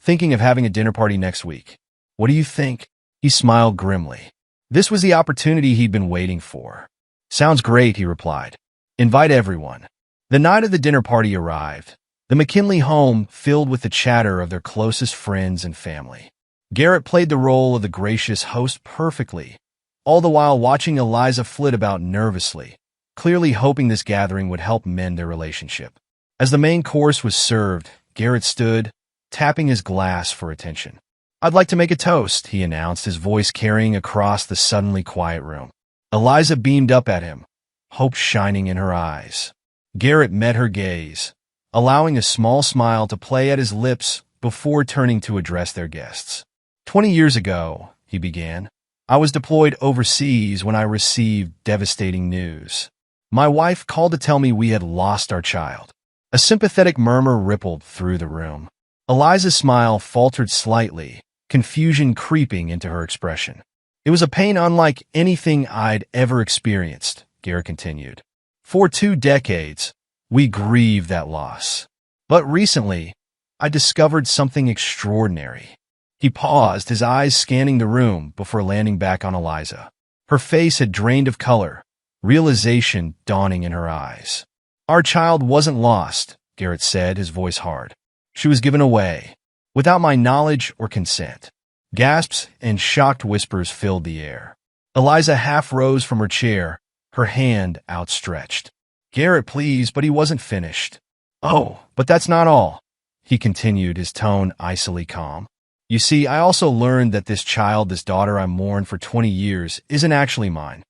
"Thinking of having a dinner party next week. What do you think?" He smiled grimly. This was the opportunity he'd been waiting for. "Sounds great," he replied. "Invite everyone." The night of the dinner party arrived, the McKinley home filled with the chatter of their closest friends and family. Garrett played the role of the gracious host perfectly, all the while watching Eliza flit about nervously, clearly hoping this gathering would help mend their relationship. As the main course was served, Garrett stood, tapping his glass for attention. "I'd like to make a toast," he announced, his voice carrying across the suddenly quiet room. Eliza beamed up at him, hope shining in her eyes. Garrett met her gaze, allowing a small smile to play at his lips before turning to address their guests. 20 years ago, he began, I was deployed overseas when I received devastating news. My wife called to tell me we had lost our child. A sympathetic murmur rippled through the room. Eliza's smile faltered slightly, confusion creeping into her expression. It was a pain unlike anything I'd ever experienced, Garrett continued. For 2 decades, we grieved that loss. But recently, I discovered something extraordinary. He paused, his eyes scanning the room before landing back on Eliza. Her face had drained of color, realization dawning in her eyes. Our child wasn't lost, Garrett said, his voice hard. She was given away, without my knowledge or consent. Gasps and shocked whispers filled the air. Eliza half rose from her chair, her hand outstretched. Garrett, please, but he wasn't finished. Oh, but that's not all, he continued, his tone icily calm. You see, I also learned that this child, this daughter I mourned for 20 years, isn't actually mine.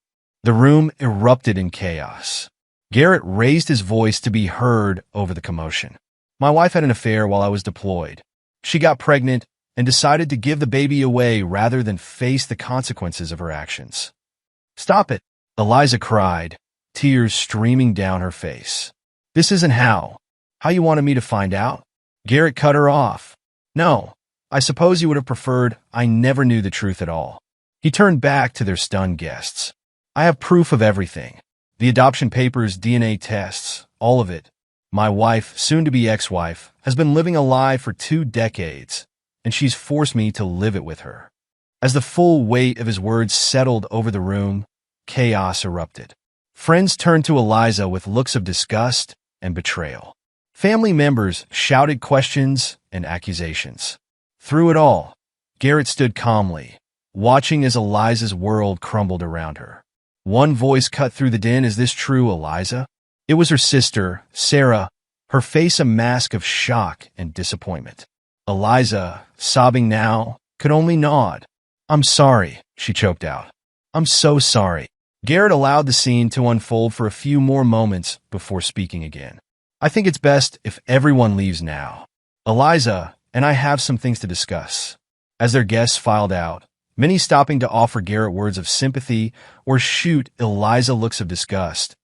The room erupted in chaos. Garrett raised his voice to be heard over the commotion. My wife had an affair while I was deployed. She got pregnant and decided to give the baby away rather than face the consequences of her actions. Stop it, Eliza cried, tears streaming down her face. This isn't how you wanted me to find out? Garrett cut her off. No, I suppose you would have preferred I never knew the truth at all. He turned back to their stunned guests. I have proof of everything. The adoption papers, DNA tests, all of it. My wife, soon-to-be ex-wife, has been living a lie for 2 decades, and she's forced me to live it with her. As the full weight of his words settled over the room, chaos erupted. Friends turned to Eliza with looks of disgust and betrayal. Family members shouted questions and accusations. Through it all, Garrett stood calmly, watching as Eliza's world crumbled around her. One voice cut through the din. Is this true, Eliza? It was her sister, Sarah, her face a mask of shock and disappointment. Eliza, sobbing now, could only nod. I'm sorry, she choked out. I'm so sorry. Garrett allowed the scene to unfold for a few more moments before speaking again. I think it's best if everyone leaves now. Eliza and I have some things to discuss. As their guests filed out, many stopping to offer Garrett words of sympathy or shoot Eliza looks of disgust,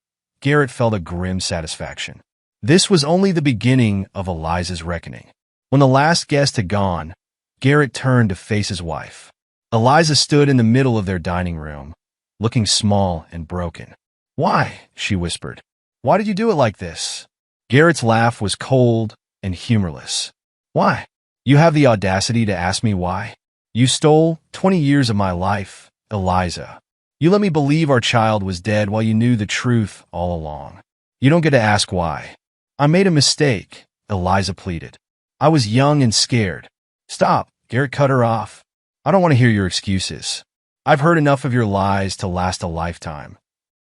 Garrett felt a grim satisfaction. This was only the beginning of Eliza's reckoning. When the last guest had gone, Garrett turned to face his wife. Eliza stood in the middle of their dining room, looking small and broken. Why? She whispered. Why did you do it like this? Garrett's laugh was cold and humorless. Why? You have the audacity to ask me why? You stole 20 years of my life, Eliza. You let me believe our child was dead while you knew the truth all along. You don't get to ask why. I made a mistake, Eliza pleaded. I was young and scared. Stop, Garrett cut her off. I don't want to hear your excuses. I've heard enough of your lies to last a lifetime.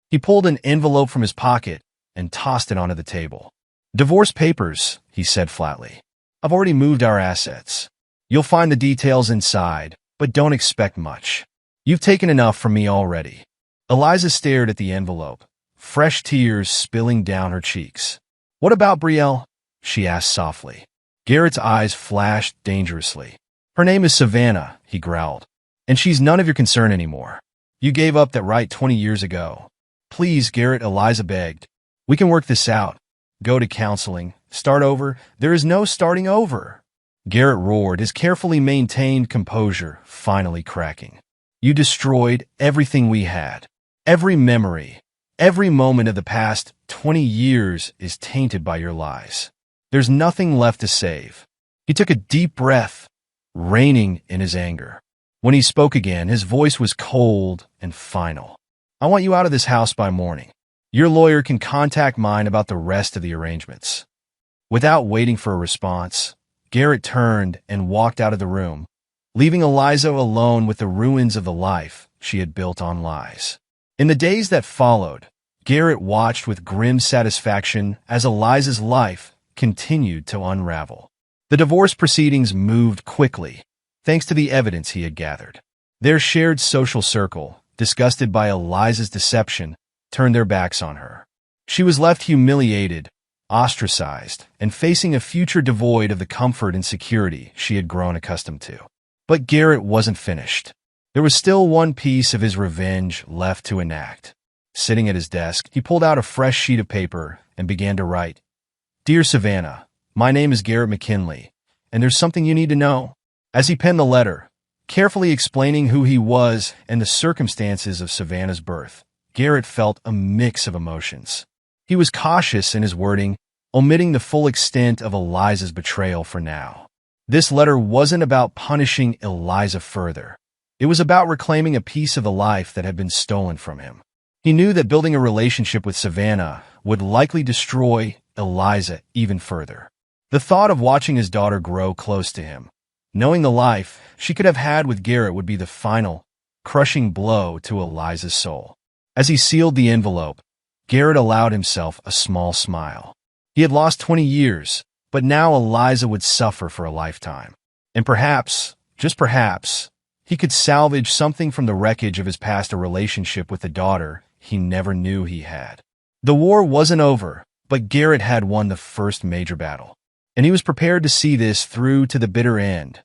He pulled an envelope from his pocket and tossed it onto the table. Divorce papers, he said flatly. I've already moved our assets. You'll find the details inside, but don't expect much. You've taken enough from me already. Eliza stared at the envelope, fresh tears spilling down her cheeks. What about Brielle? She asked softly. Garrett's eyes flashed dangerously. Her name is Savannah, he growled, and she's none of your concern anymore. You gave up that right 20 years ago. Please, Garrett, Eliza begged. We can work this out. Go to counseling. Start over. There is no starting over. Garrett roared, his carefully maintained composure finally cracking. You destroyed everything we had. Every memory, every moment of the past 20 years is tainted by your lies. There's nothing left to save. He took a deep breath, reining in his anger. When he spoke again, his voice was cold and final. I want you out of this house by morning. Your lawyer can contact mine about the rest of the arrangements. Without waiting for a response, Garrett turned and walked out of the room, leaving Eliza alone with the ruins of the life she had built on lies. In the days that followed, Garrett watched with grim satisfaction as Eliza's life continued to unravel. The divorce proceedings moved quickly, thanks to the evidence he had gathered. Their shared social circle, disgusted by Eliza's deception, turned their backs on her. She was left humiliated, ostracized, and facing a future devoid of the comfort and security she had grown accustomed to. But Garrett wasn't finished. There was still one piece of his revenge left to enact. Sitting at his desk, he pulled out a fresh sheet of paper and began to write. Dear Savannah, my name is Garrett McKinley, and there's something you need to know. As he penned the letter, carefully explaining who he was and the circumstances of Savannah's birth, Garrett felt a mix of emotions. He was cautious in his wording, omitting the full extent of Eliza's betrayal for now. This letter wasn't about punishing Eliza further. It was about reclaiming a piece of the life that had been stolen from him. He knew that building a relationship with Savannah would likely destroy Eliza even further. The thought of watching his daughter grow close to him, knowing the life she could have had with Garrett, would be the final, crushing blow to Eliza's soul. As he sealed the envelope, Garrett allowed himself a small smile. He had lost 20 years, but now Eliza would suffer for a lifetime. And perhaps, just perhaps, he could salvage something from the wreckage of his past, a relationship with a daughter he never knew he had. The war wasn't over, but Garrett had won the first major battle, and he was prepared to see this through to the bitter end,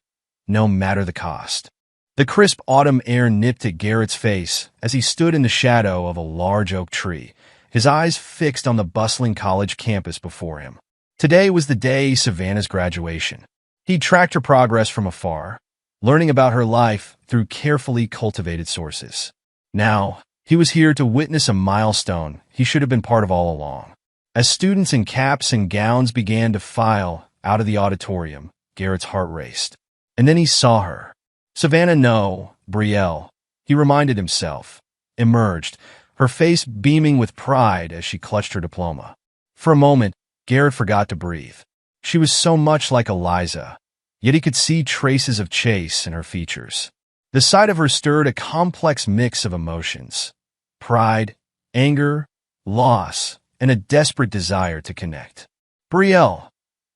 no matter the cost. The crisp autumn air nipped at Garrett's face as he stood in the shadow of a large oak tree, his eyes fixed on the bustling college campus before him. Today was the day Savannah's graduation. He tracked her progress from afar, learning about her life through carefully cultivated sources. Now, he was here to witness a milestone he should have been part of all along. As students in caps and gowns began to file out of the auditorium, Garrett's heart raced. And then he saw her. Savannah, no, Brielle, he reminded himself, emerged, her face beaming with pride as she clutched her diploma. For a moment, Garrett forgot to breathe. She was so much like Eliza, yet he could see traces of Chase in her features. The sight of her stirred a complex mix of emotions: pride, anger, loss, and a desperate desire to connect. Brielle,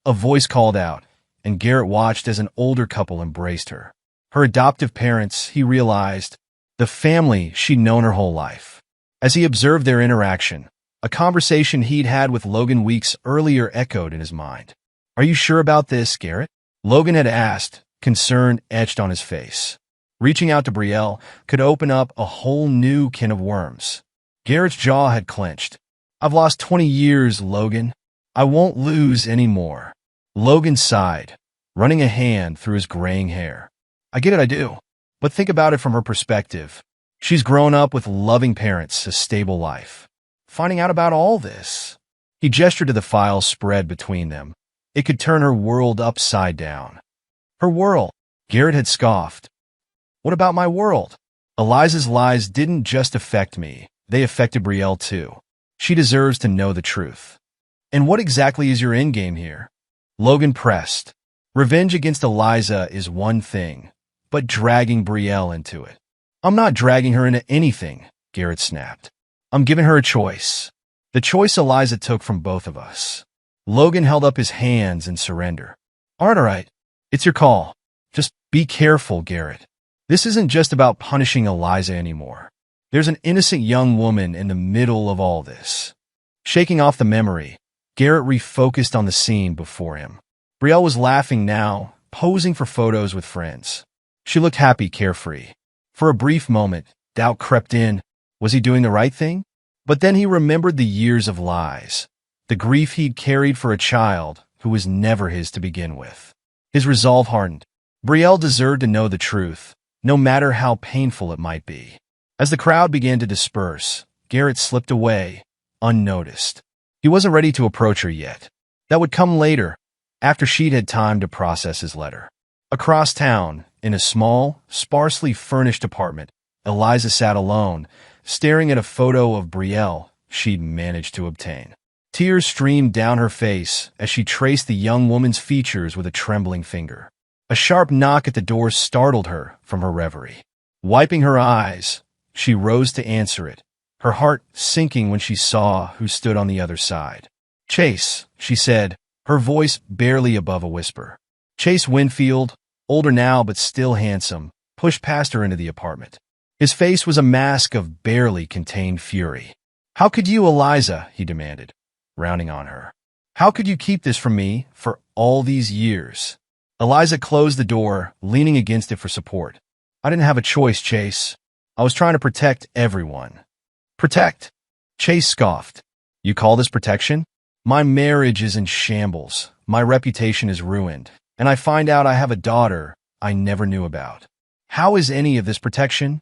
a voice called out, and Garrett watched as an older couple embraced her. Her adoptive parents, he realized, the family she'd known her whole life. As he observed their interaction, a conversation he'd had with Logan weeks earlier echoed in his mind. Are you sure about this, Garrett? Logan had asked, concern etched on his face. Reaching out to Brielle could open up a whole new can of worms. Garrett's jaw had clenched. I've lost 20 years, Logan. I won't lose any more. Logan sighed, running a hand through his graying hair. I get it, I do. But think about it from her perspective. She's grown up with loving parents, a stable life. Finding out about all this. He gestured to the file spread between them. It could turn her world upside down. Her world, Garrett had scoffed. What about my world? Eliza's lies didn't just affect me. They affected Brielle too. She deserves to know the truth. And what exactly is your endgame here? Logan pressed. Revenge against Eliza is one thing, but dragging Brielle into it. I'm not dragging her into anything, Garrett snapped. I'm giving her a choice. The choice Eliza took from both of us. Logan held up his hands in surrender. All right. It's your call. Just be careful, Garrett. This isn't just about punishing Eliza anymore. There's an innocent young woman in the middle of all this. Shaking off the memory, Garrett refocused on the scene before him. Brielle was laughing now, posing for photos with friends. She looked happy, carefree. For a brief moment, doubt crept in. Was he doing the right thing? But then he remembered the years of lies, the grief he'd carried for a child who was never his to begin with. His resolve hardened. Brielle deserved to know the truth, no matter how painful it might be. As the crowd began to disperse, Garrett slipped away, unnoticed. He wasn't ready to approach her yet. That would come later, after she'd had time to process his letter. Across town, in a small, sparsely furnished apartment, Eliza sat alone, staring at a photo of Brielle she'd managed to obtain. Tears streamed down her face as she traced the young woman's features with a trembling finger. A sharp knock at the door startled her from her reverie. Wiping her eyes, she rose to answer it, her heart sinking when she saw who stood on the other side. Chase, she said, her voice barely above a whisper. Chase Winfield, older now but still handsome, pushed past her into the apartment. His face was a mask of barely contained fury. How could you, Eliza? He demanded, rounding on her. How could you keep this from me for all these years? Eliza closed the door, leaning against it for support. I didn't have a choice, Chase. I was trying to protect everyone. Protect? Chase scoffed. You call this protection? My marriage is in shambles. My reputation is ruined. And I find out I have a daughter I never knew about. How is any of this protection?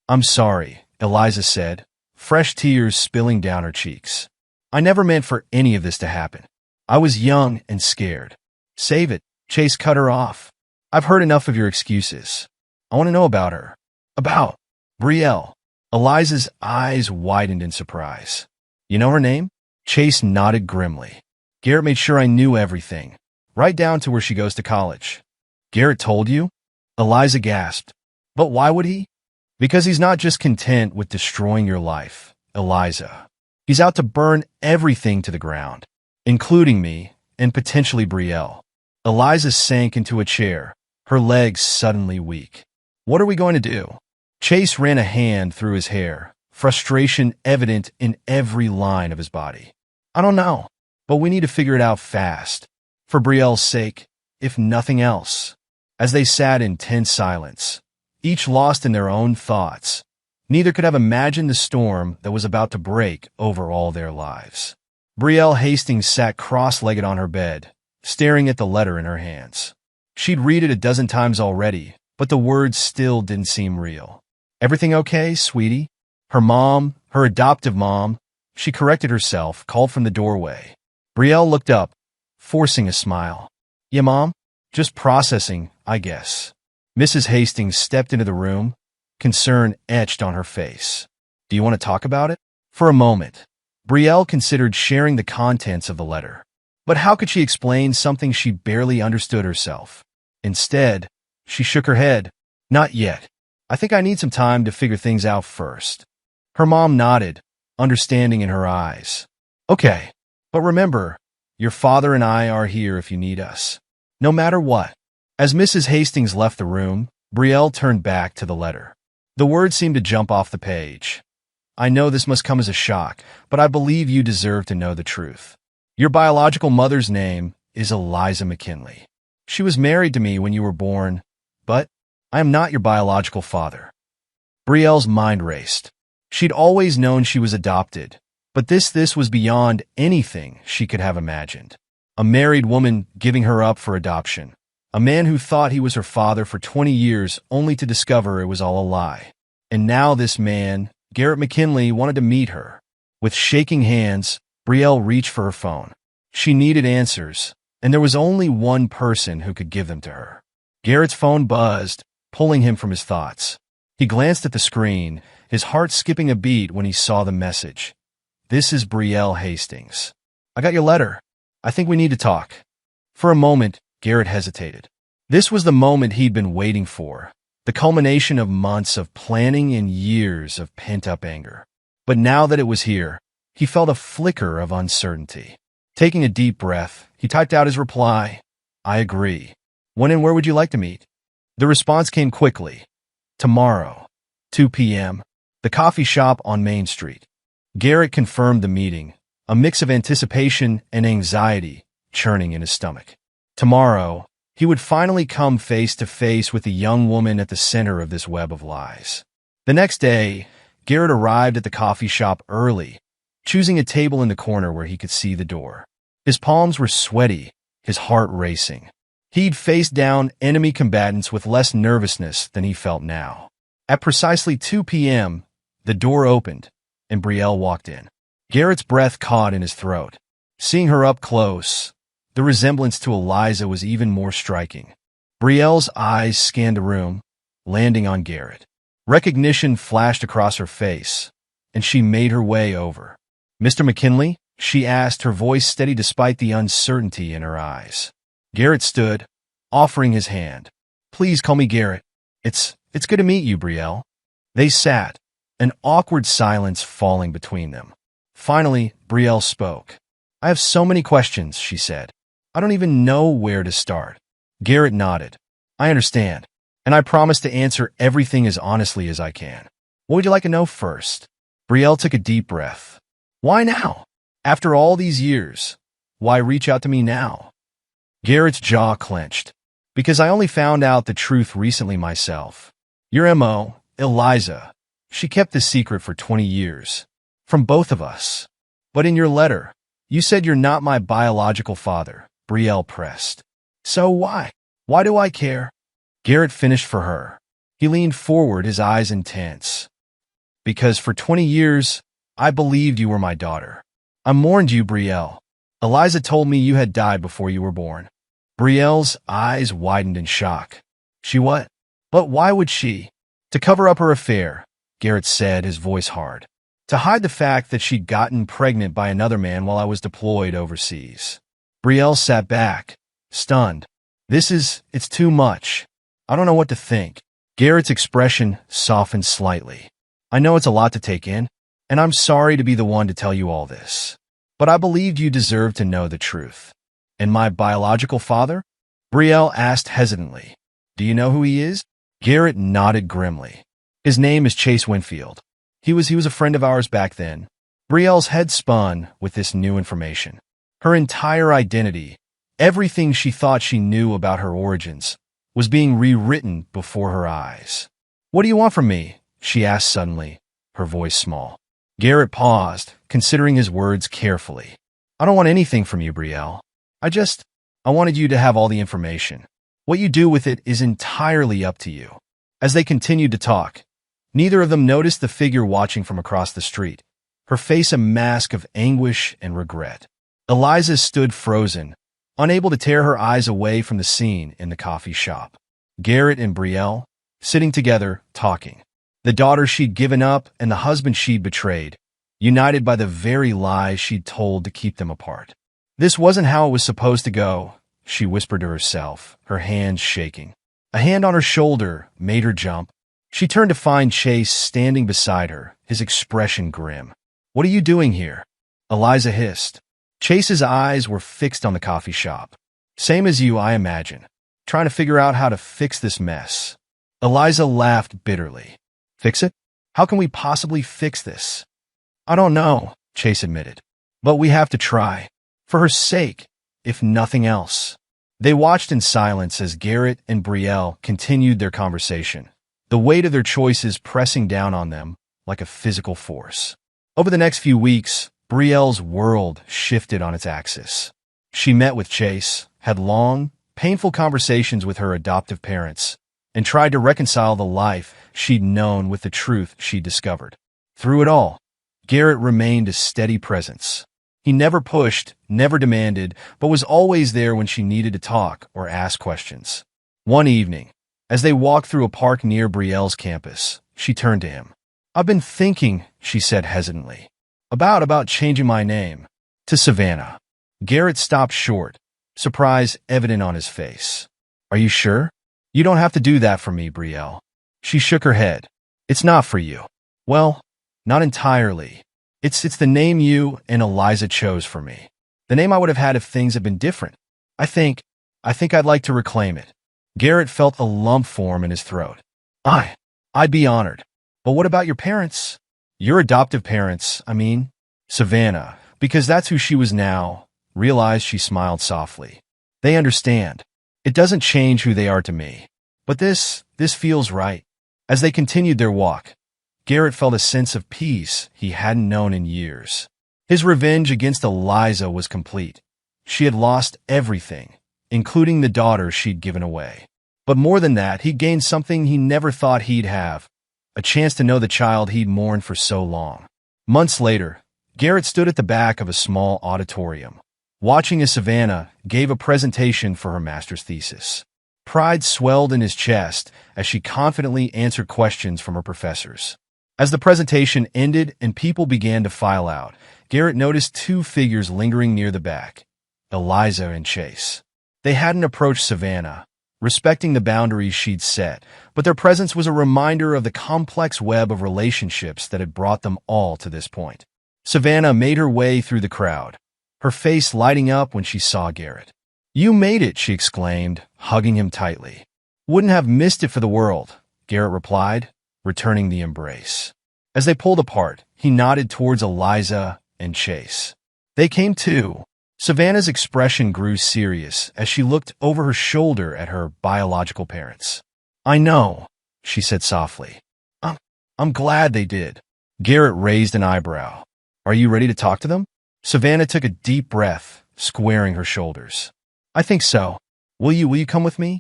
I'm sorry, Eliza said, fresh tears spilling down her cheeks. I never meant for any of this to happen. I was young and scared. Save it, Chase cut her off. I've heard enough of your excuses. I want to know about her. About Brielle. Eliza's eyes widened in surprise. You know her name? Chase nodded grimly. Garrett made sure I knew everything, right down to where she goes to college. Garrett told you? Eliza gasped. But why would he? Because he's not just content with destroying your life, Eliza. He's out to burn everything to the ground, including me and potentially Brielle. Eliza sank into a chair, her legs suddenly weak. What are we going to do? Chase ran a hand through his hair, frustration evident in every line of his body. I don't know, but we need to figure it out fast. For Brielle's sake, if nothing else. As they sat in tense silence, each lost in their own thoughts, neither could have imagined the storm that was about to break over all their lives. Brielle Hastings sat cross-legged on her bed, staring at the letter in her hands. She'd read it a dozen times already, but the words still didn't seem real. Everything okay, sweetie? Her mom, her adoptive mom, she corrected herself, called from the doorway. Brielle looked up, forcing a smile. Yeah, Mom? Just processing, I guess. Mrs. Hastings stepped into the room, concern etched on her face. Do you want to talk about it? For a moment, Brielle considered sharing the contents of the letter. But how could she explain something she barely understood herself? Instead, she shook her head. Not yet. I think I need some time to figure things out first. Her mom nodded, understanding in her eyes. Okay, but remember, your father and I are here if you need us. No matter what. As Mrs. Hastings left the room, Brielle turned back to the letter. The words seemed to jump off the page. I know this must come as a shock, but I believe you deserve to know the truth. Your biological mother's name is Eliza McKinley. She was married to me when you were born, but I am not your biological father. Brielle's mind raced. She'd always known she was adopted, but this was beyond anything she could have imagined. A married woman giving her up for adoption. A man who thought he was her father for 20 years only to discover it was all a lie. And now this man, Garrett McKinley, wanted to meet her. With shaking hands, Brielle reached for her phone. She needed answers, and there was only one person who could give them to her. Garrett's phone buzzed, pulling him from his thoughts. He glanced at the screen, his heart skipping a beat when he saw the message. This is Brielle Hastings. I got your letter. I think we need to talk. For a moment, Garrett hesitated. This was the moment he'd been waiting for, the culmination of months of planning and years of pent-up anger. But now that it was here, he felt a flicker of uncertainty. Taking a deep breath, he typed out his reply. I agree. When and where would you like to meet? The response came quickly. Tomorrow, 2 p.m., the coffee shop on Main Street. Garrett confirmed the meeting, a mix of anticipation and anxiety churning in his stomach. Tomorrow, he would finally come face to face with the young woman at the center of this web of lies. The next day, Garrett arrived at the coffee shop early, choosing a table in the corner where he could see the door. His palms were sweaty, his heart racing. He'd faced down enemy combatants with less nervousness than he felt now. At precisely 2 p.m., the door opened, and Brielle walked in. Garrett's breath caught in his throat. Seeing her up close, the resemblance to Eliza was even more striking. Brielle's eyes scanned the room, landing on Garrett. Recognition flashed across her face, and she made her way over. Mr. McKinley? She asked, her voice steady despite the uncertainty in her eyes. Garrett stood, offering his hand. Please call me Garrett. It's good to meet you, Brielle. They sat, an awkward silence falling between them. Finally, Brielle spoke. I have so many questions, she said. I don't even know where to start. Garrett nodded. I understand, and I promise to answer everything as honestly as I can. What would you like to know first? Brielle took a deep breath. Why now? After all these years, why reach out to me now? Garrett's jaw clenched. Because I only found out the truth recently myself. Your M.O., Eliza, she kept this secret for 20 years. From both of us. But in your letter, you said you're not my biological father, Brielle pressed. So why? Why do I care? Garrett finished for her. He leaned forward, his eyes intense. Because for 20 years, I believed you were my daughter. I mourned you, Brielle. Eliza told me you had died before you were born. Brielle's eyes widened in shock. She what? But why would she? To cover up her affair, Garrett said, his voice hard. To hide the fact that she'd gotten pregnant by another man while I was deployed overseas. Brielle sat back, stunned. It's too much. I don't know what to think. Garrett's expression softened slightly. I know it's a lot to take in, and I'm sorry to be the one to tell you all this. But I believed you deserved to know the truth. And my biological father? Brielle asked hesitantly. Do you know who he is? Garrett nodded grimly. His name is Chase Winfield. He was a friend of ours back then. Brielle's head spun with this new information. Her entire identity, everything she thought she knew about her origins, was being rewritten before her eyes. What do you want from me? She asked suddenly, her voice small. Garrett paused, considering his words carefully. I don't want anything from you, Brielle. I wanted you to have all the information. What you do with it is entirely up to you. As they continued to talk, neither of them noticed the figure watching from across the street, her face a mask of anguish and regret. Eliza stood frozen, unable to tear her eyes away from the scene in the coffee shop. Garrett and Brielle, sitting together, talking. The daughter she'd given up and the husband she'd betrayed, united by the very lies she'd told to keep them apart. This wasn't how it was supposed to go, she whispered to herself, her hands shaking. A hand on her shoulder made her jump. She turned to find Chase standing beside her, his expression grim. What are you doing here? Eliza hissed. Chase's eyes were fixed on the coffee shop. Same as you, I imagine. Trying to figure out how to fix this mess. Eliza laughed bitterly. Fix it? How can we possibly fix this? I don't know, Chase admitted. But we have to try. For her sake, if nothing else. They watched in silence as Garrett and Brielle continued their conversation, the weight of their choices pressing down on them like a physical force. Over the next few weeks, Brielle's world shifted on its axis. She met with Chase, had long, painful conversations with her adoptive parents, and tried to reconcile the life she'd known with the truth she'd discovered. Through it all, Garrett remained a steady presence. He never pushed, never demanded, but was always there when she needed to talk or ask questions. One evening, as they walked through a park near Brielle's campus, she turned to him. I've been thinking, she said hesitantly, about changing my name to Savannah. Garrett stopped short, surprise evident on his face. Are you sure? You don't have to do that for me, Brielle. She shook her head. It's not for you. Well, not entirely. It's the name you and Eliza chose for me. The name I would have had if things had been different. I think I'd like to reclaim it. Garrett felt a lump form in his throat. I'd be honored. But what about your parents? Your adoptive parents, I mean. Savannah, because that's who she was now, realized she smiled softly. They understand. It doesn't change who they are to me. But this feels right. As they continued their walk, Garrett felt a sense of peace he hadn't known in years. His revenge against Eliza was complete. She had lost everything, including the daughter she'd given away. But more than that, he gained something he never thought he'd have, a chance to know the child he'd mourned for so long. Months later, Garrett stood at the back of a small auditorium, watching as Savannah gave a presentation for her master's thesis. Pride swelled in his chest as she confidently answered questions from her professors. As the presentation ended and people began to file out, Garrett noticed two figures lingering near the back, Eliza and Chase. They hadn't approached Savannah, respecting the boundaries she'd set, but their presence was a reminder of the complex web of relationships that had brought them all to this point. Savannah made her way through the crowd, her face lighting up when she saw Garrett. You made it, she exclaimed, hugging him tightly. Wouldn't have missed it for the world, Garrett replied, returning the embrace. As they pulled apart, he nodded towards Eliza and Chase. They came too, Savannah's expression grew serious as she looked over her shoulder at her biological parents. "I know," she said softly. I'm glad they did." Garrett raised an eyebrow. "Are you ready to talk to them?" Savannah took a deep breath, squaring her shoulders. "I think so. Will you come with me?"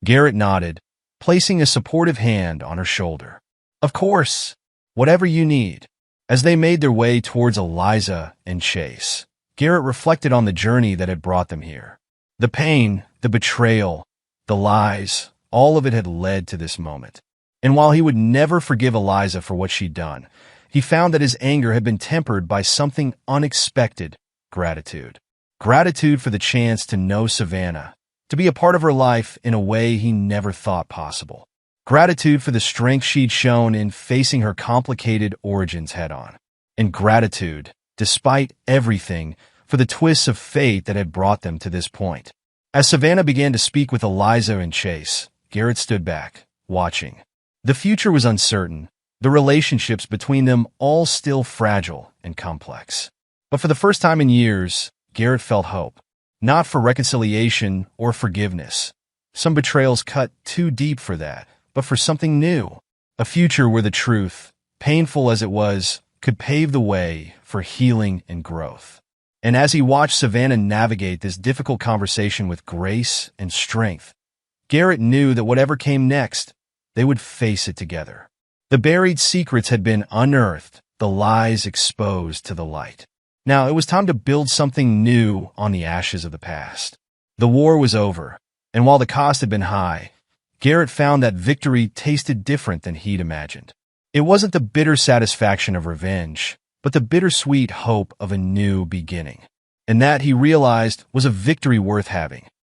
Garrett nodded, placing a supportive hand on her shoulder. "Of course. Whatever you need." As they made their way towards Eliza and Chase, Garrett reflected on the journey that had brought them here. The pain, the betrayal, the lies, all of it had led to this moment. And while he would never forgive Eliza for what she'd done, he found that his anger had been tempered by something unexpected: gratitude. Gratitude for the chance to know Savannah, to be a part of her life in a way he never thought possible. Gratitude for the strength she'd shown in facing her complicated origins head-on. And gratitude, despite everything, for the twists of fate that had brought them to this point. As Savannah began to speak with Eliza and Chase, Garrett stood back, watching. The future was uncertain, the relationships between them all still fragile and complex. But for the first time in years, Garrett felt hope. Not for reconciliation or forgiveness. Some betrayals cut too deep for that, but for something new. A future where the truth, painful as it was, could pave the way for healing and growth. And as he watched Savannah navigate this difficult conversation with grace and strength, Garrett knew that whatever came next, they would face it together. The buried secrets had been unearthed, the lies exposed to the light. Now it was time to build something new on the ashes of the past. The war was over, and while the cost had been high, Garrett found that victory tasted different than he'd imagined. It wasn't the bitter satisfaction of revenge, but the bittersweet hope of a new beginning. And that, he realized, was a victory worth having.